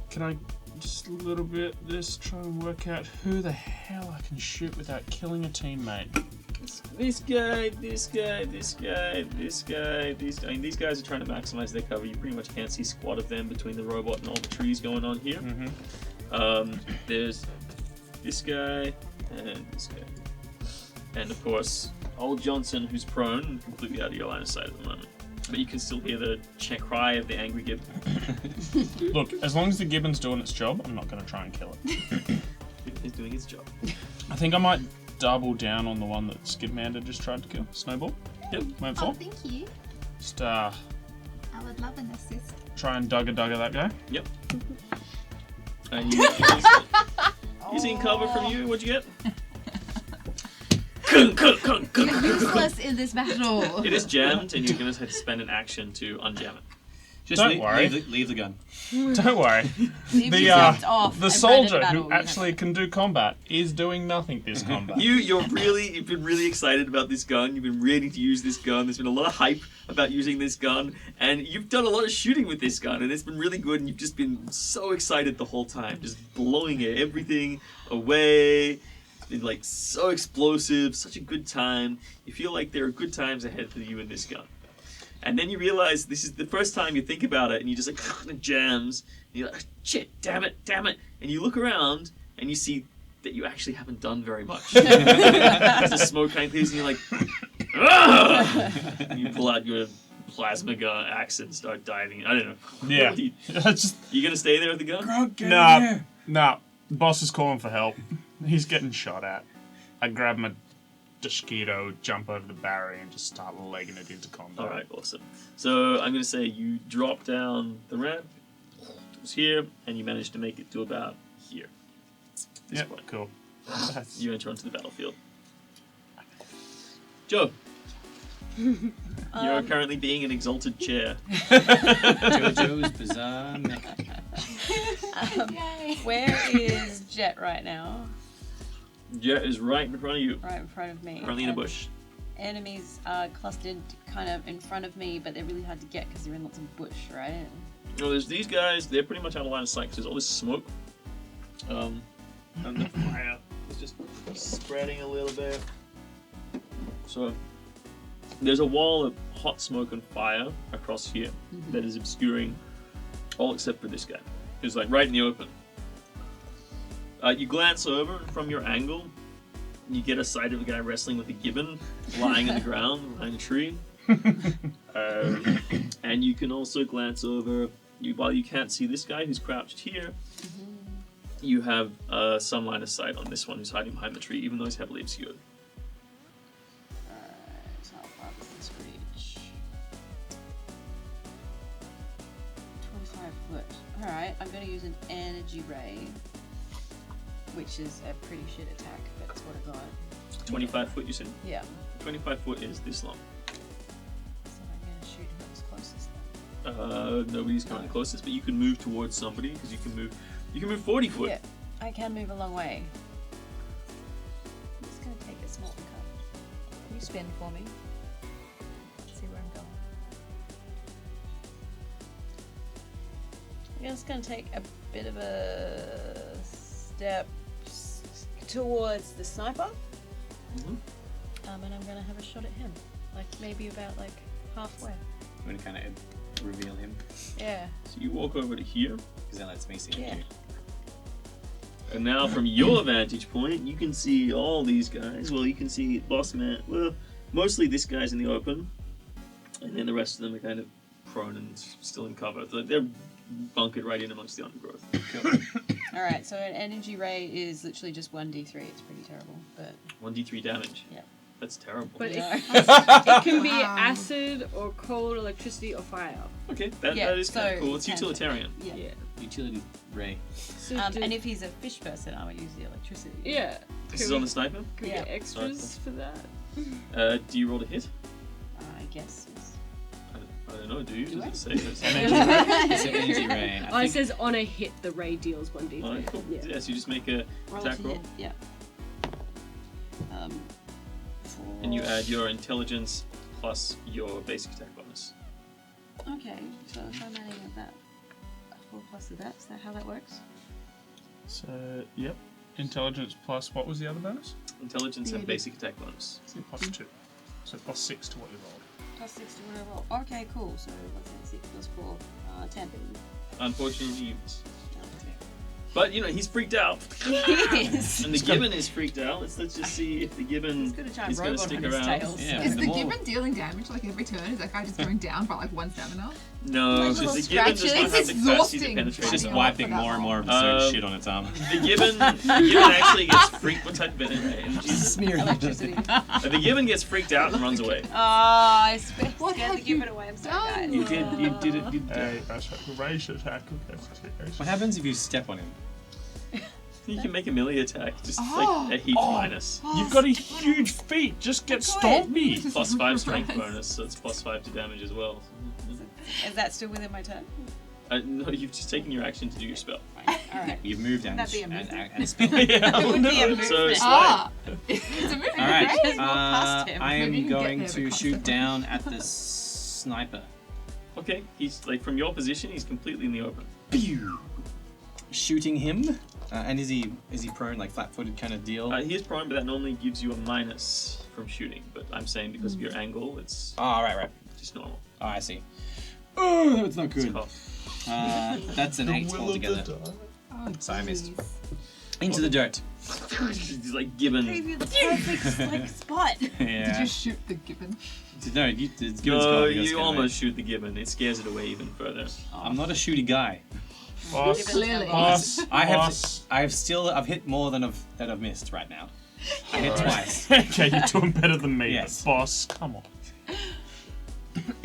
Can I just a little bit this try and work out who the hell I can shoot without killing a teammate? This guy. I mean, these guys are trying to maximize their cover. You pretty much can't see squat of them between the robot and all the trees going on here. Mm-hmm. There's this guy and this guy. And of course, old Johnson, who's prone and completely out of your line of sight at the moment. But you can still hear the cry of the angry gibbon. Look, as long as the gibbon's doing its job, I'm not going to try and kill it. He's doing his job. I think I might double down on the one that Skidmander just tried to kill. Snowball. Yep. Went Oh, for. thank you. Just I would love an assist. try and dugga that guy. Yep. And he's in cover from you. What'd you get? Useless in this battle. It is jammed, and you're going to have to spend an action to unjam it. Just Don't worry. leave the gun. Don't worry. Leave The yourself off the and soldier run into who battle, actually can do combat is doing nothing this combat. You've been really excited about this gun. You've been ready to use this gun. There's been a lot of hype about using this gun, and you've done a lot of shooting with this gun, and it's been really good. And you've just been so excited the whole time, just blowing everything away. It's been like so explosive, such a good time. You feel like there are good times ahead for you in this gun. And then you realize this is the first time you think about it, and you just like it jams. And you're like, shit, damn it. And you look around, and you see that you actually haven't done very much. As the smoke kind of clears, and you're like, ah! And you pull out your plasma gun axe and start diving. I don't know. Yeah. You Just gonna stay there with the gun? nah. Boss is calling for help. He's getting shot at. I grab my Dashkido, jump over the barrier, and just start legging it into combat. Alright, awesome. So I'm gonna say you drop down the ramp. It was here, and you managed to make it to about here. This Yep, point. cool. You enter onto the battlefield. Joe, you're currently being an exalted chair. JoJo's Bizarre Mecha. Where is Jet right now? Jet is right in front of you, Right in front of me. currently in a And bush. Enemies are clustered kind of in front of me, but they're really hard to get because they're in lots of bush, right? Well, there's these guys, they're pretty much out of line of sight because there's all this smoke. And the fire is just spreading a little bit. So there's a wall of hot smoke and fire across here that is obscuring all except for this guy, who's like right in the open. You glance over from your angle, and you get a sight of a guy wrestling with a gibbon lying on the ground behind a tree. And you can also glance over, while you can't see this guy who's crouched here, you have some line of sight on this one who's hiding behind the tree, even though he's heavily obscured. It's not far from this reach. 25 foot. Alright, I'm going to use an energy ray, which is a pretty shit attack, but it's what I got. 25 foot, you said? Yeah. 25 foot is this long. So I'm going to shoot whoever's closest then. Nobody's coming closest, but you can move towards somebody because you can move 40 foot. Yeah, I can move a long way. I'm just going to take a small cut. Can you spin for me? See where I'm going. just gonna take a bit of a step towards the sniper. Mhm. And I'm gonna have a shot at him. Like maybe about like halfway. I'm going to kind of reveal him, Yeah. So you walk over to here, because that lets me see Yeah. him and now from your vantage point, you can see all these guys. Well, you can see Boss Man. Well, mostly this guy's in the open, and then the rest of them are kind of prone and still in cover. So they're bunkered right in amongst the undergrowth. All right. So an energy ray is literally just 1d3. It's pretty terrible, but 1d3 damage. Yeah. That's terrible. But Yeah. it can be Wow. acid or cold, electricity or fire. Okay, that Yeah, is kind of so cool. It's can- utilitarian. yeah. Yeah. Utility ray. So And if he's a fish person, I would use the electricity. yeah. This Can is we, on the sniper. can we Yeah. get extras for that? Do you roll to hit? I guess. Yes. I don't know. Do you? Do Does I? it say this? It's an energy ray. Oh, it says on a hit, the ray deals 1d3. Alright, cool. Yeah. Yeah, so you just make a Roll attack to roll, hit. Yeah. and you add your intelligence plus your basic attack bonus. Okay, so if I'm adding that 4 plus of that, is that how that works? So, yep. Intelligence plus, what was the other bonus? Intelligence and Yeah. basic attack bonus. Plus 2. So plus 6 to what you rolled. Plus 6 to what I roll. Okay, cool. So what's that? 6 plus 4, 10. Unfortunately, you... But you know he's freaked out, Yes. and the gibbon is freaked out. Let's just see if the gibbon He's got a giant is going to robot stick on his around. tail. Yeah. Is the the more- gibbon dealing damage like every turn? Is that guy just going down by like 1 stamina? No, Like the little gibbon does not scratches. have the It's capacity to exhausting. penetrate. It's just Yeah. wiping more and more of absurd shit on its arm. The gibbon actually gets freaked. What type of energy? Electricity. The gibbon gets freaked out and runs away. Oh, I scared What the have you gibbon away. I'm so done? bad. You did it. Hey, that's a raise attack. What happens if you step on him? You can make a melee attack, just Oh. like a heat minus. You've got a huge feat. Just get stomp me. Plus 5 strength bonus, so it's plus 5 to damage as well. Is that still within my turn? No, you've just taken your action to do your spell. Fine. Alright. You've moved and That'd be a and, movement. and spell. It would be a movement. So Ah! It's a moving All right. Just walk past him. I Maybe you am can get going there, but to can't shoot step down at the sniper. Okay, he's like from your position, he's completely in the open. Pew! Shooting him. And is he prone, like flat-footed kind of deal? He is prone, but that normally gives you a minus from shooting. But I'm saying because of your angle, it's Oh, right. just normal. Oh, I see. Oh, that's not It's good. tough. That's an 8 altogether. Oh, So I missed. jeez. Into the dirt. He's like gibbon. Gave you the perfect like spot. Did Yeah. you shoot the gibbon? No, it's good. No, you almost shoot the gibbon. It scares it away even further. I'm not a shooty guy. Boss. Clearly. Boss. I've hit more than I've missed right now. I hit twice. Okay, you're doing better than me, Yes. but boss, come on.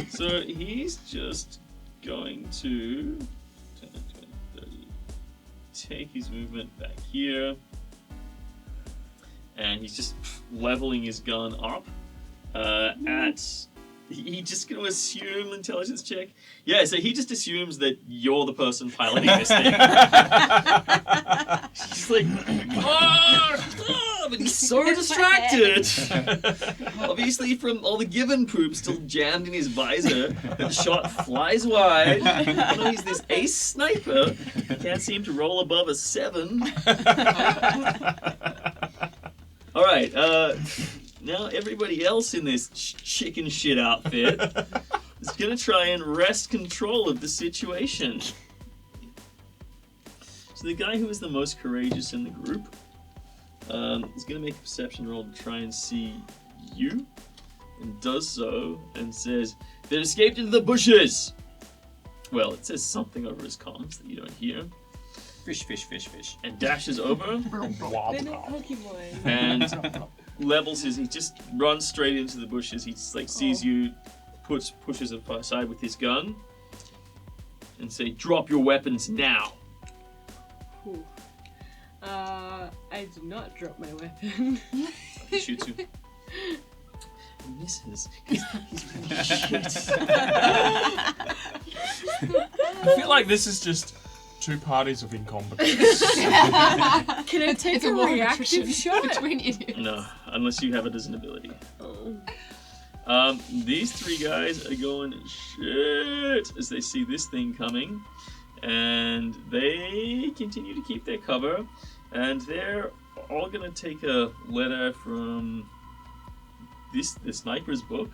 So he's just going to 10, 20, 30, take his movement back here, and he's just leveling his gun up at. He's just going to assume intelligence check. Yeah, so he just assumes that you're the person piloting this thing. He's like, but he's so distracted. Obviously, from all the gibbon poop still jammed in his visor, the shot flies wide. You know, he's this ace sniper. He can't seem to roll above a 7. All right. Now everybody else in this chicken shit outfit is gonna try and wrest control of the situation. So the guy who is the most courageous in the group is gonna make a perception roll to try and see you, and does so and says, "They escaped into the bushes." Well, it says something over his comms that you don't hear, Fish. and dashes over They're not Pokemon. and levels his. He just runs straight into the bushes. He just like sees you, pushes it aside with his gun, and say, "Drop your weapons now." Ooh. I do not drop my weapon. He shoots you. He misses. He's really shit. I feel like this is just two parties of incompetence. Can I It's take a a war of reactive attrition shot? between idiots. No, unless you have it as an ability. Oh. These three guys are going shit as they see this thing coming. and they continue to keep their cover, and they're all gonna take a letter from the sniper's book,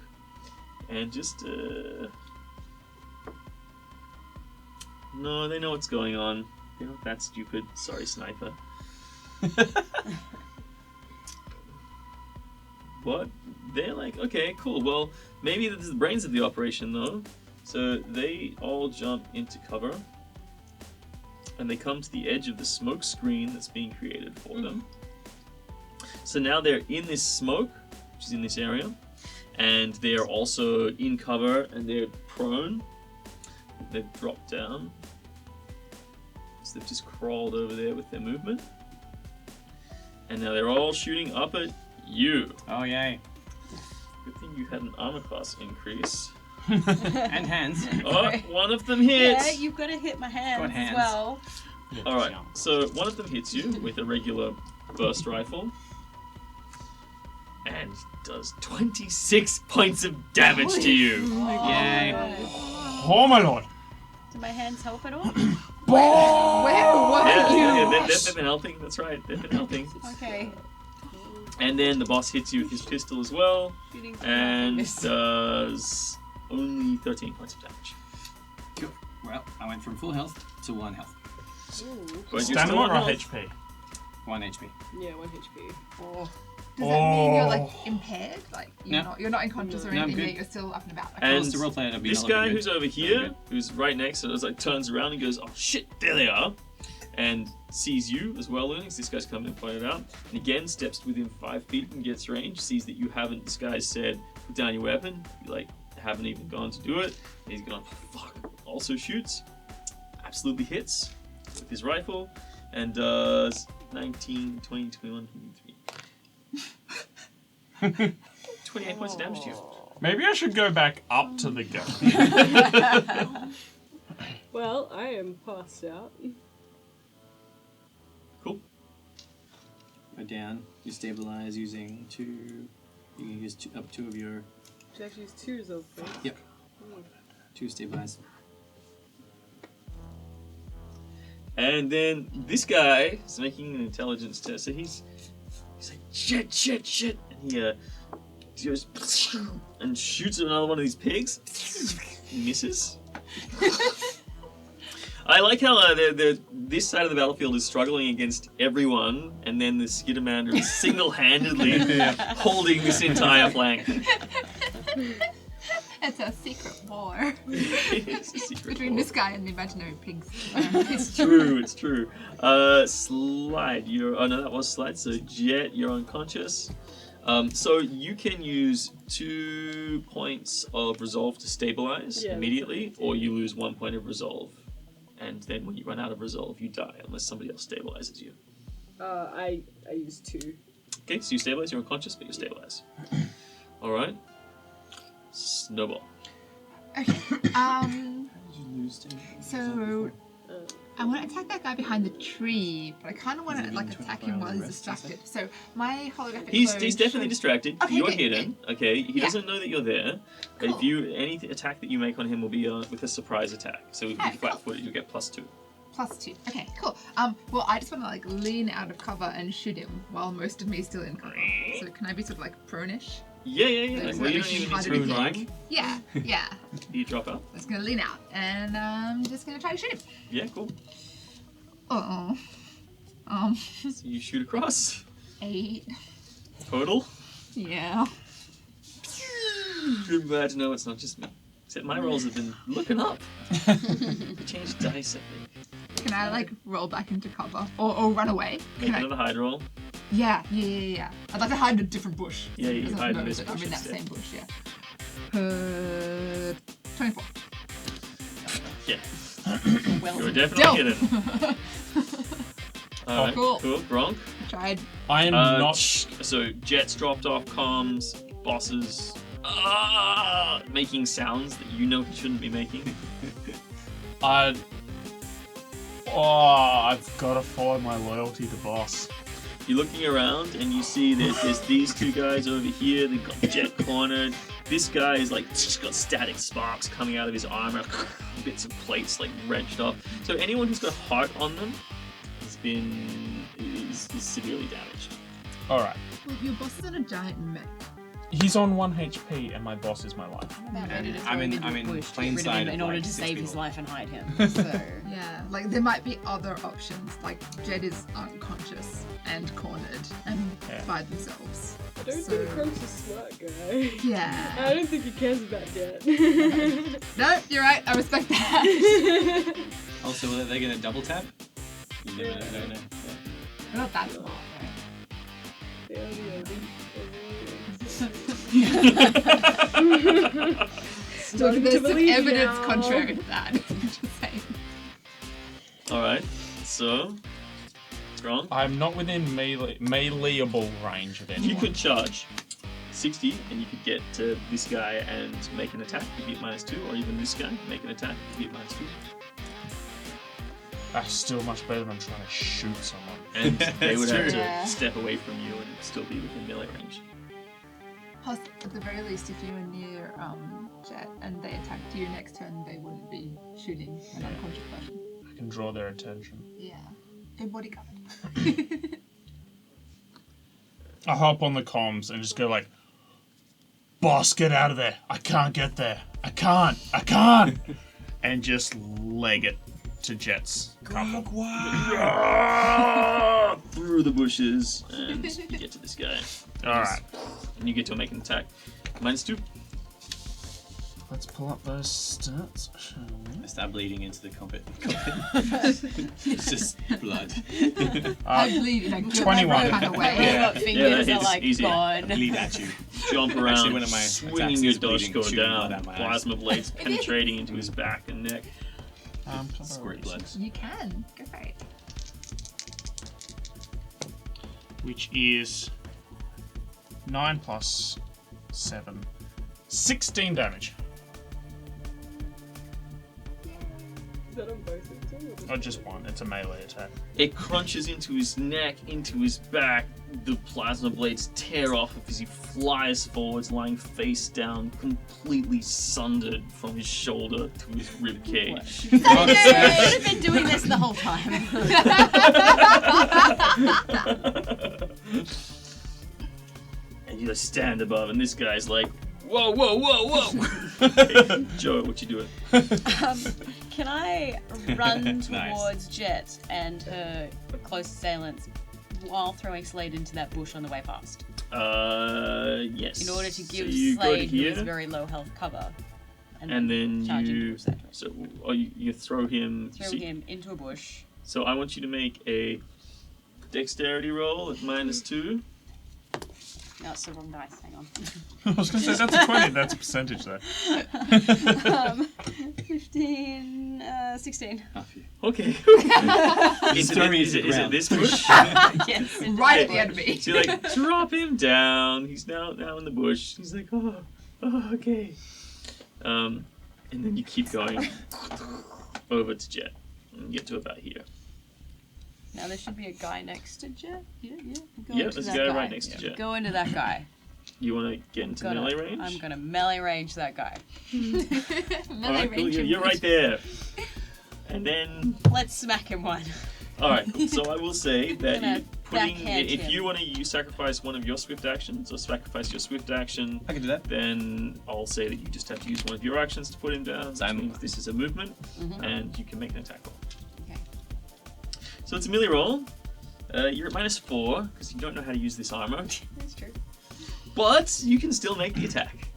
and just no, they know what's going on. They're not that stupid. Sorry, sniper. But they're like, okay, cool. Well, maybe this is the brains of the operation, though. So they all jump into cover, and they come to the edge of the smoke screen that's being created for them. So now they're in this smoke, which is in this area, and they're also in cover, and they're prone. They've dropped down. So they've just crawled over there with their movement. And now they're all shooting up at you. Oh, yay. Good thing you had an armor class increase. And hands. Oh, one of them hits. Yeah, you've got to hit my hands, Got hands. as well. Alright, so one of them hits you with a regular burst rifle. And does 26 points of damage to you. Yay. Oh my lord. Do my hands help at all? Where were you? They've been helping, that's right, they've been helping. Okay. And then the boss hits you with his pistol as well, Shooting and miss. does only 13 points of damage. Cool. Well, I went from full health to 1 health. But you're still Stamina on or health. HP? 1 HP. Yeah, 1 HP. Does that mean you're like Oh. impaired? Like No. you're not unconscious or No, I'm anything, good. yet you're still up and about. And Close to roleplay, it'll be this not guy looking who's good. over here, who's right next to us, like turns around and goes, "Oh shit, there they are," and sees you as well, Lunix. This guy's coming and pointed out, and again steps within 5 feet and gets range. Sees that you haven't. This guy said, "Put down your weapon." You like haven't even gone to do it. And he's gone, "Fuck!" Also shoots. Absolutely hits with his rifle, and does 19, 20, 21, 23. 28 points of damage to you. Maybe I should go back up to the gun. Well, I am passed out. Cool. Go down. You stabilize using 2. You can use up 2 of your. Should I actually use 2 resolve points? Yep. 2 stabilize. And then this guy is making an intelligence test. So he's like, shit. And he goes and shoots at another one of these pigs. Misses. I like how this side of the battlefield is struggling against everyone, and then the Skidamander is single-handedly holding this entire flank. It's a secret war It's a secret between war. this guy and the imaginary pigs. It's true. Slide, oh no, that was Slide. So Jet, you're unconscious. So you can use 2 points of resolve to stabilize Yeah, immediately, or you lose 1 point of resolve. And then when you run out of resolve, you die unless somebody else stabilizes you. I use 2. Okay, so you stabilize, you're unconscious, but you stabilize. Alright. Snowball. Okay. So I want to attack that guy behind the tree, but I kind of want to like attack him while he's distracted. So my holographic He's clone definitely should- distracted. Okay, You're good, hidden. Okay, he Yeah. doesn't know that you're there. Cool. If you any attack that you make on him will be with a surprise attack. So if you Alright, flat-footed, you get +2. +2. Okay, cool. Well, I just want to like lean out of cover and shoot him while most of me is still in cover. So can I be sort of like prone-ish? Yeah. Like, Well, you like don't even need hard to to be do. flying. Yeah, yeah. You drop out. I'm just gonna lean out and I'm just gonna try to shoot him. Yeah, cool. Uh-oh. So you shoot across. 8. Total. Yeah. I'm glad to know it's not just me. Except my rolls have been looking up. Change dice, I think. Can I like roll back into cover or run away? Make Can I? another hide roll. Yeah. I'd like to hide in a different bush. Yeah, you Doesn't hide in know this that I'm bush in that instead. same bush. Yeah. 24. Yeah. Well, You're definitely Deal. hidden. Alright, Cool. cool. Gronk. Tried. I am not. So Jet's dropped off comms, bosses making sounds that you know he shouldn't be making. I've got to follow my loyalty to boss. You're looking around and you see there's these two guys over here. They've got Jet cornered. This guy is like just got static sparks coming out of his armor, bits of plates like wrenched off. So anyone who's got heart on them is severely damaged. All right. Well, your boss is on a giant mech. He's on 1 HP, and my boss is my life. I'm in plain sight in of, order like, to 6 save his people. life and hide him. So Yeah, like there might be other options. Like Jed is unconscious and cornered and Yeah. by themselves. I don't So- think Crunk's a smart guy. Yeah. I don't think he cares about that. No, you're right. I respect that. Also, are they going to double tap? You never know. No. We're not that smart, They are the only- right? Starting There's to some believe evidence now. contrary to that. Just saying. Alright, so Strong. I'm not within meleeable range of anyone. You could charge 60 and you could get to this guy and make an attack, you get -2, or even this guy, make an attack, you get -2. That's still much better than trying to shoot someone. And they would have That's to true. step away from you and still be within melee range. Plus, at the very least, if you were near Jet and they attacked you next turn, they wouldn't be shooting an unconscious person. I can draw their attention. Yeah. A bodyguard. I hop on the comms and just go like, "Boss, get out of there! I can't get there! I can't! And just leg it to Jet's couple. Through the bushes, and you get to this guy. Alright, And you get to make an attack. -2. let's pull up those stats, shall we? I start bleeding into the carpet. It's just blood. I bleed in a good 21. kind of all way. your fingers that are hits like easy. gone. Bleed at you. Jump around, Actually, one of my swinging attacks your is bleeding, dodge shooting blood down, out my eyes. plasma blades penetrating into his back and neck. Squirt blood. You can. Go for it. Which is 9 plus 7. 16 damage. Is that on both of them? Oh, just one. It's a melee attack. It crunches into his neck, into his back. The plasma blades tear off as he flies forwards, lying face down, completely sundered from his shoulder to his rib cage. Should have been doing this the whole time. And you just stand above, and this guy's like, "Whoa, whoa, whoa, whoa!" Hey, Joe, what you doing? Can I run Nice. towards Jet and her close assailants while throwing Slade into that bush on the way past? Yes. In order to give so you go to Slade, who is here, very low health, cover. and then charge into you the center. you throw him. Throw see- him into a bush. So I want you to make a dexterity roll at -2. No, it's the wrong dice. Hang on. I was going to say, that's a 20. That's a percentage, though. 15, 16. Okay. He's throwing me to the is it ground. this bush? Yes. Right at the enemy. So you like drop him down. He's now in the bush. He's like, oh, okay. And then you keep going over to Jet and get to about here. Now there should be a guy next to Jet. Yeah. Go Yeah, into there's a that guy right next to Jet. Go into that guy. You want to get into melee range? I'm gonna melee range that guy. All right, cool. You're right there. And then, Let's smack him one. all right. So I will say that Gonna you putting backhand if him. you want to sacrifice one of your swift actions or sacrifice your swift action, I can do that. then I'll say that you just have to use one of your actions to put him down. Which I'm- means this is a movement, Mhm. and you can make an attack roll. Okay. So it's a melee roll. You're at -4 because you don't know how to use this armor, That's true. but you can still make the attack.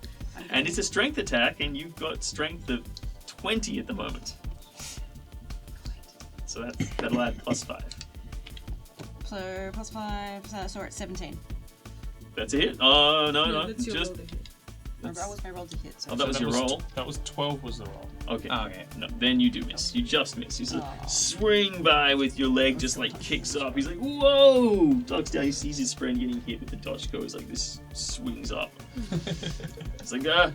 And it's a strength attack, and you've got strength of 20 at the moment. So that'll add +5. So +5, so we're at 17. That's a hit. Oh no, Yeah, no, that's your just. roll to hit. That was my roll to hit. So Oh, that was your roll. That was 12 was the roll. Okay. Oh, okay. No, then you do miss. You just miss. You just Aw. swing by with your leg, just like kicks up. He's like, whoa! Ducks down. He sees his friend getting hit with the dodge go. He's like, this swings up. It's like, Fuck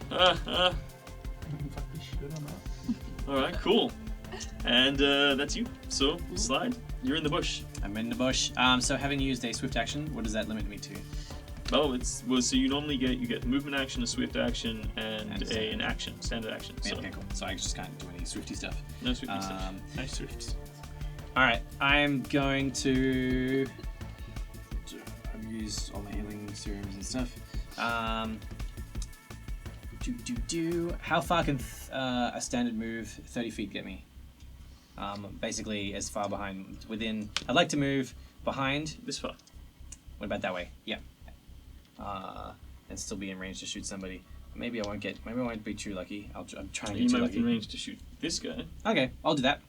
this shit, I'm out. All right, cool. And that's you. So, Slide, you're in the bush. I'm in the bush. So having used a swift action, what does that limit me to? Oh, so you normally get movement action, a swift action, and And an action, standard action. Yeah, So okay, cool. So I just can't do any swifty stuff. no swifty stuff. No swifts. All right, I'm going to. I've used all my healing serums and stuff. How far can a standard move 30 feet get me? Basically, as far behind within. I'd like to move behind. This far. What about that way? Yeah. And still be in range to shoot somebody. Maybe I won't get. Maybe I won't be too lucky. I'm trying to You get might too be in lucky. range to shoot this guy. Okay, I'll do that.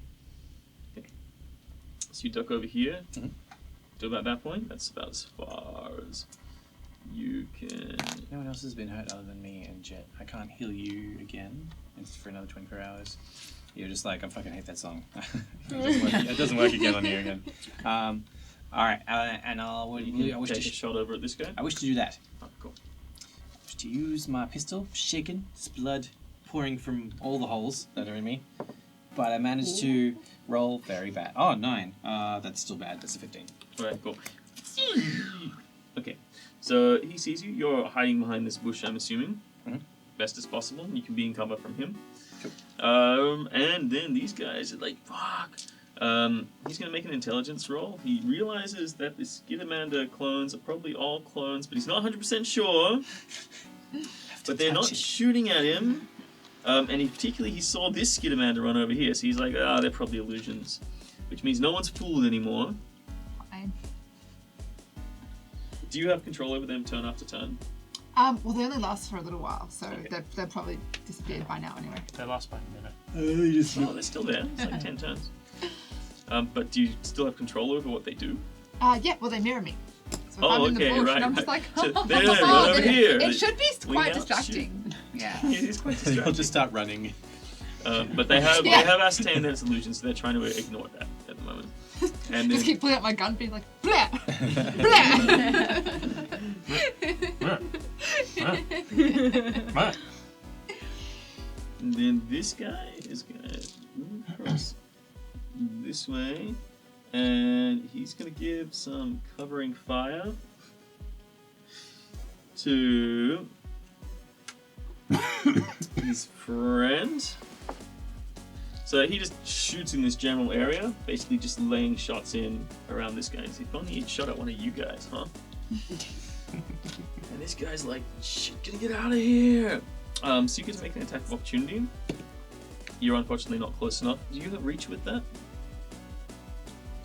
So you duck over here. Mhm. To about that point. That's about as far as you can. No one else has been hurt other than me and Jet. I can't heal you again. It's for another 24 hours. You're just like, I fucking hate that song. It doesn't work again on you again. All right, and I wish Take a to. shot over at this guy. I wish to do that. Oh, cool. I wish to use my pistol, shaken, it's blood pouring from all the holes that are in me. But I managed to roll very bad. Oh, 9. That's still bad. That's a 15. Alright, cool. Okay, so he sees you. You're hiding behind this bush, I'm assuming. Mhm. Best as possible. You can be in cover from him. Cool. And then these guys are like, fuck. He's going to make an intelligence roll. He realizes that the Skidamander clones are probably all clones, but he's not 100% sure. But they're not shooting at him. And he saw this Skidamander run over here, so he's like, they're probably illusions. Which means no one's fooled anymore. Fine. Do you have control over them turn after turn? Well, they only last for a little while, so Okay. they're probably disappeared by now anyway. They last by a minute. Oh, they're still there. It's like 10 turns. But do you still have control over what they do? Yeah, well, they mirror me. So if Oh, I'm in okay, the bush right, and I'm just right. like, So there, run over here. It should be Wing quite out, distracting. Yeah. It is quite I'll distracting. just start running. But they have Yeah. ascertained that it's illusion, so they're trying to ignore that at the moment. And Just then, keep pulling out my gun, being like, blah, blah. Right. and then this guy is gonna move across this way, and he's gonna give some covering fire to his friend. So he just shoots in this general area, basically just laying shots in around this guy. He's like, if only he'd shot at one of you guys, huh? And this guy's like, shit, gotta get out of here. So you get to make an attack of opportunity. You're unfortunately not close enough. Do you have reach with that?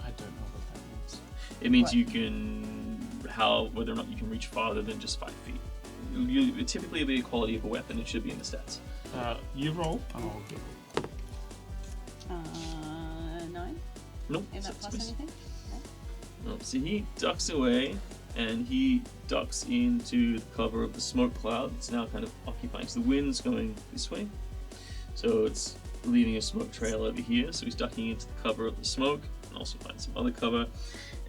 I don't know what that means. It means What? you can, whether or not you can reach farther than just 5 feet. It typically will be a quality of a weapon. It should be in the stats. You roll, and I'll give 9? Nope. Is that plus anything? Nope. So he ducks away, and he ducks into the cover of the smoke cloud. It's now kind of occupying. So the wind's going this way. So it's leaving a smoke trail over here. So he's ducking into the cover of the smoke, and also find some other cover.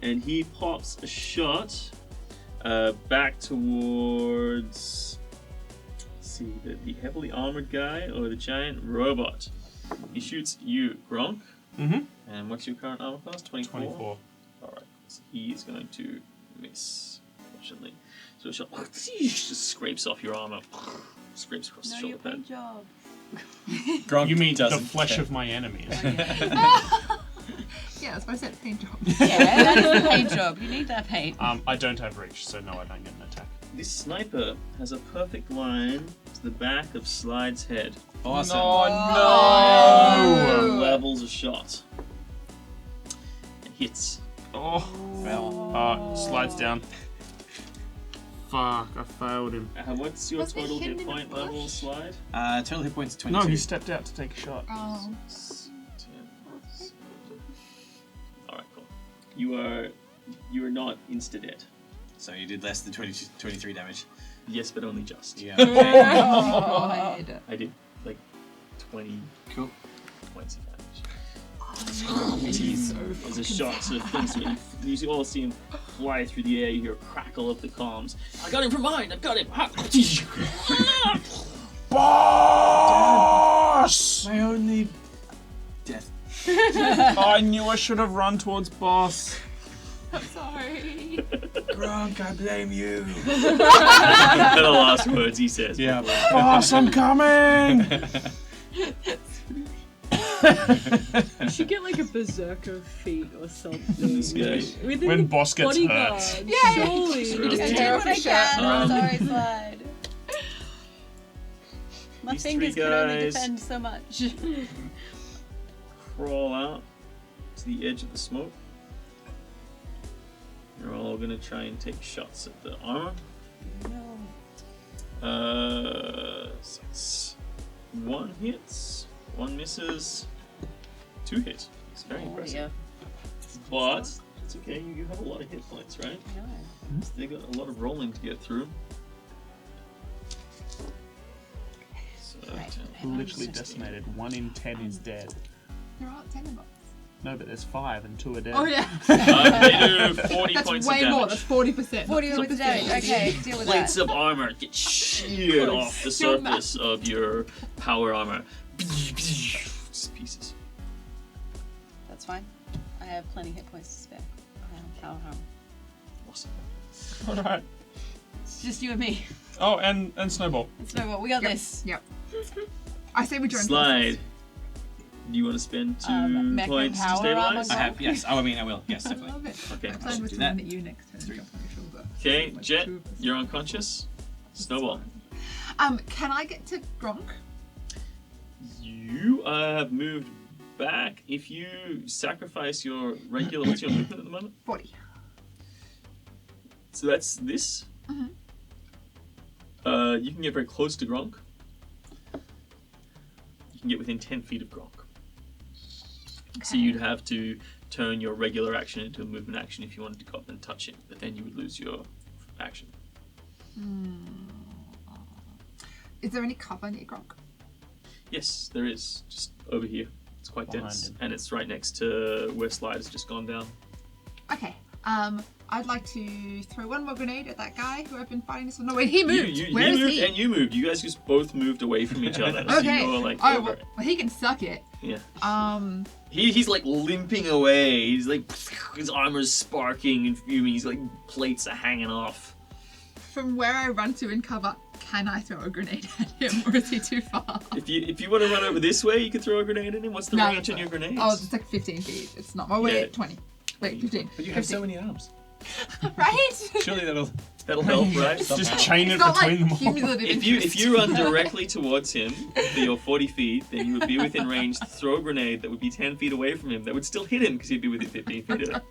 And he pops a shot back towards, let's see, the heavily armored guy or the giant robot. He shoots you, Gronk. Mm-hmm. And what's your current armor class? 24? 24. Alright, so he is going to miss, unfortunately. So a shot just scrapes off your armor, scrapes across the No, your shoulder pad. paid job. Gronk You mean the doesn't flesh care. of my enemies? Yeah, that's what I said, paint job. Yeah, that is the paid job. You need that paid. I don't have reach, so no, I don't get an attack. This sniper has a perfect line to the back of Slide's head. Awesome. Oh, no! Levels a shot. And hits. Oh, Well, slides down. Fuck, I failed him. What's your Was he total hidden hit in the point bush? level, Slide? total hit points 22. No, he stepped out to take a shot. Oh. 10. Alright, cool. You are not insta-dead. So you did less than 23 damage. Yes, but only just. Yeah. God. I did like 20 Cool. points of damage. He's so There's a fucking shot, so things you all see him fly through the air. You hear a crackle of the comms. I got him from behind. I got him. Boss! My only death I knew I should have run towards boss. I'm sorry. Gronk, I blame you. They're the last words he says. Yeah. Boss, I'm coming. You should get like a berserker feat or something. This guy. Within When the boss gets bodyguard, hurt. Yeah. surely. Surely. Just Yeah. tear Do off what I your shirt. can. Sorry, Slide. My These fingers three can only guys- defend so much. Crawl out to the edge of the smoke. You're all gonna try and take shots at the armor. No. 6. 1 hits, 1 misses, 2 hits. It's very Oh, impressive. yeah. But it's okay. You have a lot of hit points, right? No. So they got a lot of rolling to get through. So, Right. 10. Literally decimated. 1 in 10 is dead. There aren't 10 bots. No, but there's 5 and 2 are dead. Oh yeah. They do 40 That's points way of more. damage. That's 40%. 40 points of damage. Okay, deal with Plates that. of armor get sheared off the Still surface of your power armor. Just pieces. That's fine. I have plenty hit points to spare. Power harm. Awesome. Alright. It's just you and me. Oh, and Snowball. It's no what we got Yep. this. Yep. I say we join Slide. Do you want to spend 2 Mecha points to power stabilize? I have, yes. Oh, I mean, I will. Yes, I definitely. love it. Okay. I plan with do to that. run at you next turn. Jump on your shoulder. Okay, Like Jet, 2 of us. you're unconscious. Snowball. Can I get to Gronk? You have moved back. If you sacrifice your regular, what's your movement at the moment? 40. So that's this. Mhm. You can get very close to Gronk. You can get within 10 feet of Gronk. So you'd have to turn your regular action into a movement action if you wanted to go up and touch him, but then you would lose your action. Is there any cover near Gronk? Yes, there is. Just over here. It's quite Behind dense. him. And it's right next to where Slide has just gone down. Okay. I'd like to throw one more grenade at that guy who I've been fighting this one. No, wait, he moved. You Where is moved he? and you moved. You guys just both moved away from each other. So Okay. you're like Oh, over well, he can suck it. Yeah. He's Like limping away. He's like, his armor's sparking and fuming. He's like, plates are hanging off. from where I run to in cover. Can I throw a grenade at him, or is he too far? If you want to run over this way, you can throw a grenade at him. What's the No. range on your grenades? Oh, it's like 15 feet. It's not. Oh, wait, Yeah. 20. Wait, 15. But you have so many arms. Right? Surely that'll. That'll help, right? Just chain it It's not between like them all. cumulative If you interest. run directly towards him for your 40 feet, then you would be within range to throw a grenade that would be 10 feet away from him. That would still hit him because he'd be within 15 feet of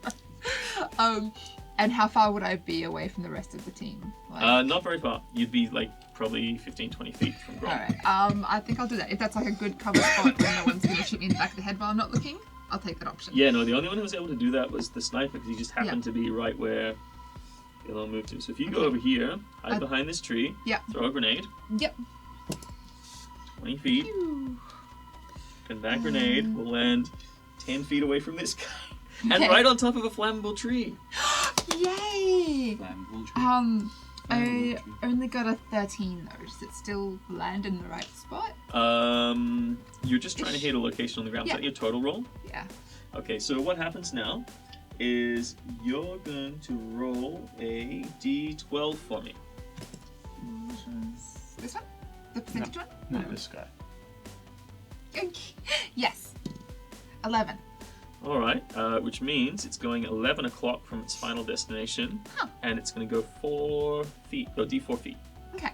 it. And how far would I be away from the rest of the team? Like, Not very far. You'd be like probably 15, 20 feet from Gronk. Alright, I think I'll do that. If that's like a good cover spot where no one's gonna shoot me in the back of the head while I'm not looking, I'll take that option. Yeah, no, the only one who was able to do that was the sniper because he just happened to be right where Elon moved to. So if you go over here, hide behind this tree, Yeah. throw a grenade, Yep. 20 feet, Phew. and that grenade will land 10 feet away from this guy. And Okay. right on top of a flammable tree. Yay! I only got a 13 though. Does it still land in the right spot? You're just trying to hit a location on the ground. Yeah. Is that your total roll? Yeah. Okay, so what happens now is you're going to roll a d12 for me. This one? The percentage one? No, this guy. Yes. 11. All right, which means it's going 11 o'clock from its final destination, Huh. and it's going to go 4 feet, go d4 feet. Okay.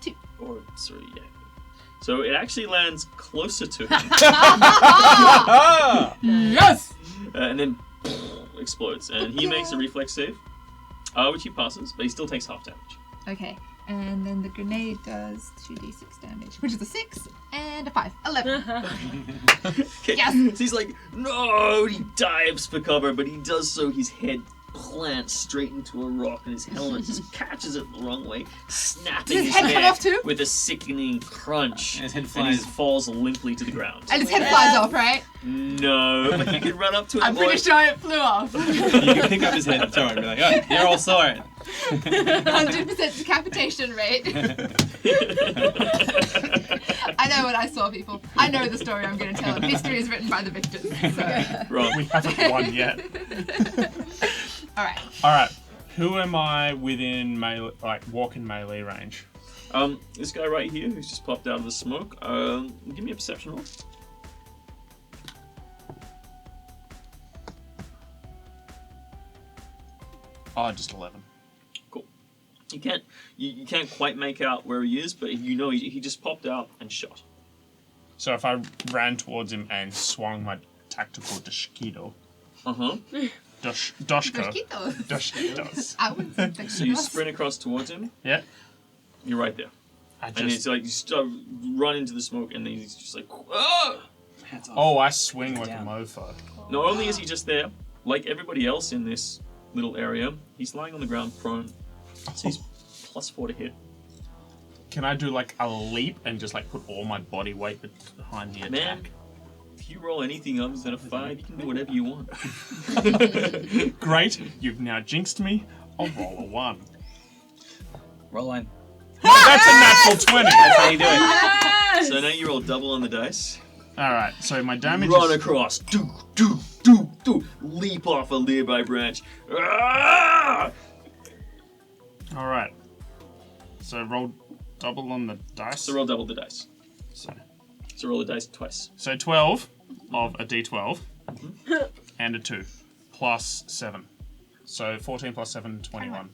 2. Or, sorry, yeah. So it actually lands closer to him, Yes! and then explodes. And he makes a reflex save, which he passes, but he still takes half damage. Okay. And then the grenade does 2d6 damage, which is a 6 and a 5. 11. Okay, Yes! so he's like, no! He dives for cover, but he does so, his head plants straight into a rock, and his helmet just catches it the wrong way, snapping Does his his head come off too? with a sickening crunch. And his head And flies. he falls limply to the ground. And his head flies off, right? No, but you can run up to him. I'm pretty sure it flew off. You can pick up his head and throw it and be like, oh, you're all sorry. 100% decapitation rate. I know what I saw, people. I know the story I'm going to tell. History is written by the victors. So. Wrong. We haven't won yet. All Alright. Who am I within melee, walking melee range? This guy right here who's just popped out of the smoke. Give me a perception roll. Oh, just 11. Cool. You can't quite make out where he is, but you know he just popped out and shot. So if I ran towards him and swung my tactical Dashkido. Uh-huh. Doshko. right. Doshkidos. I would think So you sprint across towards him. Yeah. You're right there. I And it's like you start run into the smoke, and then he's just like, ah! Hands off. Oh, I swing like a Down. mofo. Not only is he just there, like everybody else in this little area, he's lying on the ground prone. So he's +4 to hit. Can I do like a leap and just like put all my body weight behind the attack? Man, if you roll anything other than a 5, you can do whatever you want. Great, you've now jinxed me. I'll roll a 1. Roll line. That's a natural 20. That's how you do it. So now you roll double on the dice. Alright, so my damage Run is... across. Leap off a nearby branch. Ah! Alright. So roll double on the dice. So roll double the dice. So So roll the dice twice. 12 of a d12 and a 2 plus 7. So 14 plus 7, 21.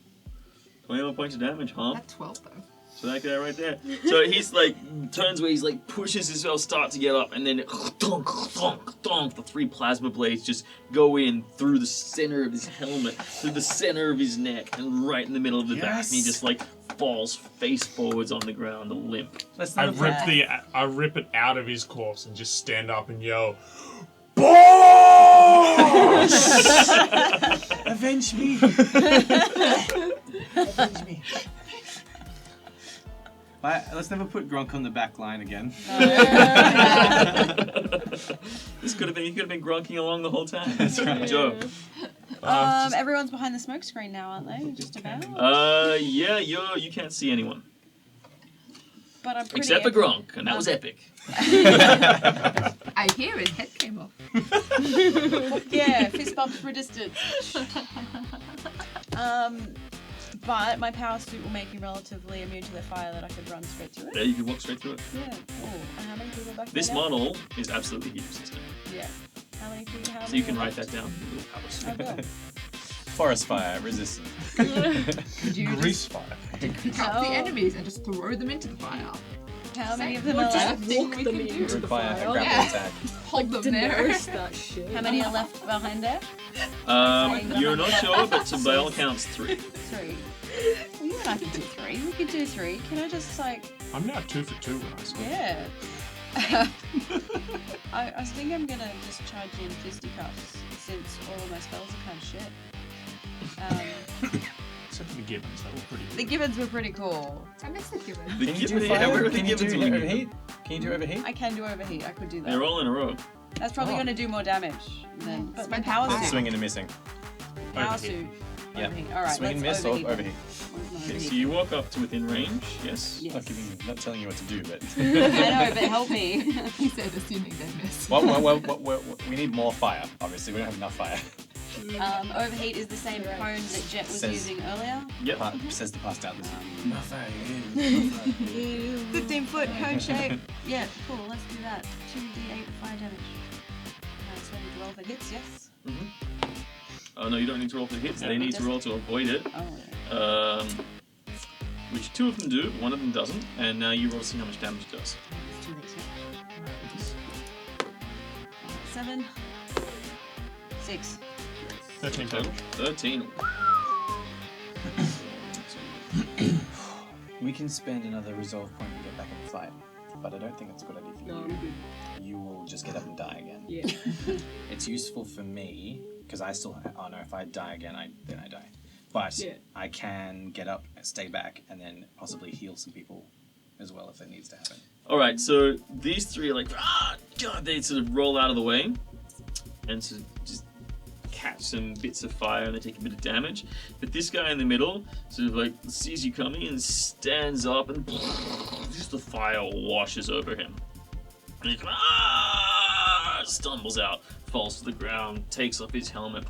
21 points of damage, huh? That's 12 though. So that guy right there. So he's like, turns where he's like, pushes himself, start to get up, and then thunk, thunk, thunk, the 3 plasma blades just go in through the center of his helmet, through the center of his neck, and right in the middle of the back. And he just like falls face forwards on the ground, limp. Let's I not rip it out of his corpse and just stand up and yell, avenge me. Avenge me. Let's never put Gronk on the back line again. He could have been grunking along the whole time. That's right. Joe. Everyone's behind the smoke screen now, aren't they? Just about. Yeah, you can't see anyone. But I'm pretty Except for epic. Gronk, and that was epic. I hear his head came off. Yeah, fist bumps for distance. But my power suit will make me relatively immune to the fire that I could run straight through it. Yeah, you can walk straight through it. Yeah, cool. And how many people back there? This now? model is absolutely heat resistant. Yeah. How many people? So you can write that down. in your power suit. I will. Forest fire, resistant. Could you grease just fire. pick up the enemies and just throw them into the fire? How many of Or them are just a left? thing Walk we them can do. into the Fire, fire. a grapple Yeah. attack. Hold them there. Denouce that shit. How many are left behind there? You're not sure, but by all accounts, 3. 3. Well, you and I can do 3. We can do 3. Can I just like, I'm now 2 for 2 when I swing. yeah. I think I'm gonna just charge in fisticuffs since all of my spells are kind of shit. Except for the gibbons, they were pretty good. The gibbons were pretty cool. I miss the given. The Can you do Gibbon- fire? where are the Can you Gibbons do when you- overheat? Can you do overheat? I can do overheat. I could do that. They're all in a row. That's probably Oh. going to do more damage. Then, but my Spend power that suit. Swinging and missing. Power Overheat. suit. Yeah. Overheat. All right. Swing and let's miss or overheat. then. overheat. One's not Okay, so overheat. you walk up to within range, yes? Yes. Not telling you what to do, but. I know, but help me. He said, assuming they miss. Well, we need more fire. Obviously, we don't have enough fire. Overheat is the same cone that Jet was Says- using earlier. Yep. Says the past out. Enough fire. 15-foot cone shape. Yeah, cool. Let's do that. 2d8 fire damage. So I need to roll for hits, yes? Oh no, you don't need to roll for hits. They need to roll to avoid it. Oh, Which 2 of them do, 1 of them doesn't. And now you roll to see how much damage it does. it's 2 hits, yeah. 7. 6. 13 total. 13. We can spend another resolve point to get back in the fight, but I don't think it's a good idea for No, you. I'm good. You will just get up and die again. Yeah. It's useful for me because I still. Oh no, if I die again, then I die. But Yeah. I can get up, stay back, and then possibly heal some people as well if that needs to happen. Alright, so these 3 are like, God, they sort of roll out of the way. And so just catch some bits of fire and they take a bit of damage. But this guy in the middle sort of like sees you coming and stands up and just the fire washes over him. And he stumbles out, falls to the ground, takes off his helmet.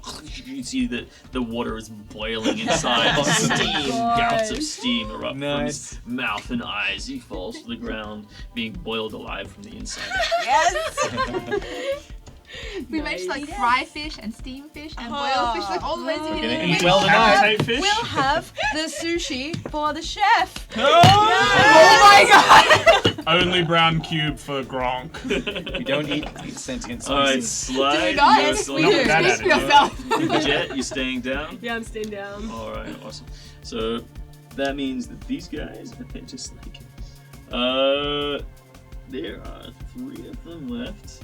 You see that the water is boiling inside. Steam, gouts of steam erupt from his mouth and eyes. He falls to the ground, being boiled alive from the inside. Yes! We managed to like fry fish and steam fish and boil fish, like all the ways you can Getting eat eat well tonight. Appetite fish. We'll have the sushi for the chef. Only brown cube for Gronk. We don't eat sentient Alright, species. Slide. guys, you're we still do. that Speak for yourself. Jet, you staying down? Yeah, I'm staying down. Alright, awesome. So that means that these guys, they're just like, there are 3 of them left.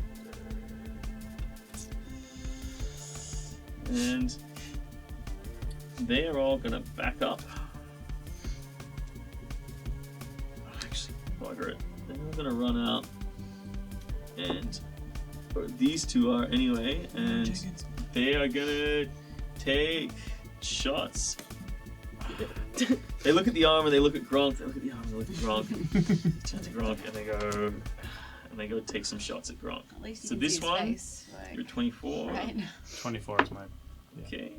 And they are all gonna back up. Actually, bugger it. They're all gonna run out. And or these 2 are anyway, and they are gonna take shots. They look at the armor, they look at Gronk, they look at the armor, they look at Gronk, turn to Gronk, and they go take some shots at Gronk. At least you So can this see his one, face, like, you're 24. right. 24 is mine. Okay.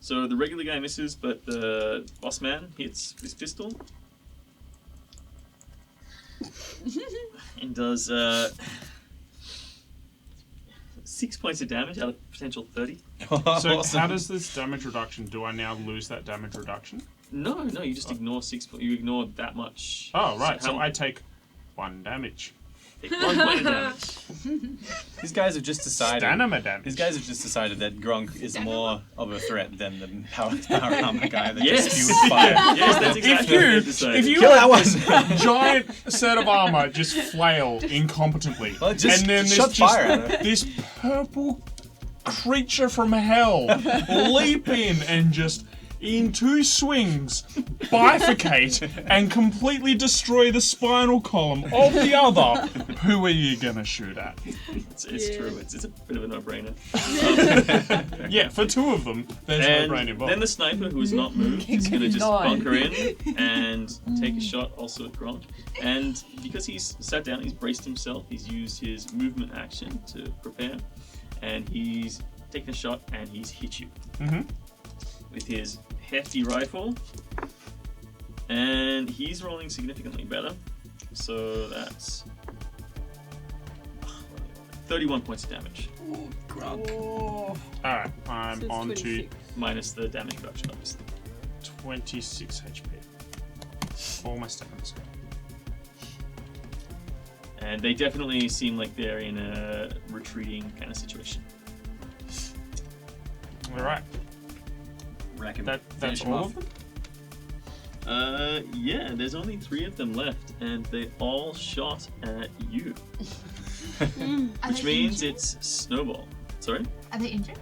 So the regular guy misses, but the boss man hits his pistol. And does 6 points of damage out of potential 30. So Awesome. how does this damage reduction? Do I now lose that damage reduction? No, you just ignore 6 points. You ignore that much. Oh, right. So how- I take 1 damage. take 1 point of damage. These guys have just decided. Stamina damage. These guys have just decided that Gronk is more of a threat than the power armor guy that Yes. just spewed fire. Yes, that's exactly what they decided. If you Kill that let this giant set of armor just flail incompetently, Well, just and then there's shot just fire at it. this purple creature from hell leap in and just in 2 swings bifurcate and completely destroy the spinal column of the other, who are you gonna shoot at? It's Yeah. true. It's a bit of a no-brainer. Yeah, for 2 of them, there's no And brain involved. then the sniper, who is not moved, is going to just Nine. bunker in and take a shot also at Gronk. And because he's sat down, he's braced himself, he's used his movement action to prepare, and he's taken a shot and he's hit you with his hefty rifle. And he's rolling significantly better. So that's 31 points of damage. Alright, I'm So it's on to 26. Minus the damage reduction, obviously. 26 HP. All my stamina. And they definitely seem like they're in a retreating kind of situation. Alright, Rack him. that's Finish him all off. of them? Yeah, there's only 3 of them left, and they all shot at you. Are Which they means injured? it's Snowball. Sorry? Are they injured?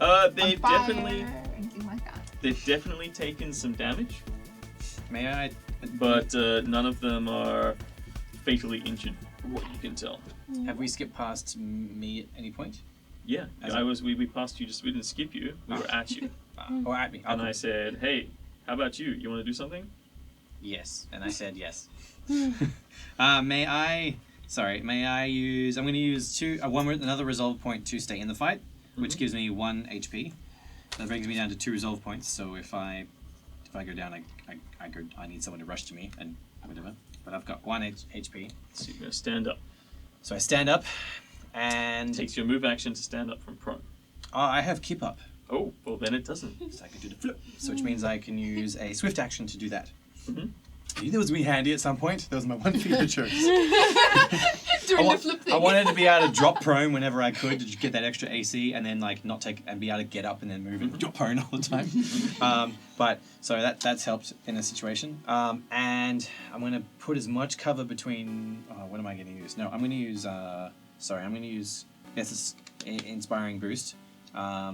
They've On fire, definitely anything like that? they've definitely taken some damage, May I? but none of them are fatally injured, from what you can tell. Have we skipped past me at any point? Yeah, As we passed you, just we didn't skip you. We were at you, Or at me? and I said, "Hey, how about you? You want to do something?" Yes, and I said yes. May I? Sorry, may I use? I'm going to use another resolve point to stay in the fight, which gives me 1 HP. That brings me down to 2 resolve points. So if I go down, I need someone to rush to me and whatever. But I've got 1 HP, So you're gonna stand up. so I stand up, and It takes your move action to stand up from prone. I have keep up, Oh, well then it doesn't. so I can do the flip. So which means I can use a swift action to do that. Mhm. I knew that was me handy at some point. That was my one feature choice. Doing the flip thing. I wanted to be able to drop prone whenever I could to just get that extra AC, and then like not take and be able to get up and then move and drop prone all the time. But so that's helped in this situation. And I'm going to put as much cover between. What am I going to use? No, I'm going to use. I'm going to use this inspiring boost,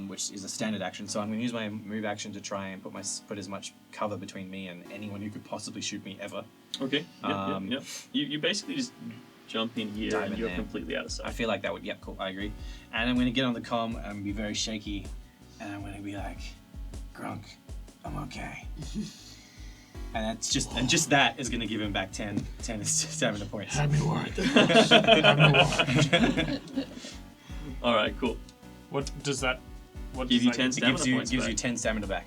which is a standard action. So I'm going to use my move action to try and put as much cover between me and anyone who could possibly shoot me ever. Okay. Yep. Um, You basically just jump in here, Dive and in you're there. completely out of sight. I feel like that would. Yep, cool. I agree. And I'm gonna get on the comm and I'm gonna be very shaky, and I'm gonna be like, Grunk, I'm okay. And that's just that is gonna give him back 10 stamina points. Had me worried. Had me worried. All right, cool. What does that? What Give does you that 10 It stamina gives you points back. 10 stamina back.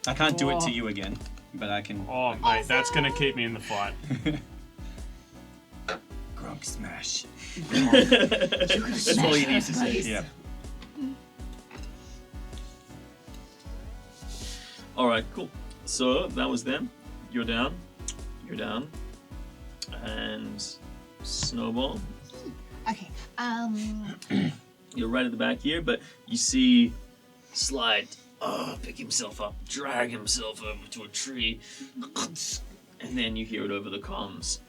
I can't do it to you again, but I can. Oh, mate, that's gonna keep me in the fight. Grunk smash. That's all you need to say. Yeah. All right, cool. So that was them. You're down. You're down. And Snowball, Okay. you're right at the back here, but you see Slide pick himself up, drag himself over to a tree, and then you hear it over the comms.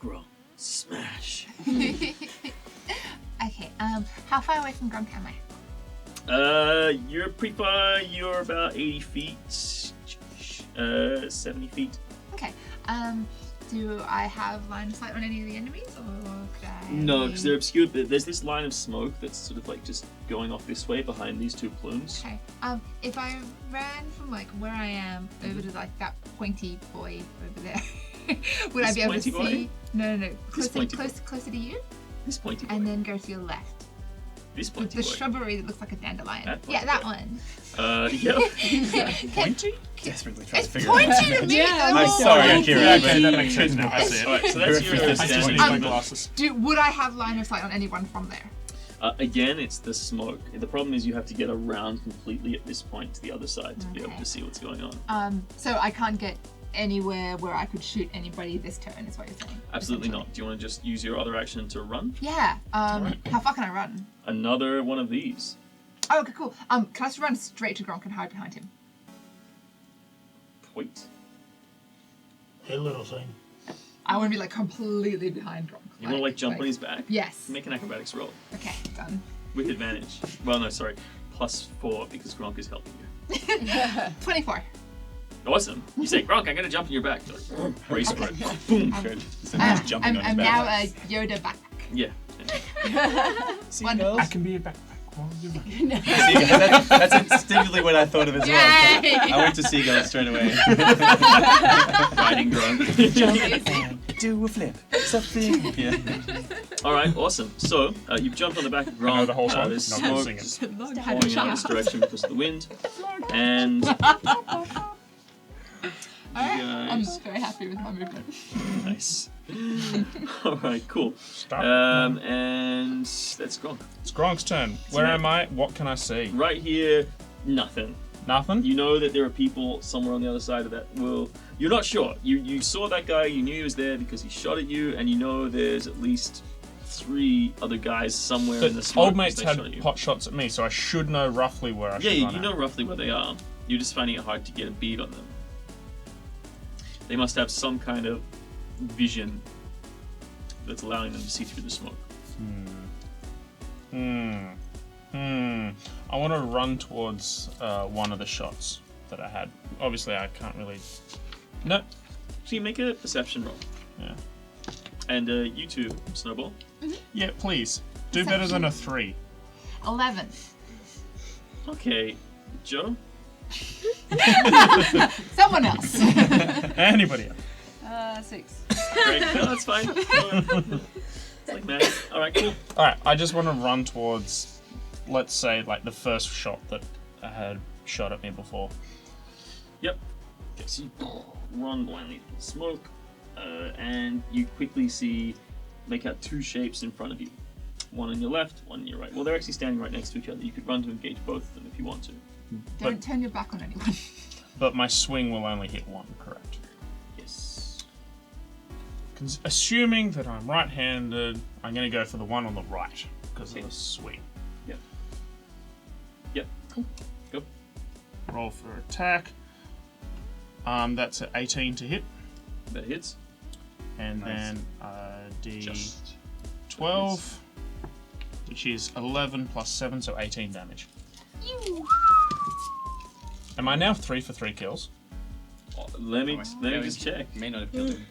Grunk, smash. Okay. How far away from Grunk am I? You're pretty far. You're about 80 feet, 70 feet. Okay. Do I have line of sight on any of the enemies, or could I? No, because they're obscured. There's this line of smoke that's sort of like just going off this way behind these two plumes. Okay. If I ran from like where I am over to like that pointy boy over there, would I This be able to pointy boy? see? No. This pointy Closer to you, This pointy boy. and then go to your left. This pointy The boy. shrubbery that looks like a dandelion. That Yeah, pointy that boy. one. Yep. Pointy? Desperately trying It's to figure it out. pointy to me. Yeah, though. I'm sorry, Akira. Okay, that makes sense now. I see it. Alright, so that's your Reference. I just standing need my Um, glasses. Would I have line of sight on anyone from there? Again, it's the smoke. The problem is you have to get around completely at this point to the other side to be able Okay. to see what's going on. So I can't get anywhere where I could shoot anybody this turn, is what you're saying? Absolutely essentially. not. Do you want to just use your other action to run? Yeah. How far can I run? Another one of these. Oh, okay, cool. Can I just run straight to Gronk and hide behind him? Point. Hey, little thing. I want to be like completely behind Gronk. You want to like jump on his back? Yes. Make an acrobatics roll. Okay, done. With advantage. Well, no, sorry. +4 because Gronk is helping you. 24. Awesome. You say, Gronk, I'm going to jump on your back. You're like, brace for it. Boom. Good. So he's jumping on his I'm back. now a Yoda backpack. Yeah. Wonderful. I can be a backpack while you run. That's instinctively what I thought of as well. Yay! I went to Seagull straight away. Riding Gronk. Do a flip. Something. Yeah. All right, awesome. So you've jumped on the back of Gronk. I know the whole song. There's Not gonna smoke sing it. just Had pouring to in shout. this direction because of the wind. And Alright, I'm Guys. very happy with my movement. nice. All right, cool. Stop. And that's Gronk. It's Gronk's turn. Where am I? What can I see? Right here, nothing. Nothing? You know that there are people somewhere on the other side of that. Well, you're not sure. You saw that guy. You knew he was there because he shot at you, and you know there's at least 3 other guys somewhere in the But smoke. old mates because they had shot at you. pot shots at me, so I should know roughly where I should Yeah, run you at. know roughly where they are. You're just finding it hard to get a bead on them. They must have some kind of vision that's allowing them to see through the smoke. I want to run towards one of the shots that I had. Obviously, I can't really. No. So you make a perception roll. Yeah. And you too, Snowball. Yeah, please. Do better than a 3. 11. Okay, Joe. Someone else. Anybody else? 6. Great. No, that's fine. It's like magic. All right, cool. Alright, I just want to run towards, let's say, like the first shot that had shot at me before. Yep. Okay, so you run blindly through the smoke, and you quickly make out 2 shapes in front of you. One on your left, one on your right. Well, they're actually standing right next to each other. You could run to engage both of them if you want to. Don't turn your back on anyone. But my swing will only hit one, correct? Yes. Assuming that I'm right-handed, I'm going to go for the one on the right because of the swing. Yep. Yep. Cool. Go. Roll for attack. That's an 18 to hit, That hits. and Nice. then Just. D12, which is 11 plus 7, so 18 damage. Am I now 3 for 3 kills? Oh, let me just check. May not have killed him.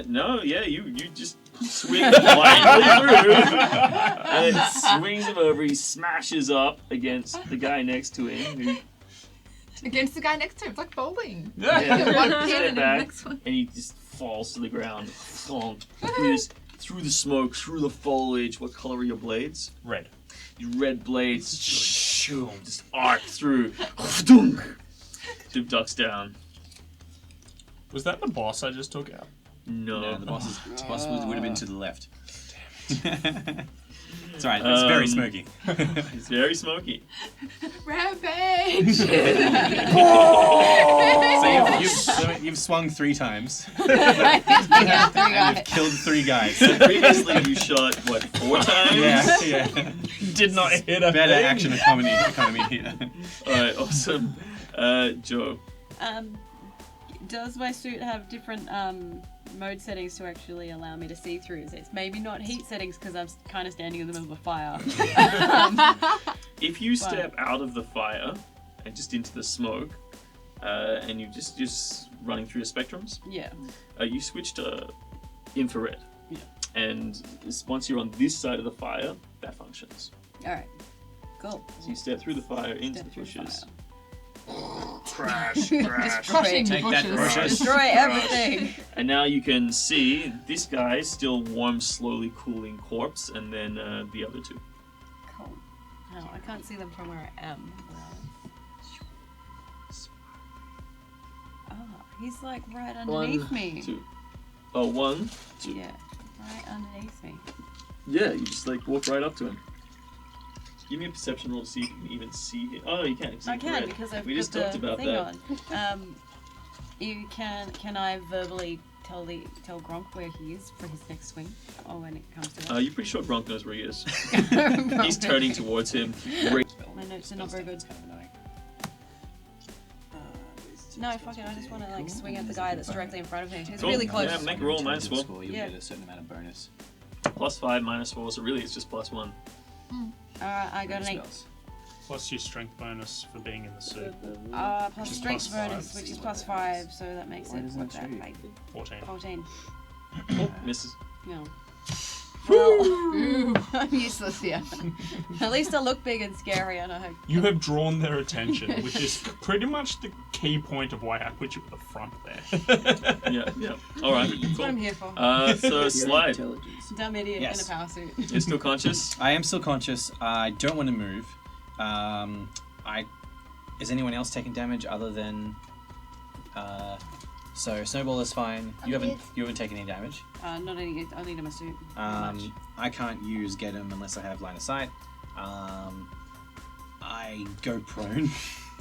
No, yeah, you just swing blindly through, and it swings him over. He smashes up against the guy next to him, who Against the guy next to him. It's like bowling. yeah, One pin step and the back, next one. and he just falls to the ground. Thonk. He just through the smoke, through the foliage. What color are your blades? Red. Your red blades just arc through. Dunk. Two ducks down. Was that the boss I just took out? No. The boss would have been to the left. It's alright, it's very smoky. It's very smoky. Rampage! So you've swung 3 times. Yeah, three And guys. you've killed 3 guys. So previously you shot, what, 4 times? Yeah. Did not hit a Better thing. action economy here. Alright, awesome. Joe. Does my suit have different mode settings to actually allow me to see through? It's maybe not heat settings because I'm kind of standing in the middle of a fire. If you step out of the fire and just into the smoke, and you just running through your spectrums, Yeah. you switch to infrared. Yeah. And once you're on this side of the fire, that functions. Alright. Cool. So you step through the fire into Step the through bushes. fire. Crash, Just crash. crushing the Take that, bushes. bushes. Destroy everything! And now you can see this guy still warm, slowly cooling corpse, and then the other 2. Cool. No, I can't see them from where I am. Oh, he's like right underneath 1, me. 2. Oh, 1, 2. Yeah, right underneath me. Yeah, you just like walk right up to him. Give me a perception roll to see if you can even see him. Oh, you can. I can because I've We got just the talked about thing that. on. You can I verbally tell Gronk where he is for his next swing? Or when it comes to that? You're pretty sure Gronk knows where he is. He's turning towards him. My notes are not very good. No, fuck it, I just want to like swing at the guy that's directly in front of me. He's Cool. really close. Yeah, make a roll, -4. Score, you'll Yeah. get a certain amount of bonus. +5, -4, so really it's just +1. Alright, I got an 8. Spells. Plus your strength bonus for being in the suit. Plus is strength +5. bonus, which is +5, so that makes Why it, doesn't what's it that, show you? like 14. 14. Oh, misses. No. Well, Ooh, I'm useless here. at least I look big and scary, and I You have drawn their attention, which is pretty much the key point of why I put you at the front there. Yeah. Alright, That's what I'm cool. here for. So Slide. Dumb idiot Yes. in a power suit. You're still conscious? I am still conscious. I don't want to move. Is anyone else taking damage other than? So Snowball is fine. You haven't taken any damage. Not any, only to my suit. Not much. I can't use get him unless I have line of sight. I go prone,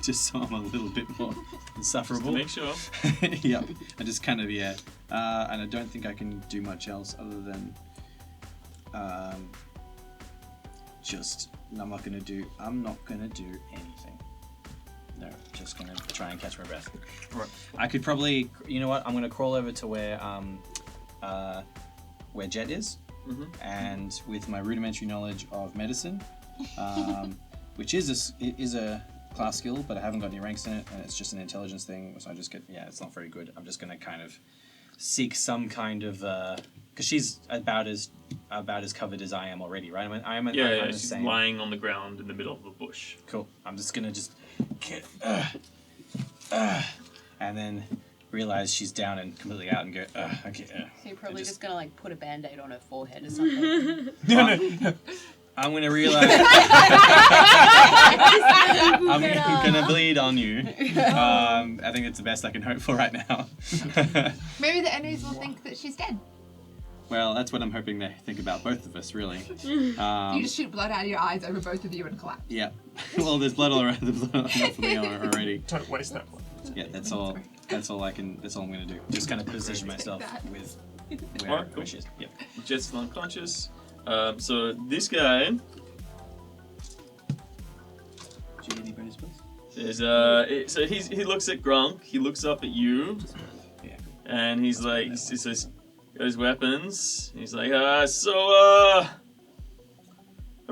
just so I'm a little bit more Just insufferable. to make sure. Yep. I just kind of and I don't think I can do much else other than I'm not gonna do anything. No, just gonna try and catch my breath. Right. I could probably, you know what? I'm gonna crawl over to where Jet is, and with my rudimentary knowledge of medicine, which is a class skill, but I haven't got any ranks in it, and it's just an intelligence thing. So I just get it's not very good. I'm just gonna kind of seek some kind of because she's about as covered as I am already, right? I'm Yeah, the she's same. lying on the ground in the middle of the bush. Cool. I'm just gonna get and then realize she's down and completely out and go okay. So you're probably just gonna like put a band-aid on her forehead or something. I'm gonna realize I'm gonna bleed on you. I think it's the best I can hope for right now. Maybe the enemies will think that she's dead. Well, that's what I'm hoping they think about both of us, really. You just shoot blood out of your eyes over both of you and collapse. Yeah. Well, there's blood all around enough for me already. Don't waste that one. Yeah, that's all. That's all I'm gonna do. Just kind of position myself with where Alright, cool. she is. Yep. Jet's still unconscious. So this guy is so he looks at Grunk. He looks up at you, and he's like, he says, got his weapons. He's like, I'm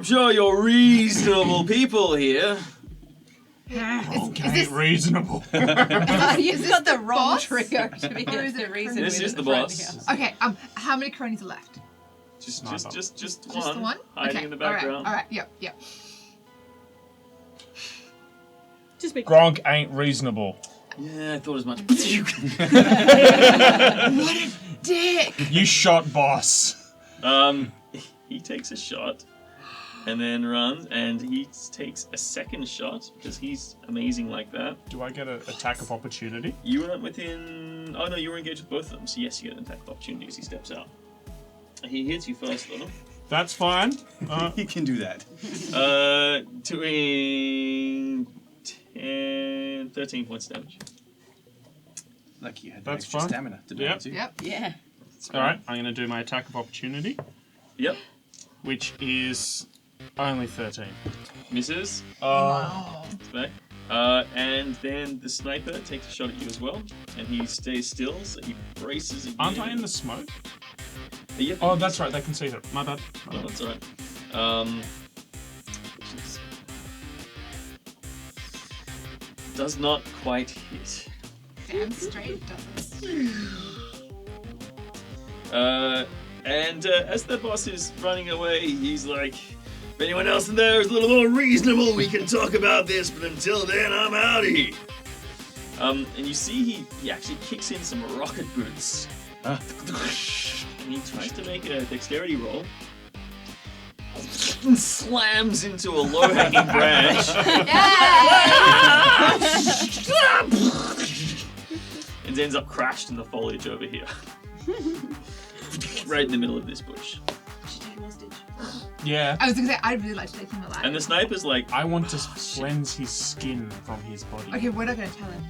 sure you're reasonable people here. Gronk is this- ain't reasonable. You've got the wrong boss? trigger to be Or is it the a reason. crony? This we're is at the front boss. here. Okay, how many cronies are left? Just Sniper. one. Just the one? Hiding Okay, in the background. Alright, yep. Just make Gronk ain't reasonable. Yeah, I thought as much. Dick! You shot boss. He takes a shot, and then runs, and he takes a second shot because he's amazing like that. Do I get an attack of opportunity? You weren't within. Oh no, you were engaged with both of them. So yes, you get an attack of opportunity as he steps out. He hits you first, though. That's fine. You can do that. Doing 13 points of damage. Lucky you had That's extra fine. stamina to do Yep. it too. Yep. Yeah. All right, I'm going to do my attack of opportunity, Yep. which is only 13. Misses. Wow. Back. And then the sniper takes a shot at you as well, and he stays still, so he braces again. Aren't I in the smoke? Yep. Oh, that's right. They can see that. My bad. My No, bad. that's alright. Does not quite hit. Damn straight does. And as the boss is running away, he's like, if anyone else in there is a little more reasonable, we can talk about this, but until then, I'm out of here. And you see he actually kicks in some rocket boots. And he tries to make a dexterity roll. And slams into a low-hanging branch. And ends up crashed in the foliage over here. Right in the middle of this bush. Yeah. I was gonna say, I'd really like to take him alive. And the sniper's like, I want to cleanse his skin from his body. Okay, we're not gonna tell him.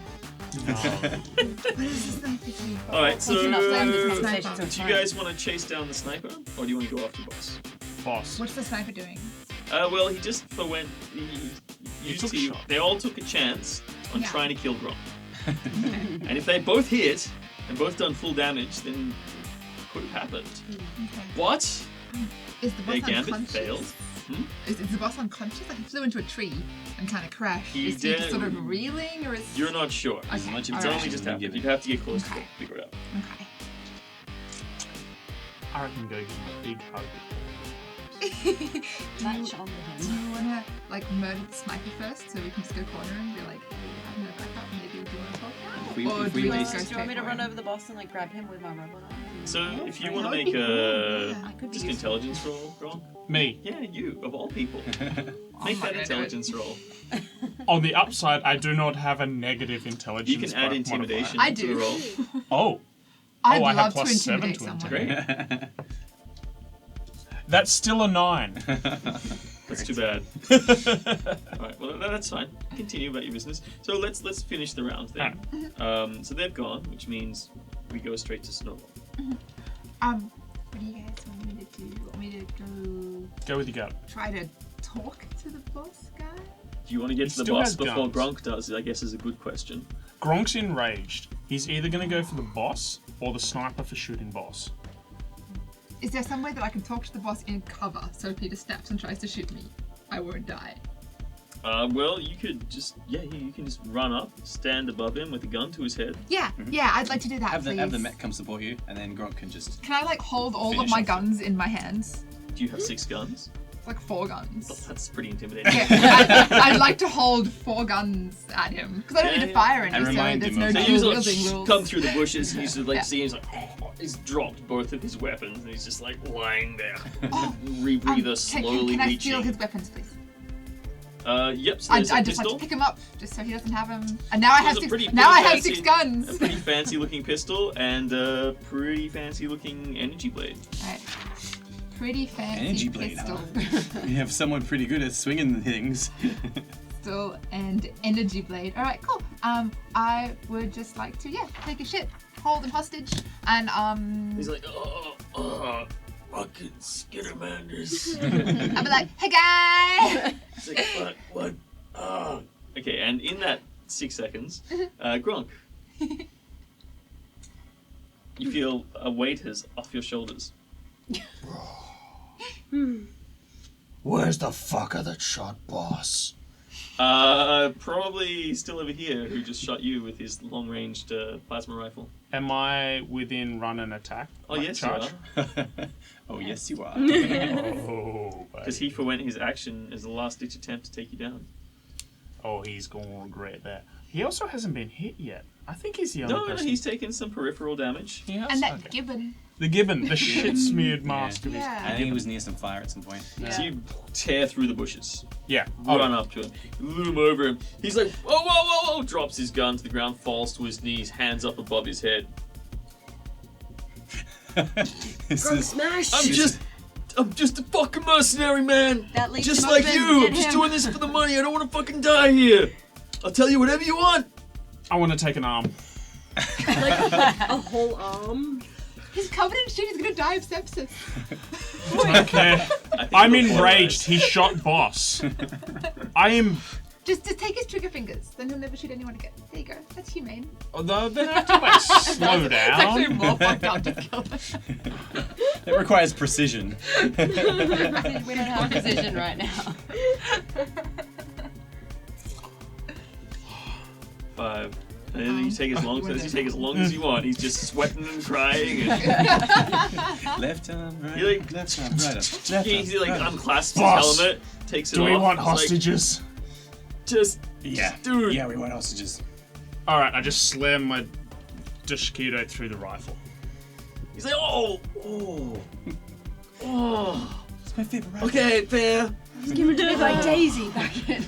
No. What is the sniper doing? alright, so We cannot blame this do conversation to a you friend. guys want to chase down the sniper, or do you want to go after boss? Boss. What's the sniper doing? Well, he just forwent. He took a shot. They all took a chance on Yeah. trying to kill Gronk. And if they both hit and both done full damage, then it could have happened. Okay. But Is the boss their gambit unconscious? failed. Is the boss unconscious? Like he flew into a tree and kind of crashed. He Is he just did. sort of reeling, or is You're not sure. Okay, As much all It's right. only just happened. You'd have to get close to it to figure it out. Okay. I reckon go give him a big hug. Latch on to Do him. you wanna like murder the sniper first, so we can just go corner and be like, hey, I have no backup. Maybe do you wanna talk now? If we- Or if do we we waste- just go Do you want me to straight run for over the boss and like grab him with my robot arm? So if you that want to would make be cool, a yeah. I could be just useful. intelligence roll, Gronk. Me. Yeah, you of all people. I'm Make not that gonna do it. intelligence roll. On the upside, I do not have a negative intelligence. You can add modifier. intimidation I to the do. roll. Oh, I'd I have love to plus 7 intimidate to someone. intimidate. That's still a 9. That's too bad. Alright, well that's fine. Continue about your business. So let's finish the round then. So they've gone, which means we go straight to Snowball. What do you guys want me to do? Want me to go Go with your gut. try to talk to the boss guy? Do you want to get He to the still boss has before guns. Gronk does? I guess is a good question. Gronk's enraged. He's either going to go for the boss or the sniper for shooting boss. Is there some way that I can talk to the boss in cover so if he just snaps and tries to shoot me, I won't die? Well, you could just you can just run up, stand above him with a gun to his head. Yeah, yeah, I'd like to do that, Have please. the mech come support you, and then Gronk can just. Can I like hold all of Finish my off. guns in my hands? Do you have 6 guns? It's like 4 guns. That's pretty intimidating. Okay, I'd like to hold 4 guns at him because I don't Yeah, need to yeah. fire any, And so remind there's him no of So that. you dual just wielding like rules. come through the bushes and you just like Yeah. see he's like he's dropped both of his weapons and he's just like lying there. Oh, Rebreather slowly can I reaching. steal his weapons, please? Yep. So I'd there's a just like pistol. to pick him up just so he doesn't have him. And now I have There's a 6. pretty Now I have fancy- 6 guns. A pretty fancy looking pistol and a pretty fancy looking energy blade. Right. Pretty fancy Energy blade, pistol. You have someone pretty good at swinging things. Pistol and energy blade. All right, cool. I would just like to take a shit, hold him hostage, and He's like, fucking Skittermanders. I'll be like, hey guy. He's like, what? Okay, and in that 6 seconds, Gronk, you feel a weight is off your shoulders. Where's the fucker that shot boss? Probably still over here, who just shot you with his long-ranged plasma rifle. Am I within run and attack? Oh, Like yes, charge? you are. Oh, yes, you are. Oh, Because he forwent his action as a last-ditch attempt to take you down. oh, he's going to regret that. He also hasn't been hit yet. I think he's the only No, person. he's taken some peripheral damage. He has? And that Okay. gibbon. The gibbon, the shit-smeared mask of his... Yeah. I think he was near some fire at some point. So you tear through the bushes, Yeah. run up to him, loom over him. He's like, whoa, whoa, whoa, whoa! Drops his gun to the ground, falls to his knees, hands up above his head. This Front is- smash! I'm just a fucking mercenary, man. That leads Just him like up you. and I'm get just him. doing this for the money. I don't want to fucking die here. I'll tell you whatever you want. I want to take an arm. like a whole arm. He's covered in shit. He's gonna die of sepsis. Okay. I think I'm you'll enraged. polarize. He shot boss. I am... Just take his trigger fingers. Then he'll never shoot anyone again. There you go. That's humane. Although then I have to like slow It's actually down. more fucked up to kill them. It requires precision. We don't have precision right now. 5. And then you take as long as you want. He's just sweating and crying. And Left arm, right You're like- arm, left arm, right arm. Left arm, he like right arm. unclasps Boss, his helmet, takes it Do off. we want He's like, hostages? just Yeah, dude. Yeah, we want hostages. Alright, I just slam my Dashkido through the rifle. He's like, oh. It's my favorite rifle. Okay, fair. Give it to me like Daisy back in.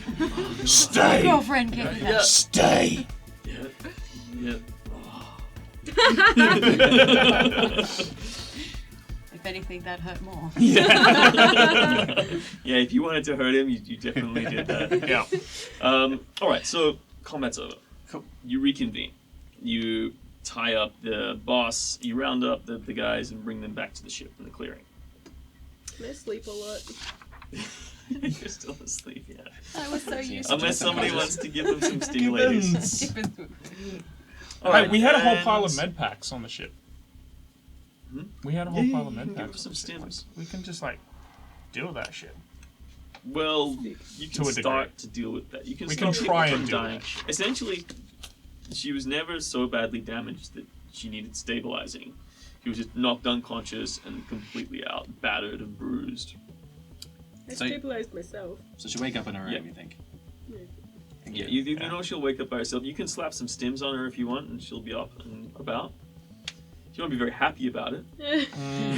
Stay! Girlfriend gave me that. Yeah. Stay! Yeah. If anything, that hurt more. Yeah, if you wanted to hurt him, you definitely did that. Yeah. Alright, so combat's over. Cool. You reconvene. You tie up the boss, you round up the guys and bring them back to the ship in the clearing. I sleep a lot. You're still asleep, yeah. I was so used to Unless somebody wants to give them some stimulators. Gibbons. Alright, Hey, we had a whole and- pile of med packs on the ship. Hmm? We had a whole Yeah, pile of you med can give packs. us on some the ship. stims. We can just like deal with that shit. Well, you To can a degree. start to deal with that. You can We stop can people try from and do dying. that. Essentially, she was never so badly damaged that she needed stabilizing. She was just knocked unconscious and completely out, battered and bruised. I So- stabilized myself. So she'll wake up in her room, Yeah. you think? Yeah, you know she'll wake up by herself. You can slap some stims on her if you want, and she'll be up and about. She won't be very happy about it.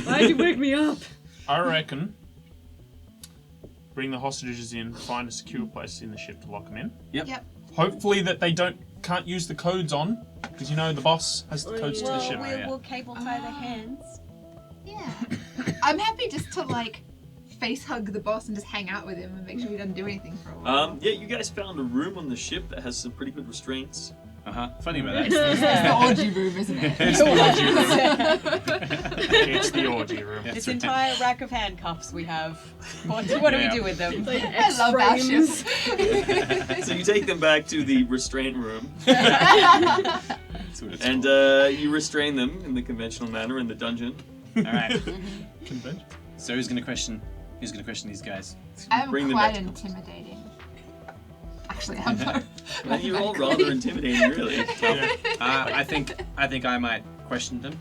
Why'd you wake me up? I reckon bring the hostages in, find a secure place in the ship to lock them in. Yep. Hopefully that they can't use the codes on, because you know the boss has the codes to the Well, ship. we'll cable tie their hands. Yeah. I'm happy just to like face hug the boss and just hang out with him and make sure he doesn't do anything for a while. Yeah, you guys found a room on the ship that has some pretty good restraints. Funny about that. It's the orgy room, isn't it? It's the orgy room. It's the orgy room. This entire rack of handcuffs we have. What do we do with them? Like I love our X-frames. ship. So you take them back to the restraint room, That's what it's and you restrain them in the conventional manner in the dungeon. called. All right. Convention. So who's gonna question these guys? I'm Bring them quite back. intimidating. Actually, I'm not. Well, you're all rather intimidating, really. Yeah. I think I might question them.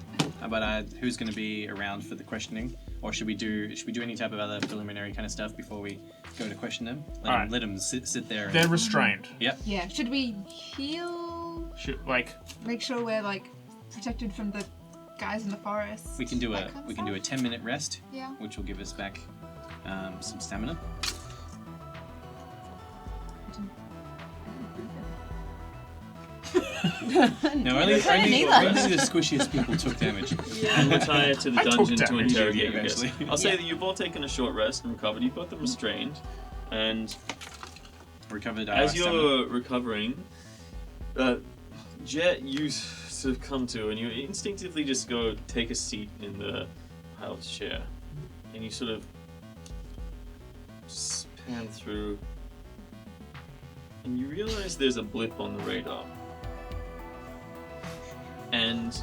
But who's going to be around for the questioning, or should we do any type of other preliminary kind of stuff before we go to question them? Alright. Let them sit there. They're restrained. Yeah. Should we heal? Like, Make sure we're like protected from the guys in the forest. We can do that a kind of we can do a stuff? 10-minute rest, Yeah. which will give us back some stamina. No, only the squishiest people took damage. And we'll tie it to the I took dungeon to damage. interrogate you Yeah, guys. eventually. I'll say that you've all taken a short rest and recovered. You've got them restrained, and Recovered. as stamina. you're recovering, Jet, you sort of come to, and you instinctively just go take a seat in the pilot's chair, and you sort of pan through, and you realize there's a blip on the radar. And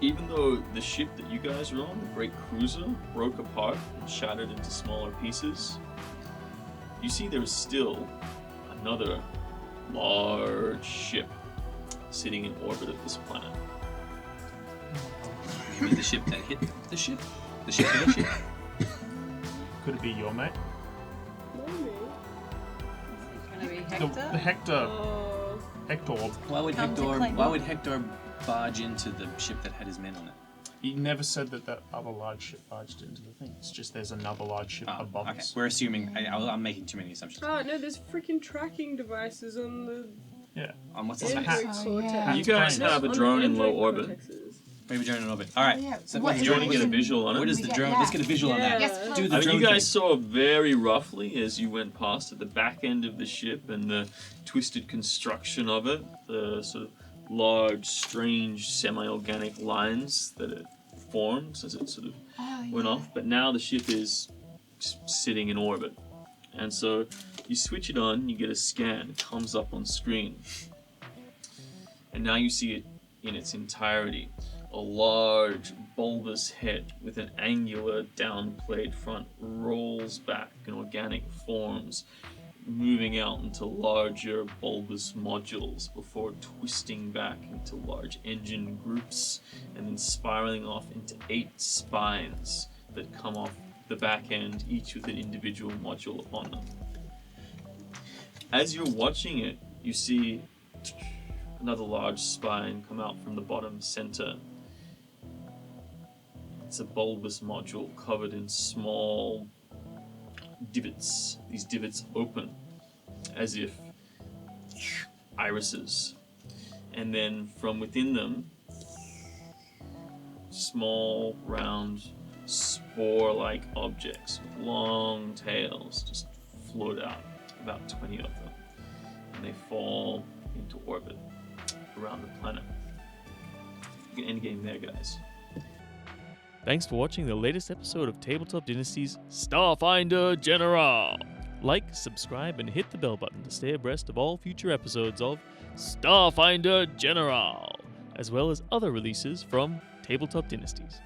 even though the ship that you guys are on, the Great Cruiser, broke apart and shattered into smaller pieces, you see there is still another large ship sitting in orbit of this planet. Maybe the ship that hit the ship? The ship hit the ship? Could it be your mate? Maybe. It's gonna be The Hector. Hector. Oh. Hector. Come to claim Why me. would Hector barge into the ship that had his men on it? He never said that other large ship barged into the thing. It's just there's another large ship above Okay. us. We're assuming. I'm making too many assumptions. Oh no, there's freaking tracking devices on the Yeah. On what's this? Yeah. Android Hats. cortex. yeah. You guys Planes. have a On the drone in low Android orbit. cortexes. Maybe drone in orbit. All right. Yeah. So What what's is You the want drone? to get a visual on it? Where does the Yeah, drone? yeah. Let's get a visual on that. Yes, Do please. the I mean, drone you guys thing. saw very roughly as you went past at the back end of the ship and the twisted construction of it, the sort of large, strange, semi-organic lines that it formed as it sort of went off. But now the ship is just sitting in orbit, and so you switch it on, you get a scan, it comes up on screen, and now you see it in its entirety. A large, bulbous head with an angular, downplayed front rolls back in organic forms, moving out into larger, bulbous modules before twisting back into large engine groups and then spiraling off into 8 spines that come off the back end, each with an individual module upon them. As you're watching it, you see another large spine come out from the bottom center. It's a bulbous module covered in small divots. These divots open as if irises. And then from within them, small, round, spore-like objects with long tails just float out, about 20 of them. And they fall into orbit around the planet. You can endgame there, guys. Thanks for watching the latest episode of Tabletop Dynasties Starfinder General. Like, subscribe, and hit the bell button to stay abreast of all future episodes of Starfinder General, as well as other releases from Tabletop Dynasties.